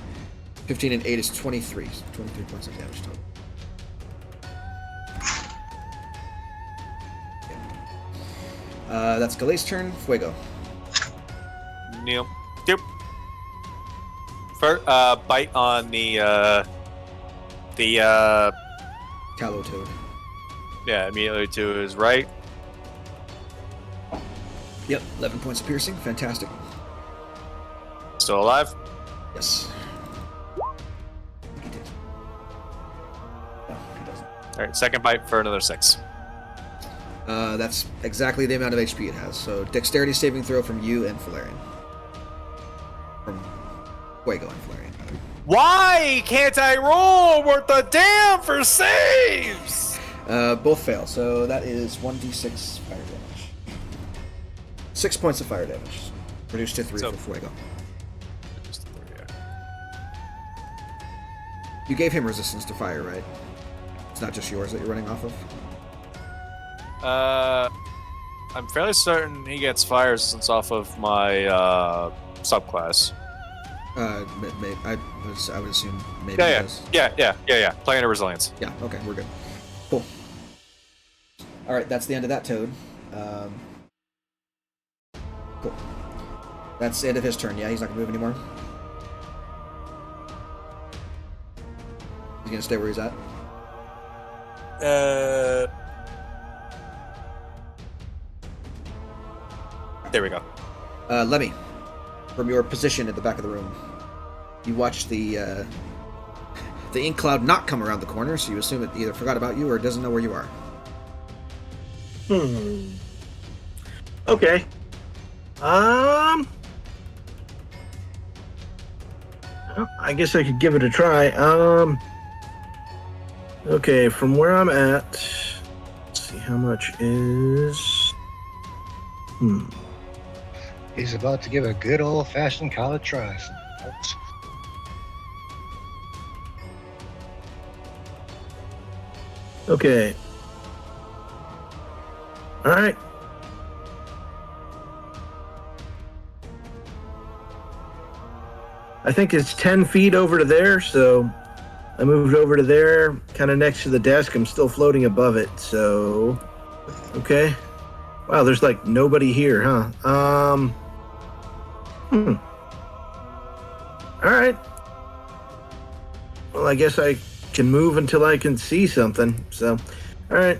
15 and 8 is 23. 23 points of damage total. That's Galet's turn. Fuego. Neil. Yep. First, bite on the Callow Toad. yeah, immediately to his right. Yep, 11 points of piercing. Fantastic. Still alive. Yes. He did. No, he doesn't. All right, second bite for another 6. That's exactly the amount of HP it has. So, dexterity saving throw from you and Valerian. From Fuego and Valerian. Why can't I roll worth a damn for saves? Both fail, so that is 1d6 fire damage. 6 points of fire damage. Reduced to 3 for Fuego. You gave him resistance to fire, right? It's not just yours that you're running off of? I'm fairly certain he gets fire resistance off of my subclass. I would assume maybe he does. Yeah. Playing a resilience. Yeah, okay, we're good. Cool. Alright, that's the end of that toad. Cool. That's the end of his turn, yeah? He's not gonna move anymore? He's gonna stay where he's at? There we go. Lemmy, from your position at the back of the room, you watch the ink cloud not come around the corner, so you assume it either forgot about you or doesn't know where you are. Okay. I guess I could give it a try. Okay, from where I'm at, let's see how much is. He's about to give a good old-fashioned college try. Folks. Okay. All right. I think it's 10 feet over to there, so I moved over to there, kind of next to the desk. I'm still floating above it, so okay. Wow, there's like nobody here, huh? All right. Well, I guess I can move until I can see something. So, all right.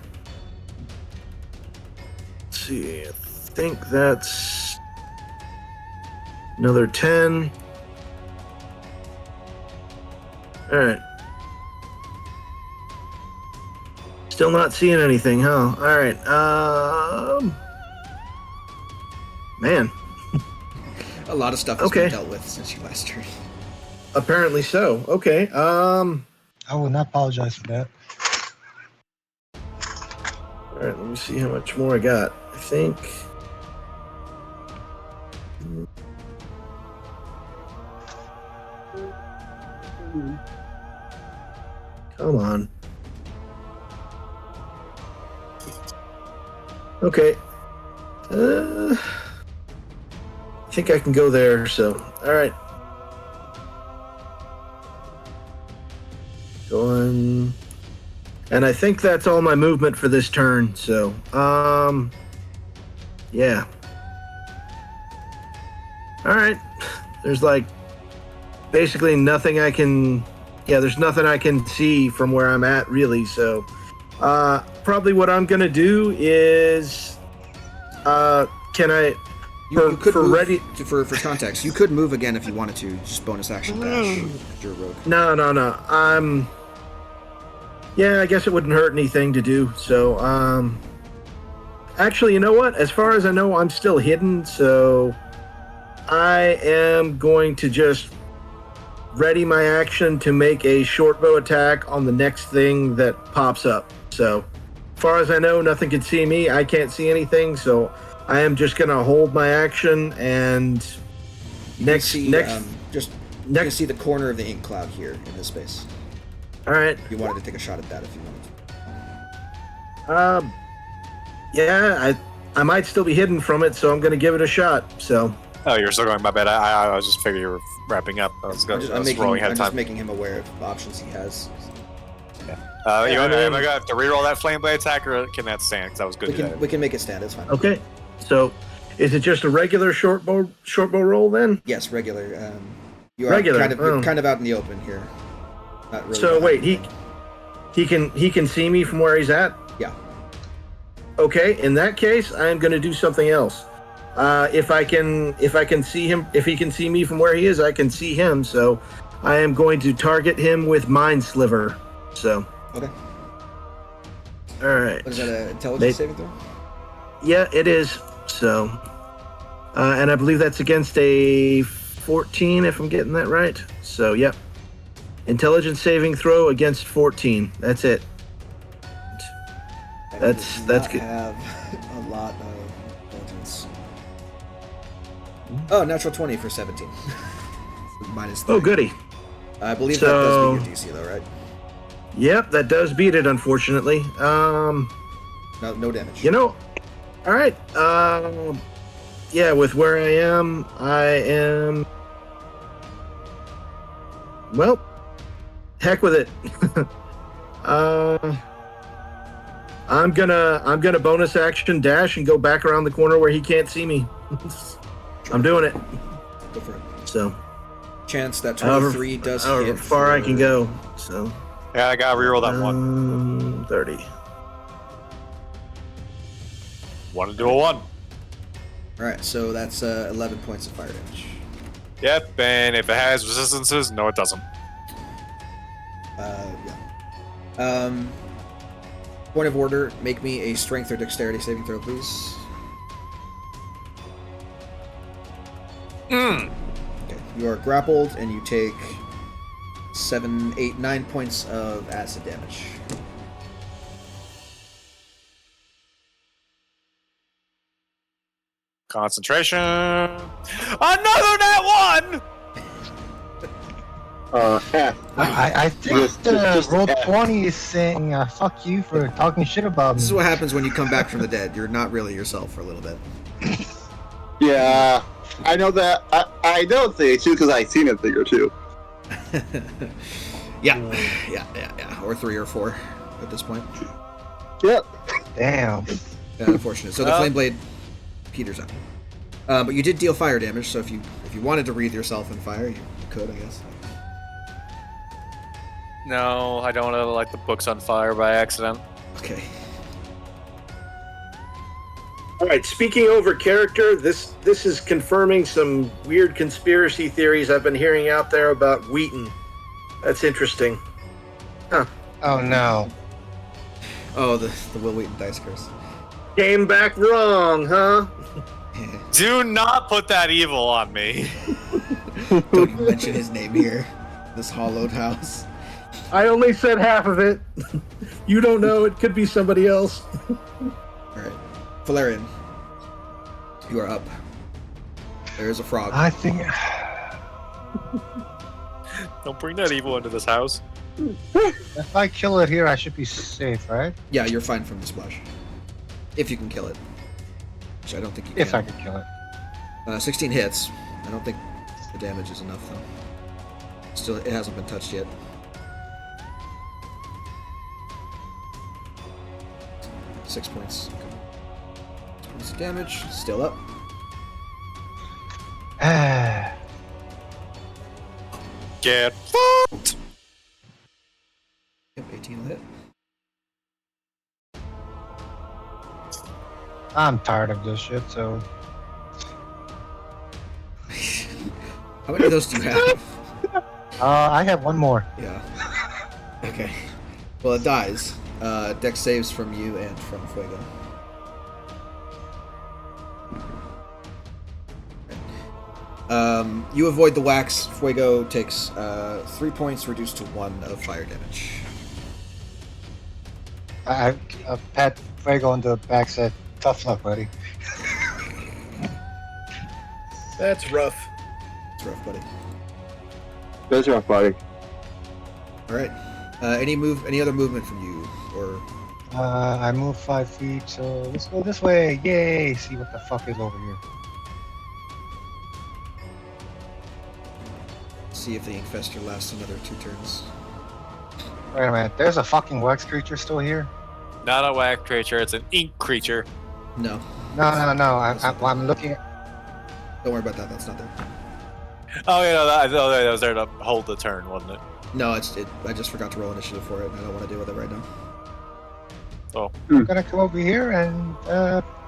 Let's see. I think that's another 10. All right. Still not seeing anything, huh? All right. Man. A lot of stuff has been dealt with since you last turned. Apparently so. Okay. I will not apologize for that. All right. Let me see how much more I got. I think. Come on. Okay. I think I can go there, so. All right. Going. And I think that's all my movement for this turn, so. Yeah. All right. There's like basically nothing I can. Yeah, there's nothing I can see from where I'm at, really, so. Probably what I'm gonna do is, can I? You could for move, ready for context, you could move again if you wanted to. Just bonus action dash. You're a rogue. No. Yeah, I guess it wouldn't hurt anything to do. So, actually, you know what? As far as I know, I'm still hidden. So, I am going to just ready my action to make a short bow attack on the next thing that pops up. So, as far as I know, nothing can see me. I can't see anything. So, I am just gonna hold my action and You can see the corner of the ink cloud here in this space. All right. You wanted to take a shot at that if you wanted to. Yeah, I might still be hidden from it, so I'm gonna give it a shot. So. Oh, you're still going. My bad. I was just figuring you were wrapping up. I was rolling ahead of time. just making him aware of options he has. Am I gonna have to reroll that flame blade attack, or can that stand? Because that was good. We can make it stand. It's fine. Okay. So, is it just a regular short bow roll then? Yes, regular. You are regular. kind of out in the open here. Not really. So wait, he can see me from where he's at? Yeah. Okay, in that case, I am going to do something else. If I can see him, if he can see me from where he is, I can see him. So, I am going to target him with Mind Sliver. So. Okay. All right. What is that? An intelligence saving throw? Yeah, it is. So, and I believe that's against a 14, if I'm getting that right. So, yep. Intelligence saving throw against 14. That's it. That's good. Have a lot of intelligence. Oh, natural 20 for 17. Minus 3. Oh, goody. I believe that does beat your DC, though, right? Yep, that does beat it, unfortunately. No damage. You know, all right. Yeah, with where I am, well, heck with it. I'm gonna bonus action dash and go back around the corner where he can't see me. I'm doing it. Go for it. So, chance that 23 does hit. However far I can go. So. Yeah, I gotta reroll that one. 30. Want to do a 1. Alright, so that's 11 points of fire damage. Yep, and if it has resistances, no, it doesn't. Yeah. Point of order, make me a strength or dexterity saving throw, please. Okay, you are grappled and you take 7, 8, 9 points of acid damage. Concentration. Another nat 1! I think roll 20 is saying fuck you for talking shit about me. This is what happens when you come back from the dead. You're not really yourself for a little bit. Yeah. I know that. I know a thing or two because I've seen a thing or two. yeah. Or 3 or 4 at this point. Yep. Damn. Unfortunate. So the flame blade peters out. But you did deal fire damage, so if you wanted to wreathe yourself in fire, you could, I guess. No, I don't want to light the books on fire by accident. Okay. All right. Speaking over character, this is confirming some weird conspiracy theories I've been hearing out there about Wheaton. That's interesting. Oh no. Oh, the Will Wheaton dice curse. Came back wrong, huh? Do not put that evil on me. Don't even mention his name here. This hollowed house. I only said half of it. You don't know. It could be somebody else. Alright. Valerian, you are up. There is a frog. I think. Don't bring that evil into this house. If I kill it here, I should be safe, right? Yeah, you're fine from the splash. If you can kill it. Which I don't think you can. If I can kill it. 16 hits. I don't think the damage is enough, though. Still, it hasn't been touched yet. Six points. 6 points of damage. Still up. Get fucked! Yep, 18 will hit. I'm tired of this shit, so. How many of those do you have? I have one more. Yeah. Okay. Well, it dies. Dex saves from you and from Fuego. You avoid the wax. Fuego takes 3 points, reduced to 1 of fire damage. I pat Fuego on the back, said, "Tough luck, buddy." That's rough. It's rough, buddy. That's rough, buddy. All right. Any other movement from you, or I move 5 feet, so let's go this way. Yay! See what the fuck is over here. see if the infestor lasts another 2 turns? Wait a minute. There's a fucking wax creature still here. Not a wax creature, it's an ink creature. No. No. I'm looking at. Don't worry about that. That's not there. Oh yeah, no, that was there to hold the turn, wasn't it? No, I just forgot to roll initiative for it. And I don't want to deal with it right now. I'm gonna come over here and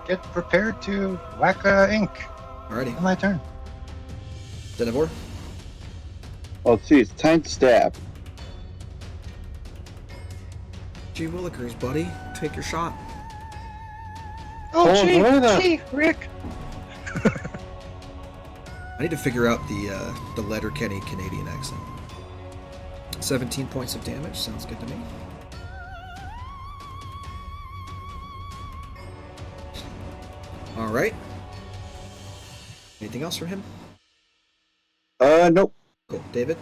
get prepared to whack ink. Alrighty. My turn. Denevor? Let's see, it's time to stab. Gee willikers, buddy. Take your shot. Oh, Yurena. gee, Rick. I need to figure out the Letterkenny Canadian accent. 17 points of damage. Sounds good to me. Alright. Anything else from him? Nope. Cool. David?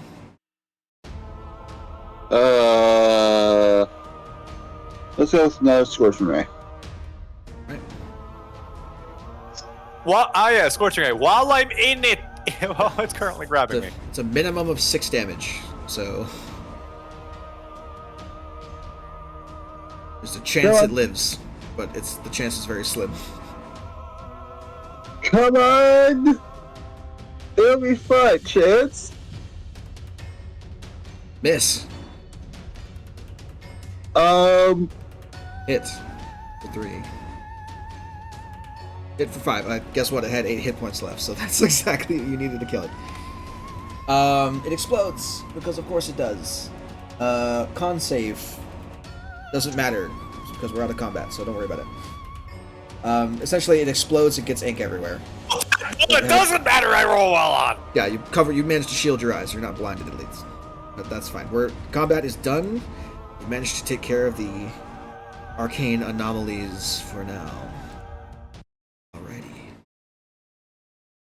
Let's go with another Scorching Ray. Right. Well, yeah, Scorching Ray. While I'm in it, well, it's currently grabbing me. It's a minimum of 6 damage, so there's a chance it lives, but the chance is very slim. Come on! It'll be fun, Chance. Miss. Hit for 3. Hit for 5. Guess what? It had 8 hit points left, so that's exactly what you needed to kill it. It explodes, because of course it does. Con save doesn't matter, because we're out of combat, so don't worry about it. Essentially, it explodes and gets ink everywhere. It doesn't matter, I roll well on! Yeah, you managed to shield your eyes. You're not blinded, at least. But that's fine. Combat is done. You managed to take care of the arcane anomalies for now. Alrighty.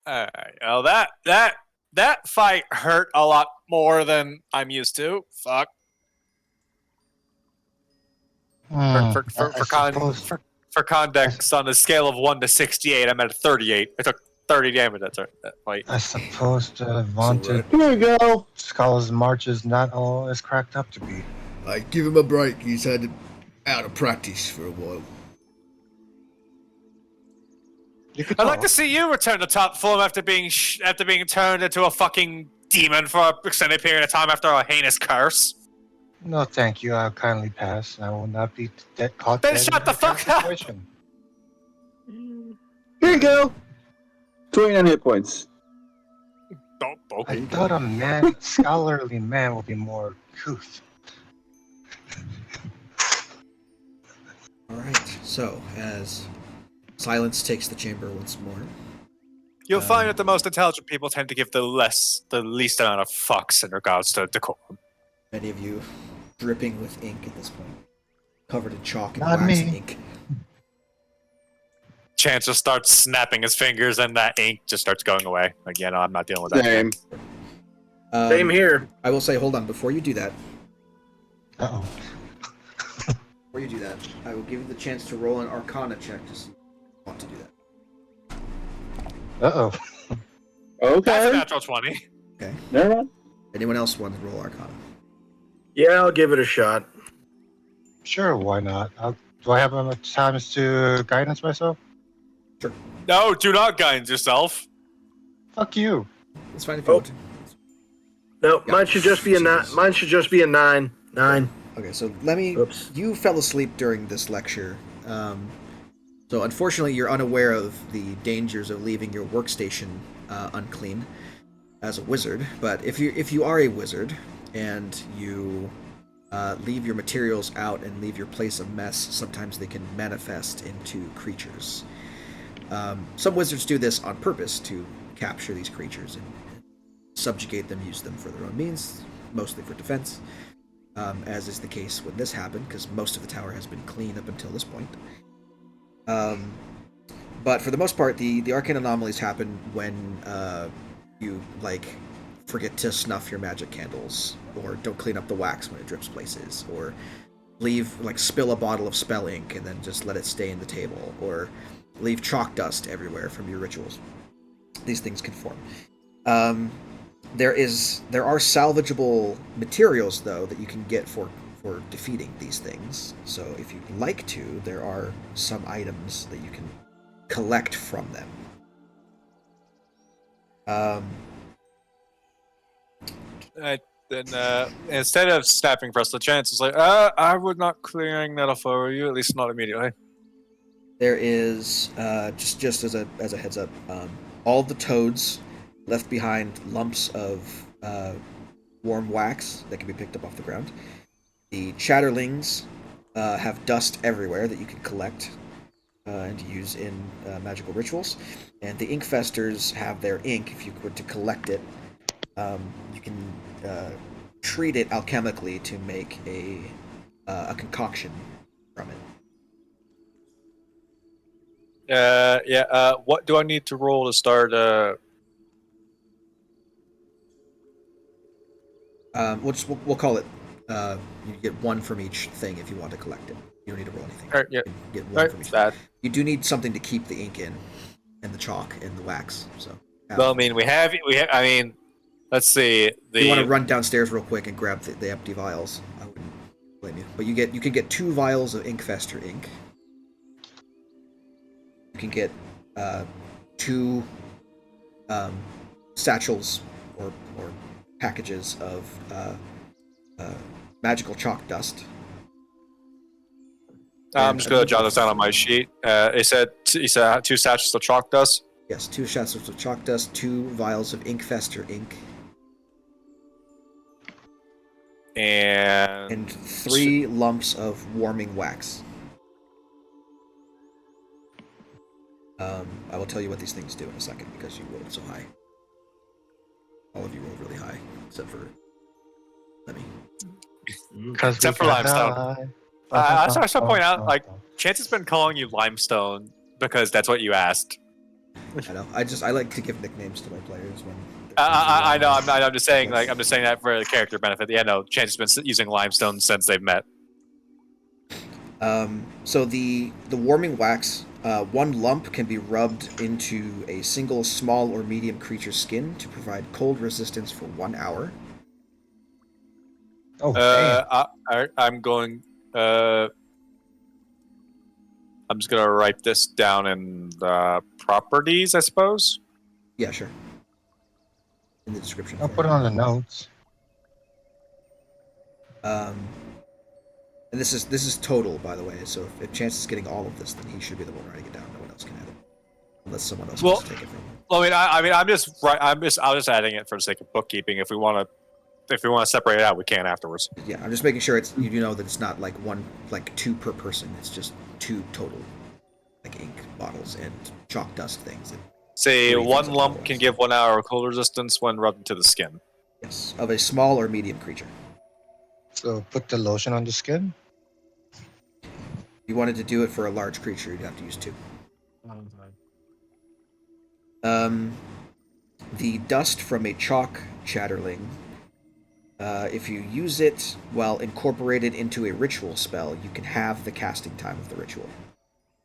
Alright, well that fight hurt a lot more than I'm used to. Fuck. For context, on a scale of 1 to 68, I'm at a 38. I took 30 damage that turn. Wait. I suppose the vaunted Here we go. Skull's March is not all as cracked up to be. I give him a break. He's had out of practice for a while. You could I'd like to talk. see you return to top form after being turned into a fucking demon for an extended period of time after a heinous curse. No, thank you. I'll kindly pass. I will not be caught Then dead shut in the this kind fuck of up! situation. Here you go. 29 hit points. I thought a man, scholarly man, would be more couth. All right. So as silence takes the chamber once more, You'll find that the most intelligent people tend to give the least amount of fucks in regards to decorum. many of you dripping with ink at this point, covered in chalk and Not wax me. and ink. Chance just starts snapping his fingers and that ink just starts going away. Like, yeah, no, I'm not dealing with that. Same. Same here. I will say, hold on, before you do that, Uh-oh. before you do that, I will give you the chance to roll an Arcana check to see if you want to do that. Uh-oh. That's a Okay. natural 20. Okay. Never mind. Anyone else want to roll Arcana? Yeah, I'll give it a shot. Sure, why not? Do I have enough time to guidance myself? No, do not guidance yourself. Fuck you. It's fine if you Oh. want to. No, Yeah. mine should just be a nine. Mine should just be a 9. 9. Okay, so let me. Oops. You fell asleep during this lecture, so unfortunately you're unaware of the dangers of leaving your workstation unclean as a wizard. But if you are a wizard and you leave your materials out and leave your place a mess, sometimes they can manifest into creatures. Some wizards do this on purpose to capture these creatures and subjugate them, use them for their own means, mostly for defense, as is the case when this happened, because most of the tower has been clean up until this point. But for the most part, the arcane anomalies happen when you, like, forget to snuff your magic candles, or don't clean up the wax when it drips places, or spill a bottle of spell ink and then just let it stay in the table, or leave chalk dust everywhere from your rituals. These things can form. There are salvageable materials, though, that you can get for defeating these things. So if you'd like to, there are some items that you can collect from them. Then instead of snapping for us, the chance is like, I would not clearing that off over you, at least not immediately. There is just as a heads up, all the toads left behind lumps of warm wax that can be picked up off the ground. The chatterlings have dust everywhere that you can collect and use in magical rituals. And the inkfesters have their ink. If you were to collect it, you can treat it alchemically to make a concoction from it. What do I need to roll to start? We'll call it. You get one from each thing if you want to collect it. You don't need to roll anything. Alright, yeah. You can get one Alright, from each. that. You do need something to keep the ink in, and the chalk and the wax. So. Well, I mean, we have. I mean, let's see. You want to run downstairs real quick and grab the empty vials? I wouldn't blame you. But you can get 2 vials of Inkfester ink. You can get 2 satchels or packages of magical chalk dust. I'm just gonna jot this down on my sheet. He said 2 sachets of chalk dust. Yes, 2 satchels of chalk dust, 2 vials of Inkfester ink, and 3 lumps of warming wax. I will tell you what these things do in a second because you rolled so high. All of you rolled really high, except for Lemmy. Except for limestone. I just want to point out, like, Chance has been calling you limestone because that's what you asked. I know. I like to give nicknames to my players when. I know. I'm just saying. Like, I'm just saying that for the character benefit. Yeah, no. Chance has been using limestone since they've met. So the warming wax One lump can be rubbed into a single small or medium creature's skin to provide cold resistance for 1 hour. Oh, damn. I'm going. I'm just gonna write this down in the properties, I suppose. Yeah, sure. In the description. I'll for put it you. on the notes. And this is total, by the way. So if Chance is getting all of this, then he should be the one writing it down. No one else can have it, unless someone else wants to take it from him. Well, I mean, I'm just adding it for the sake of bookkeeping. If we want to separate it out, we can afterwards. Yeah, I'm just making sure it's you know that it's not like two per person. It's just 2 total, like ink bottles and chalk dust things. And Say 3 one things lump at can once. give 1 hour cold resistance when rubbed into the skin. Yes, of a small or medium creature. So put the lotion on the skin. If you wanted to do it for a large creature, you'd have to use 2. The dust from a chalk chatterling. If you use it while incorporated into a ritual spell, you can have the casting time of the ritual.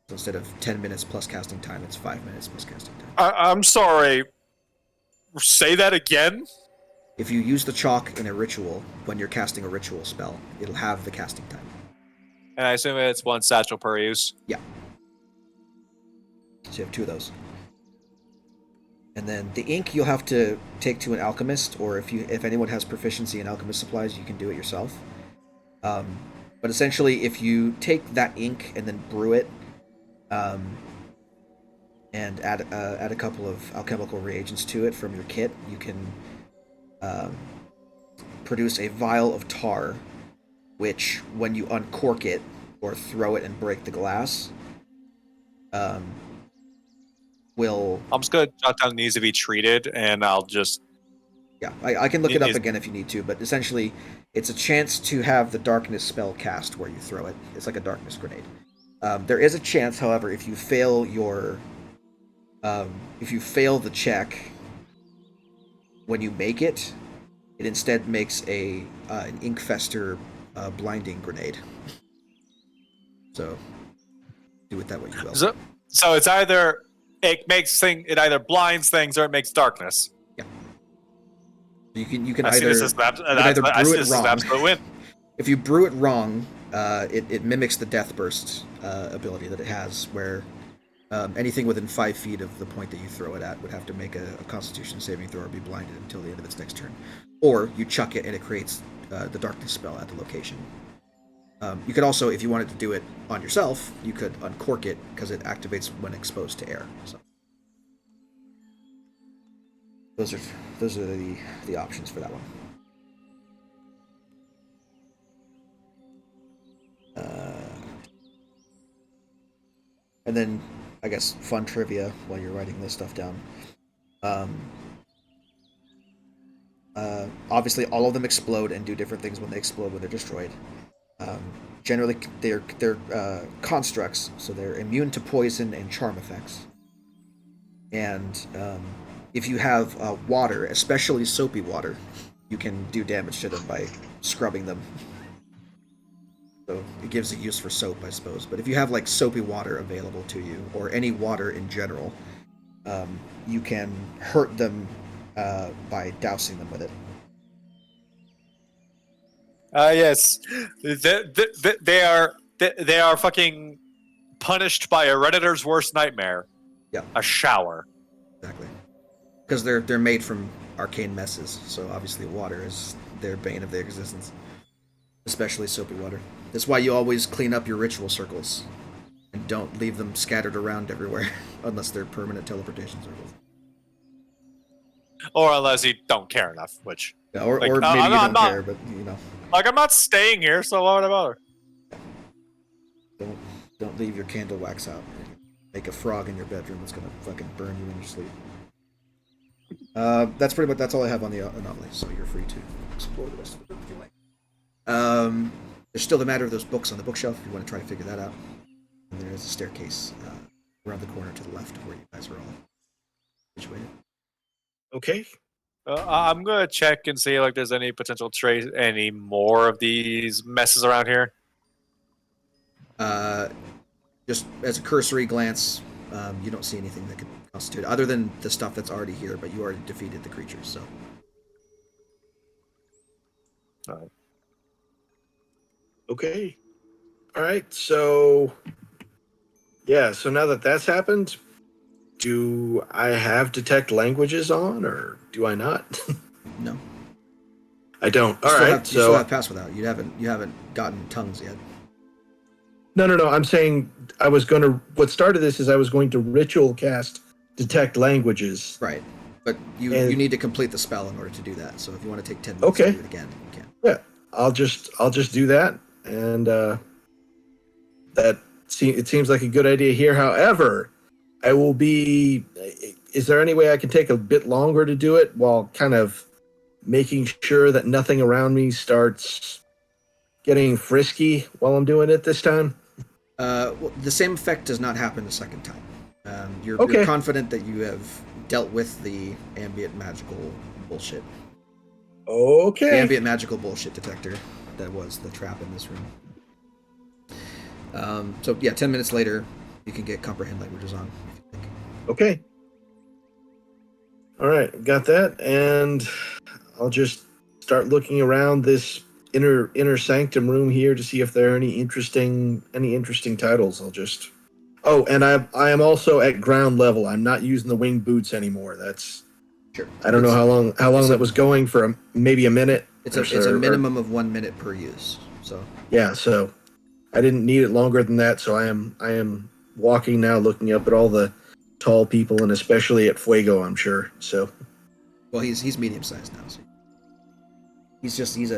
So instead of 10 minutes plus casting time, it's 5 minutes plus casting time. I'm sorry. Say that again? If you use the chalk in a ritual, when you're casting a ritual spell, it'll have the casting time. And I assume it's 1 satchel per use. Yeah. So you have 2 of those. And then the ink you'll have to take to an alchemist, or if anyone has proficiency in alchemist supplies, you can do it yourself. But essentially, if you take that ink and then brew it, and add a couple of alchemical reagents to it from your kit, you can produce a vial of tar, which, when you uncork it or throw it and break the glass, will... I'm just going to jot down needs to be treated, and I'll just... Yeah, I can look it up again if you need to, but essentially, it's a chance to have the darkness spell cast where you throw it. It's like a darkness grenade. There is a chance, however, if you fail the check when you make it, it instead makes an ink fester blinding grenade. So do with that what you will. So it's either it either blinds things or it makes darkness. Yeah. You can I see either this as an absolute win. If you brew it wrong, it mimics the death burst ability that it has, where anything within 5 feet of the point that you throw it at would have to make a Constitution saving throw or be blinded until the end of its next turn. Or you chuck it and it creates the darkness spell at the location. You could also, if you wanted to do it on yourself, you could uncork it because it activates when exposed to air. So those are the options for that one. And then, I guess, fun trivia while you're writing this stuff down. Obviously, all of them explode and do different things when they explode when they're destroyed. Generally, they're constructs, so they're immune to poison and charm effects. And if you have water, especially soapy water, you can do damage to them by scrubbing them. So it gives a use for soap, I suppose. But if you have like soapy water available to you, or any water in general, you can hurt them by dousing them with it. Yes, they are fucking punished by a redditor's worst nightmare. Yeah, a shower. Exactly, because they're made from arcane messes. So obviously, water is their bane of their existence, especially soapy water. That's why you always clean up your ritual circles and don't leave them scattered around everywhere, unless they're permanent teleportation circles. Or unless you don't care enough, which... Yeah, or maybe you don't care, but you know. Like, I'm not staying here, so why would I bother? Don't leave your candle wax out. Make a frog in your bedroom that's gonna fucking burn you in your sleep. That's pretty much that's all I have on the anomaly, so you're free to explore the rest of it if you like. There's still the matter of those books on the bookshelf if you want to try to figure that out. And there is a staircase around the corner to the left of where you guys are all situated. Okay. I'm gonna check and see like there's any potential trace, any more of these messes around here. just as a cursory glance, you don't see anything that could constitute, other than the stuff that's already here, but you already defeated the creatures, so. Okay. All right. So, yeah. So now that that's happened, do I have detect languages on, or do I not? No. I don't. You All still right. have, you still have pass without. You haven't gotten tongues yet. No. I'm saying I was going to. What started this is I was going to ritual cast detect languages. Right. But you need to complete the spell in order to do that. So if you want to take 10 minutes Okay. to do it again, you can. Yeah. I'll just do that, and it seems like a good idea here. However, I will be. Is there any way I can take a bit longer to do it while kind of making sure that nothing around me starts getting frisky while I'm doing it this time? Well, the same effect does not happen the second time. You're Okay. confident that you have dealt with the ambient magical bullshit. The Okay. ambient magical bullshit detector that was the trap in this room. So yeah, 10 minutes later, you can get comprehend languages on. If you think. Okay. All right, got that, and I'll just start looking around this inner sanctum room here to see if there are any interesting titles. I'll just. Oh, and I am also at ground level. I'm not using the winged boots anymore. That's. Sure. I don't know how long that was going for. Maybe a minute. It's a minimum of 1 minute per use. So. Yeah, so I didn't need it longer than that. So I am walking now, looking up at all the tall people, and especially at Fuego, I'm sure. So. Well, he's medium sized now. So he's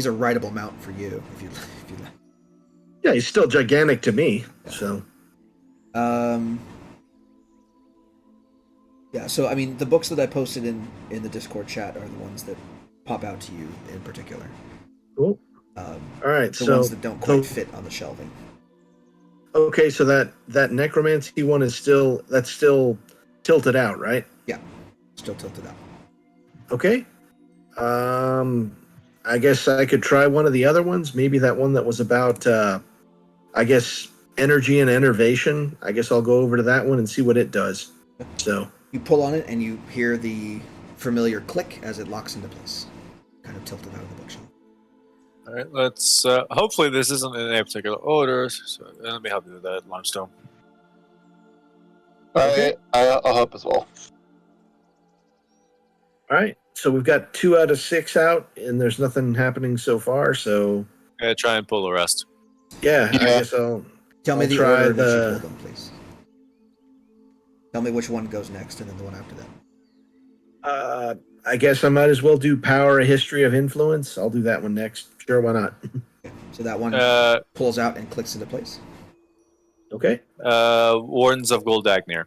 a rideable mount for you if you. Yeah, he's still gigantic to me. Yeah. So. Yeah, so I mean, the books that I posted in the Discord chat are the ones that pop out to you in particular. Cool. All right, the ones that don't quite fit on the shelving. Okay, so that necromancy one is still tilted out, right? Yeah, still tilted out. Okay. I guess I could try one of the other ones. Maybe that one that was about, I guess, energy and enervation. I guess I'll go over to that one and see what it does. So you pull on it and you hear the familiar click as it locks into place, kind of tilted out of the bookshelf. All right, let's. Hopefully, this isn't in any particular order. So let me help you with that, Limestone. Okay. I'll help as well. All right, so we've got 2 out of 6 out, and there's nothing happening so far. So Try and pull the rest. yeah. I guess I'll tell me I'll the try order in which you pull them, please. Tell me which one goes next, and then the one after that. I guess I might as well do Power, a History of Influence. I'll do that one next. Sure, why not? Okay, so that one pulls out and clicks into place. Okay. Wardens of Goldagnir.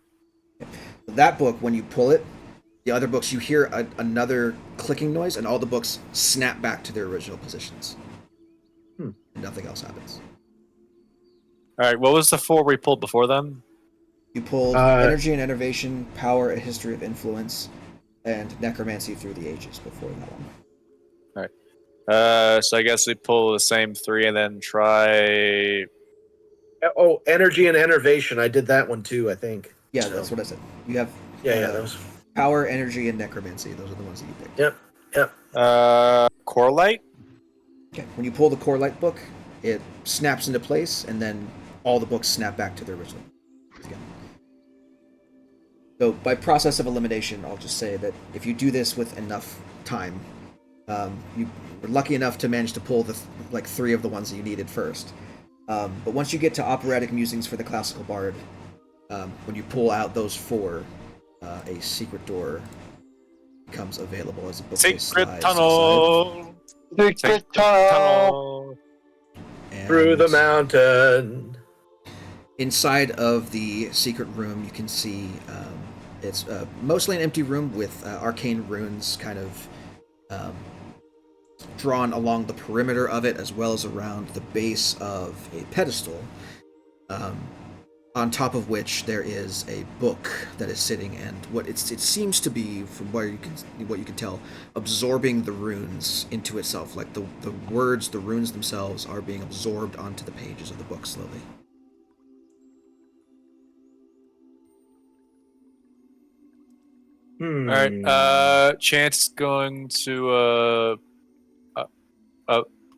Okay. That book, when you pull it, the other books, you hear another clicking noise, and all the books snap back to their original positions. And nothing else happens. All right, what was the 4 we pulled before them? You pulled Energy and Enervation, Power, a History of Influence, and Necromancy Through the Ages before that one. All right. So I guess we pull the same 3 and then try. Oh, Energy and Enervation. I did that one too, I think. Yeah, So. that's what I said. You have those. Power, Energy, and Necromancy. Those are the ones that you picked. Yep. Core Light? Okay. When you pull the Core Light book, it snaps into place, and then all the books snap back to their original again. So by process of elimination, I'll just say that if you do this with enough time, you were lucky enough to manage to pull the 3 of the ones that you needed first. But once you get to operatic musings for the classical bard, when you pull out those 4, a secret door becomes available as a bookcase Secret tunnel! Secret tunnel! Through the mountain. Inside of the secret room, you can see it's mostly an empty room with arcane runes kind of drawn along the perimeter of it, as well as around the base of a pedestal, on top of which there is a book that is sitting, and it seems to be, from what you can tell, absorbing the runes into itself. Like the words, the runes themselves are being absorbed onto the pages of the book slowly. Hmm. All right. Chance going to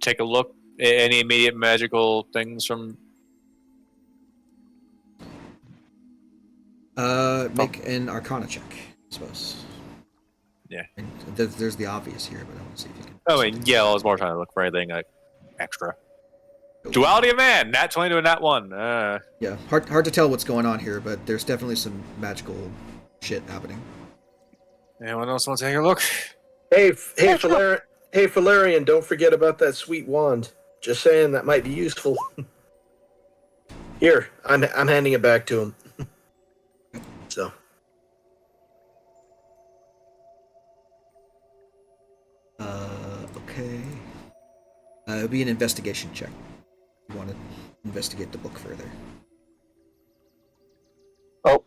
take a look at any immediate magical things from. Make an Arcana check, I suppose. Yeah. And there's the obvious here, but I want to see if you can. I mean, yeah, I was more trying to look for anything like extra. Duality of Man, nat 20 to a nat 1. Yeah, hard to tell what's going on here, but there's definitely some magical shit happening. Anyone else want to take a look? Hey, Valerian, don't forget about that sweet wand. Just saying, that might be useful. Here, I'm handing it back to him. So. Okay. It'll be an investigation check. You want to investigate the book further. Oh.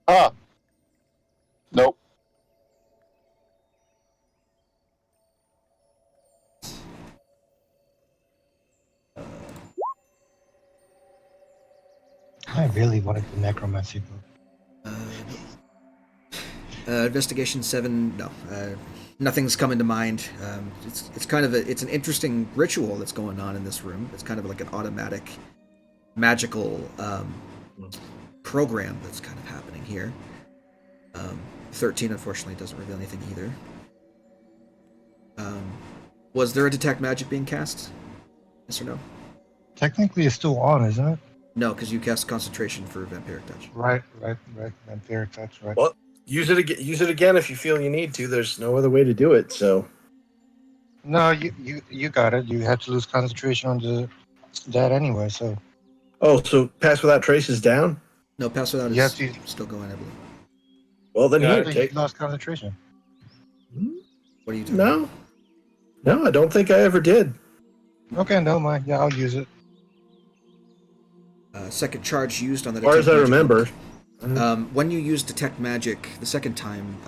Ah. Nope. I really wanted the necromancy book. Investigation 7. No, nothing's coming to mind. It's kind of it's an interesting ritual that's going on in this room. It's kind of like an automatic, magical program that's kind of happening here. 13 unfortunately doesn't reveal anything either. Was there a detect magic being cast? Yes or no? Technically, it's still on, isn't it? No, because you cast concentration for vampiric touch. Right. Vampiric touch, right? Well, use it again if you feel you need to. There's no other way to do it. So. No, you got it. You had to lose concentration on that anyway. So. Oh, so Pass Without Trace is down? No, Pass Without You is have to- still going, I believe. Well, then here, You take. lost concentration. What are you doing? No, I don't think I ever did. Okay, no mind. Yeah, I'll use it. Second charge used on the As far as detect I magic remember. book. When you use detect magic the second time,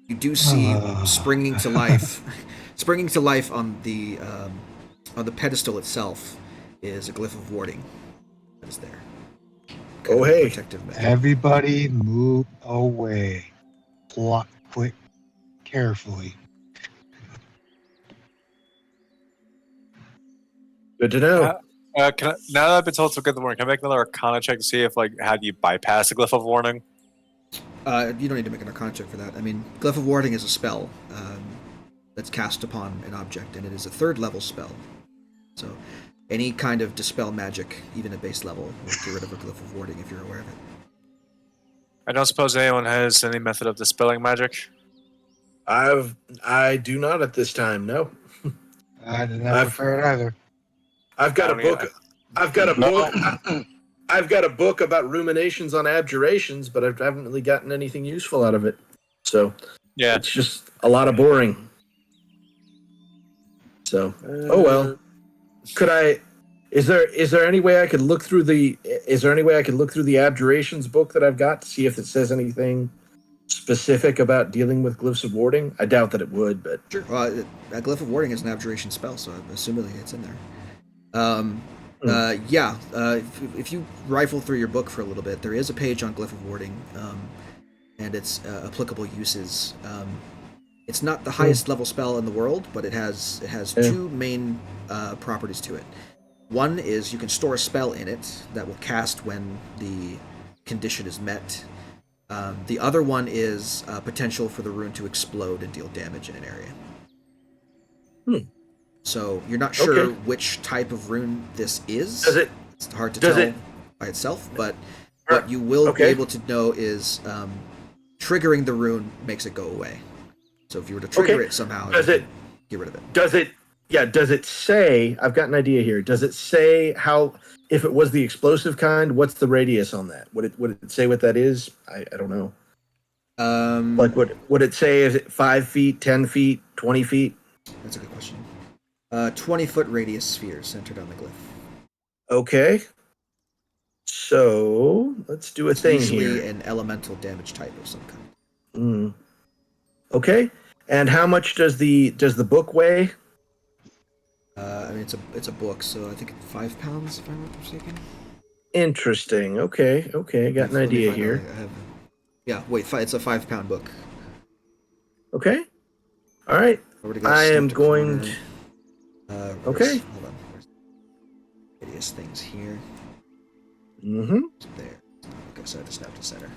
you do see springing to life on the pedestal itself is a glyph of warding that is there. Oh, hey. Protective magic. Everybody move away. Plot quick, carefully. Good to know. Now that I've been told to get the warning, can I make another Arcana check to see if, like, how do you bypass a glyph of warning? You don't need to make an Arcana check for that. I mean, glyph of warding is a spell that's cast upon an object, and it is a 3rd level spell. So, any kind of dispel magic, even at base level, will get rid of a glyph of warding if you're aware of it. I don't suppose anyone has any method of dispelling magic. I do not at this time. No. I did not prefer it either. I've got a I don't book. either. I've got a book. I've got a book about ruminations on abjurations, but I haven't really gotten anything useful out of it. So Yeah. it's just a lot of boring. So oh well. Could I? Is there any way I could look through the? Is there any way I could look through the abjurations book that I've got to see if it says anything specific about dealing with glyphs of warding? I doubt that it would, but Sure. A glyph of warding is an abjuration spell, so I'm assuming it's in there. If you rifle through your book for a little bit, there is a page on glyph of warding, and its applicable uses. It's not the highest level spell in the world, but it has two main properties to it. One is you can store a spell in it that will cast when the condition is met. The other one is potential for the rune to explode and deal damage in an area. So you're not sure which type of rune this is. It's hard to tell by itself, but what you will be able to know is triggering the rune makes it go away. So if you were to trigger it somehow, get rid of it. Does it say? I've got an idea here. Does it say how? If it was the explosive kind, what's the radius on that? Would it say what that is? I don't know. Like would it say? Is it 5 feet, 10 feet, 20 feet? That's a good question. 20-foot radius sphere centered on the glyph. Okay. So let's do a thing Usually here. an elemental damage type of some kind. Okay. And how much does the book weigh? I mean, it's a book, so I think it's 5 pounds, if I'm not mistaken. Interesting. Okay. I got an Let me idea find out. here. I have. Yeah, wait. It's a 5-pound book. Okay. All right. Already got I stuck am to going. corner. Okay. Hold on. Where's various things here? Mm-hmm. There. Okay, so I just snapped to center.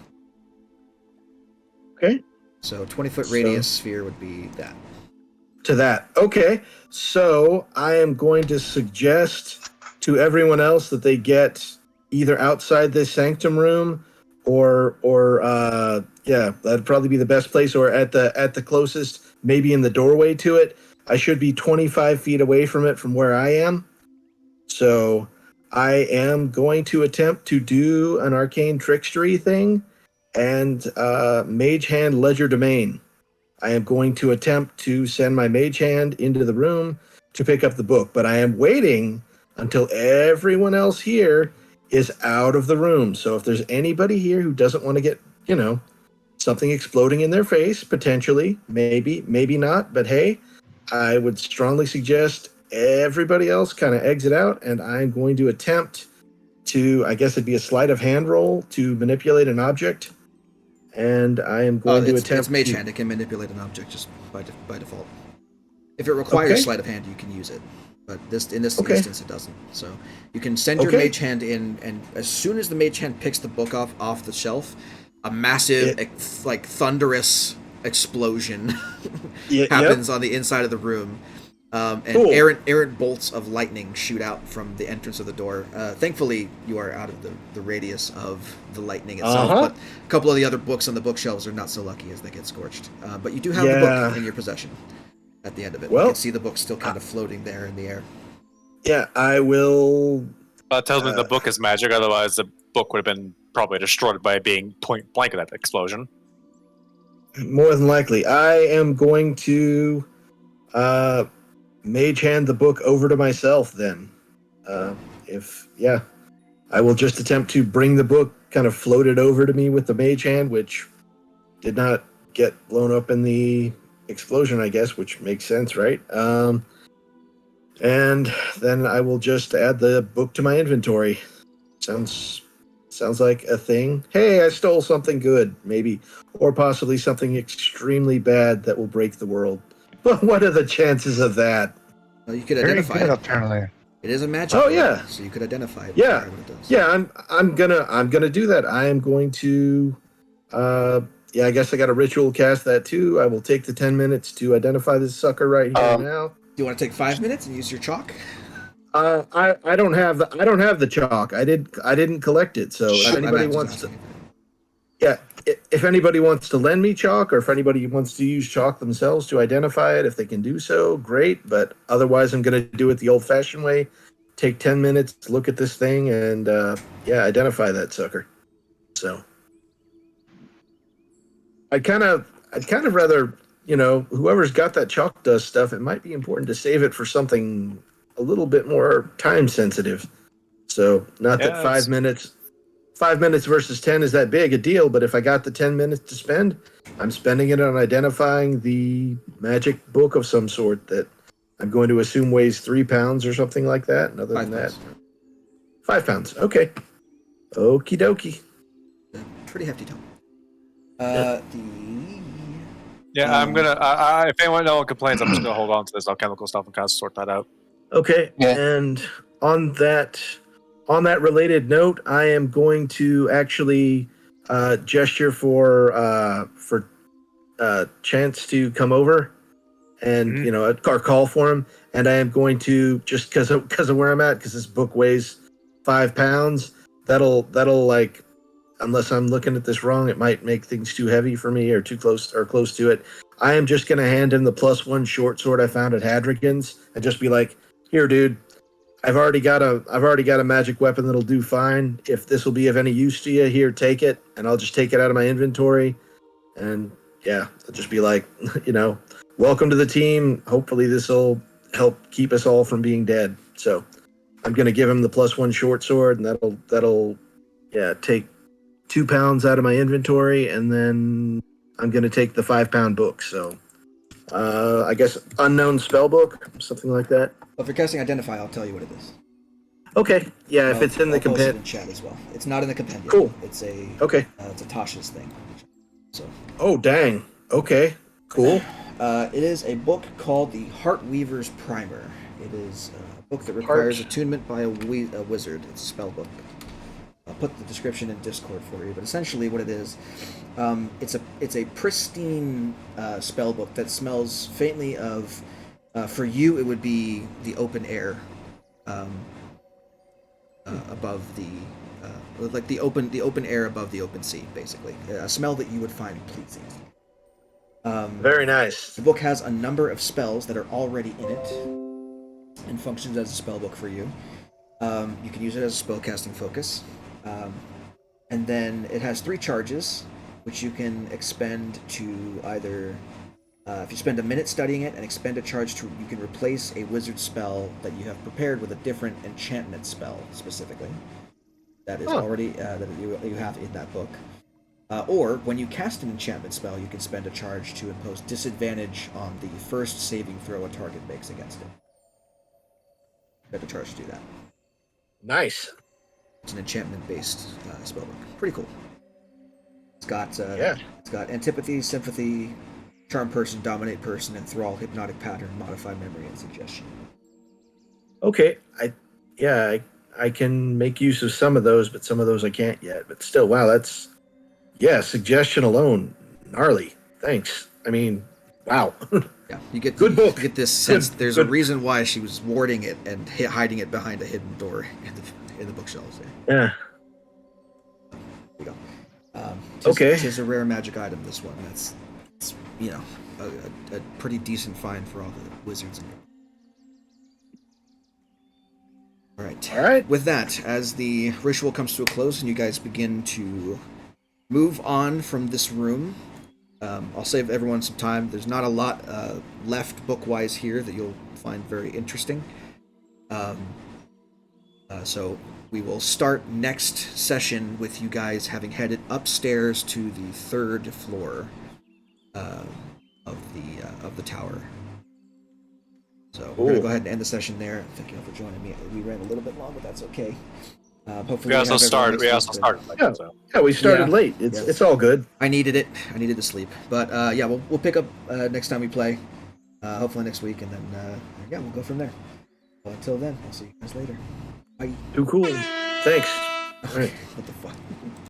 Okay. So 20-foot So- radius sphere would be that. To that. Okay. So I am going to suggest to everyone else that they get either outside this sanctum room or yeah, that'd probably be the best place, or at the closest, maybe in the doorway to it. I should be 25 feet away from it from where I am. So I am going to attempt to do an arcane trickstery thing and mage hand ledger domain. I am going to attempt to send my mage hand into the room to pick up the book, but I am waiting until everyone else here is out of the room. So if there's anybody here who doesn't want to get, something exploding in their face, potentially, maybe not, but hey, I would strongly suggest everybody else kind of exit out, and I'm going to attempt to, I guess it'd be a sleight of hand roll to manipulate an object. And I am going to attempt. It's mage hand. It can manipulate an object just by default. If it requires sleight of hand, you can use it. But in this instance, it doesn't. So you can send your mage hand in, and as soon as the mage hand picks the book off the shelf, a massive, thunderous explosion happens on the inside of the room. And errant bolts of lightning shoot out from the entrance of the door. Thankfully, you are out of the radius of the lightning itself, but a couple of the other books on the bookshelves are not so lucky as they get scorched. But you do have the book in your possession at the end of it. Well, you can see the book still kind of floating there in the air. Yeah, I will... That tells me the book is magic, otherwise the book would have been probably destroyed by being point blank at that explosion. More than likely. I am going to... mage hand the book over to myself then. I will just attempt to bring the book kind of floated over to me with the mage hand, which did not get blown up in the explosion, I guess, which makes sense, right? And then I will just add the book to my inventory. Sounds like a thing. Hey, I stole something good, maybe, or possibly something extremely bad that will break the world. But what are the chances of that? Well, you could Very identify good, it. apparently. It is a magic. Oh, book, yeah. so you could identify it. Yeah. What it does. Yeah, I'm gonna do that. I am going to I guess I got a ritual cast that too. I will take the 10 minutes to identify this sucker right here now. Do you want to take 5 minutes and use your chalk? I don't have the chalk. I didn't collect it. So if anybody wants to, if anybody wants to lend me chalk, or if anybody wants to use chalk themselves to identify it, if they can do so, great. But otherwise, I'm going to do it the old-fashioned way. Take 10 minutes, look at this thing, and identify that sucker. So I'd kind of rather, whoever's got that chalk dust stuff, it might be important to save it for something a little bit more time sensitive. So not that 5 minutes versus 10 is that big a deal, but if I got the 10 minutes to spend, I'm spending it on identifying the magic book of some sort that I'm going to assume weighs 3 pounds or something like that. And other than that, 5 pounds. Okay. Okie dokie. Pretty hefty tome. I'm gonna. If no one complains, I'm just gonna hold on to this alchemical stuff and kind of sort that out. Okay, Yeah. and on that related note, I am going to actually gesture for Chance to come over, and or call for him, and I am going to, just because of where I'm at, because this book weighs 5 pounds. That'll like, unless I'm looking at this wrong, it might make things too heavy for me or too close to it. I am just gonna hand him the +1 short sword I found at Hadrigan's and just be like, "Here, dude, I've already got a magic weapon that'll do fine. If this will be of any use to you, here, take it." And I'll just take it out of my inventory, and I'll just be like, "Welcome to the team. Hopefully this will help keep us all from being dead." So I'm gonna give him the +1 short sword, and that'll take 2 pounds out of my inventory, and then I'm gonna take the 5 pound book. So I guess unknown spell book, something like that. If you're casting Identify, I'll tell you what it is. Okay. Yeah, if it's in the I'll post it in compendium. chat as well. It's not in the compendium. Cool. It's a Okay. Tasha's thing. So. Oh, dang. Okay. Cool. It is a book called The Heartweaver's Primer. It is a book that requires attunement by a wizard. It's a spell book. I'll put the description in Discord for you, but essentially what it is, it's a pristine spell book that smells faintly of, for you it would be the open air, above the, like the open air above the open sea, basically. A smell that you would find pleasing. Very nice. The book has a number of spells that are already in it and functions as a spell book for you. You can use it as a spellcasting focus. And then it has 3 charges, which you can expend to either, if you spend a minute studying it and expend a charge to, you can replace a wizard spell that you have prepared with a different enchantment spell, specifically. That is already, that you have in that book. Or, when you cast an enchantment spell, you can spend a charge to impose disadvantage on the first saving throw a target makes against it. You have a charge to do that. Nice. It's an enchantment-based spellbook. Pretty cool. It's got It's got antipathy, sympathy, charm person, dominate person, enthrall, hypnotic pattern, modify memory, and suggestion. Okay. I can make use of some of those, but some of those I can't yet. But still, wow, that's suggestion alone, gnarly. Thanks. I mean, wow. Yeah, you get Good book. You get this sense. There's a good. reason why she was warding it and hiding it behind a hidden door in the bookshelves. Yeah. There you go. Okay. Tis a rare magic item. This one. It's a pretty decent find for all the wizards in it. All right. With that, as the ritual comes to a close and you guys begin to move on from this room, I'll save everyone some time. There's not a lot left book-wise here that you'll find very interesting. So we will start next session with you guys having headed upstairs to the 3rd floor of the tower. So we're gonna go ahead and end the session there. Thank you all for joining me. We ran a little bit long, but that's okay. Hopefully We also started. late, So. Yeah, we started late. It's all good. I needed it. I needed to sleep. But we'll pick up next time we play. Hopefully next week, and then we'll go from there. Until then, I'll see you guys later. Bye. Too cool. Thanks. All right. What the fuck?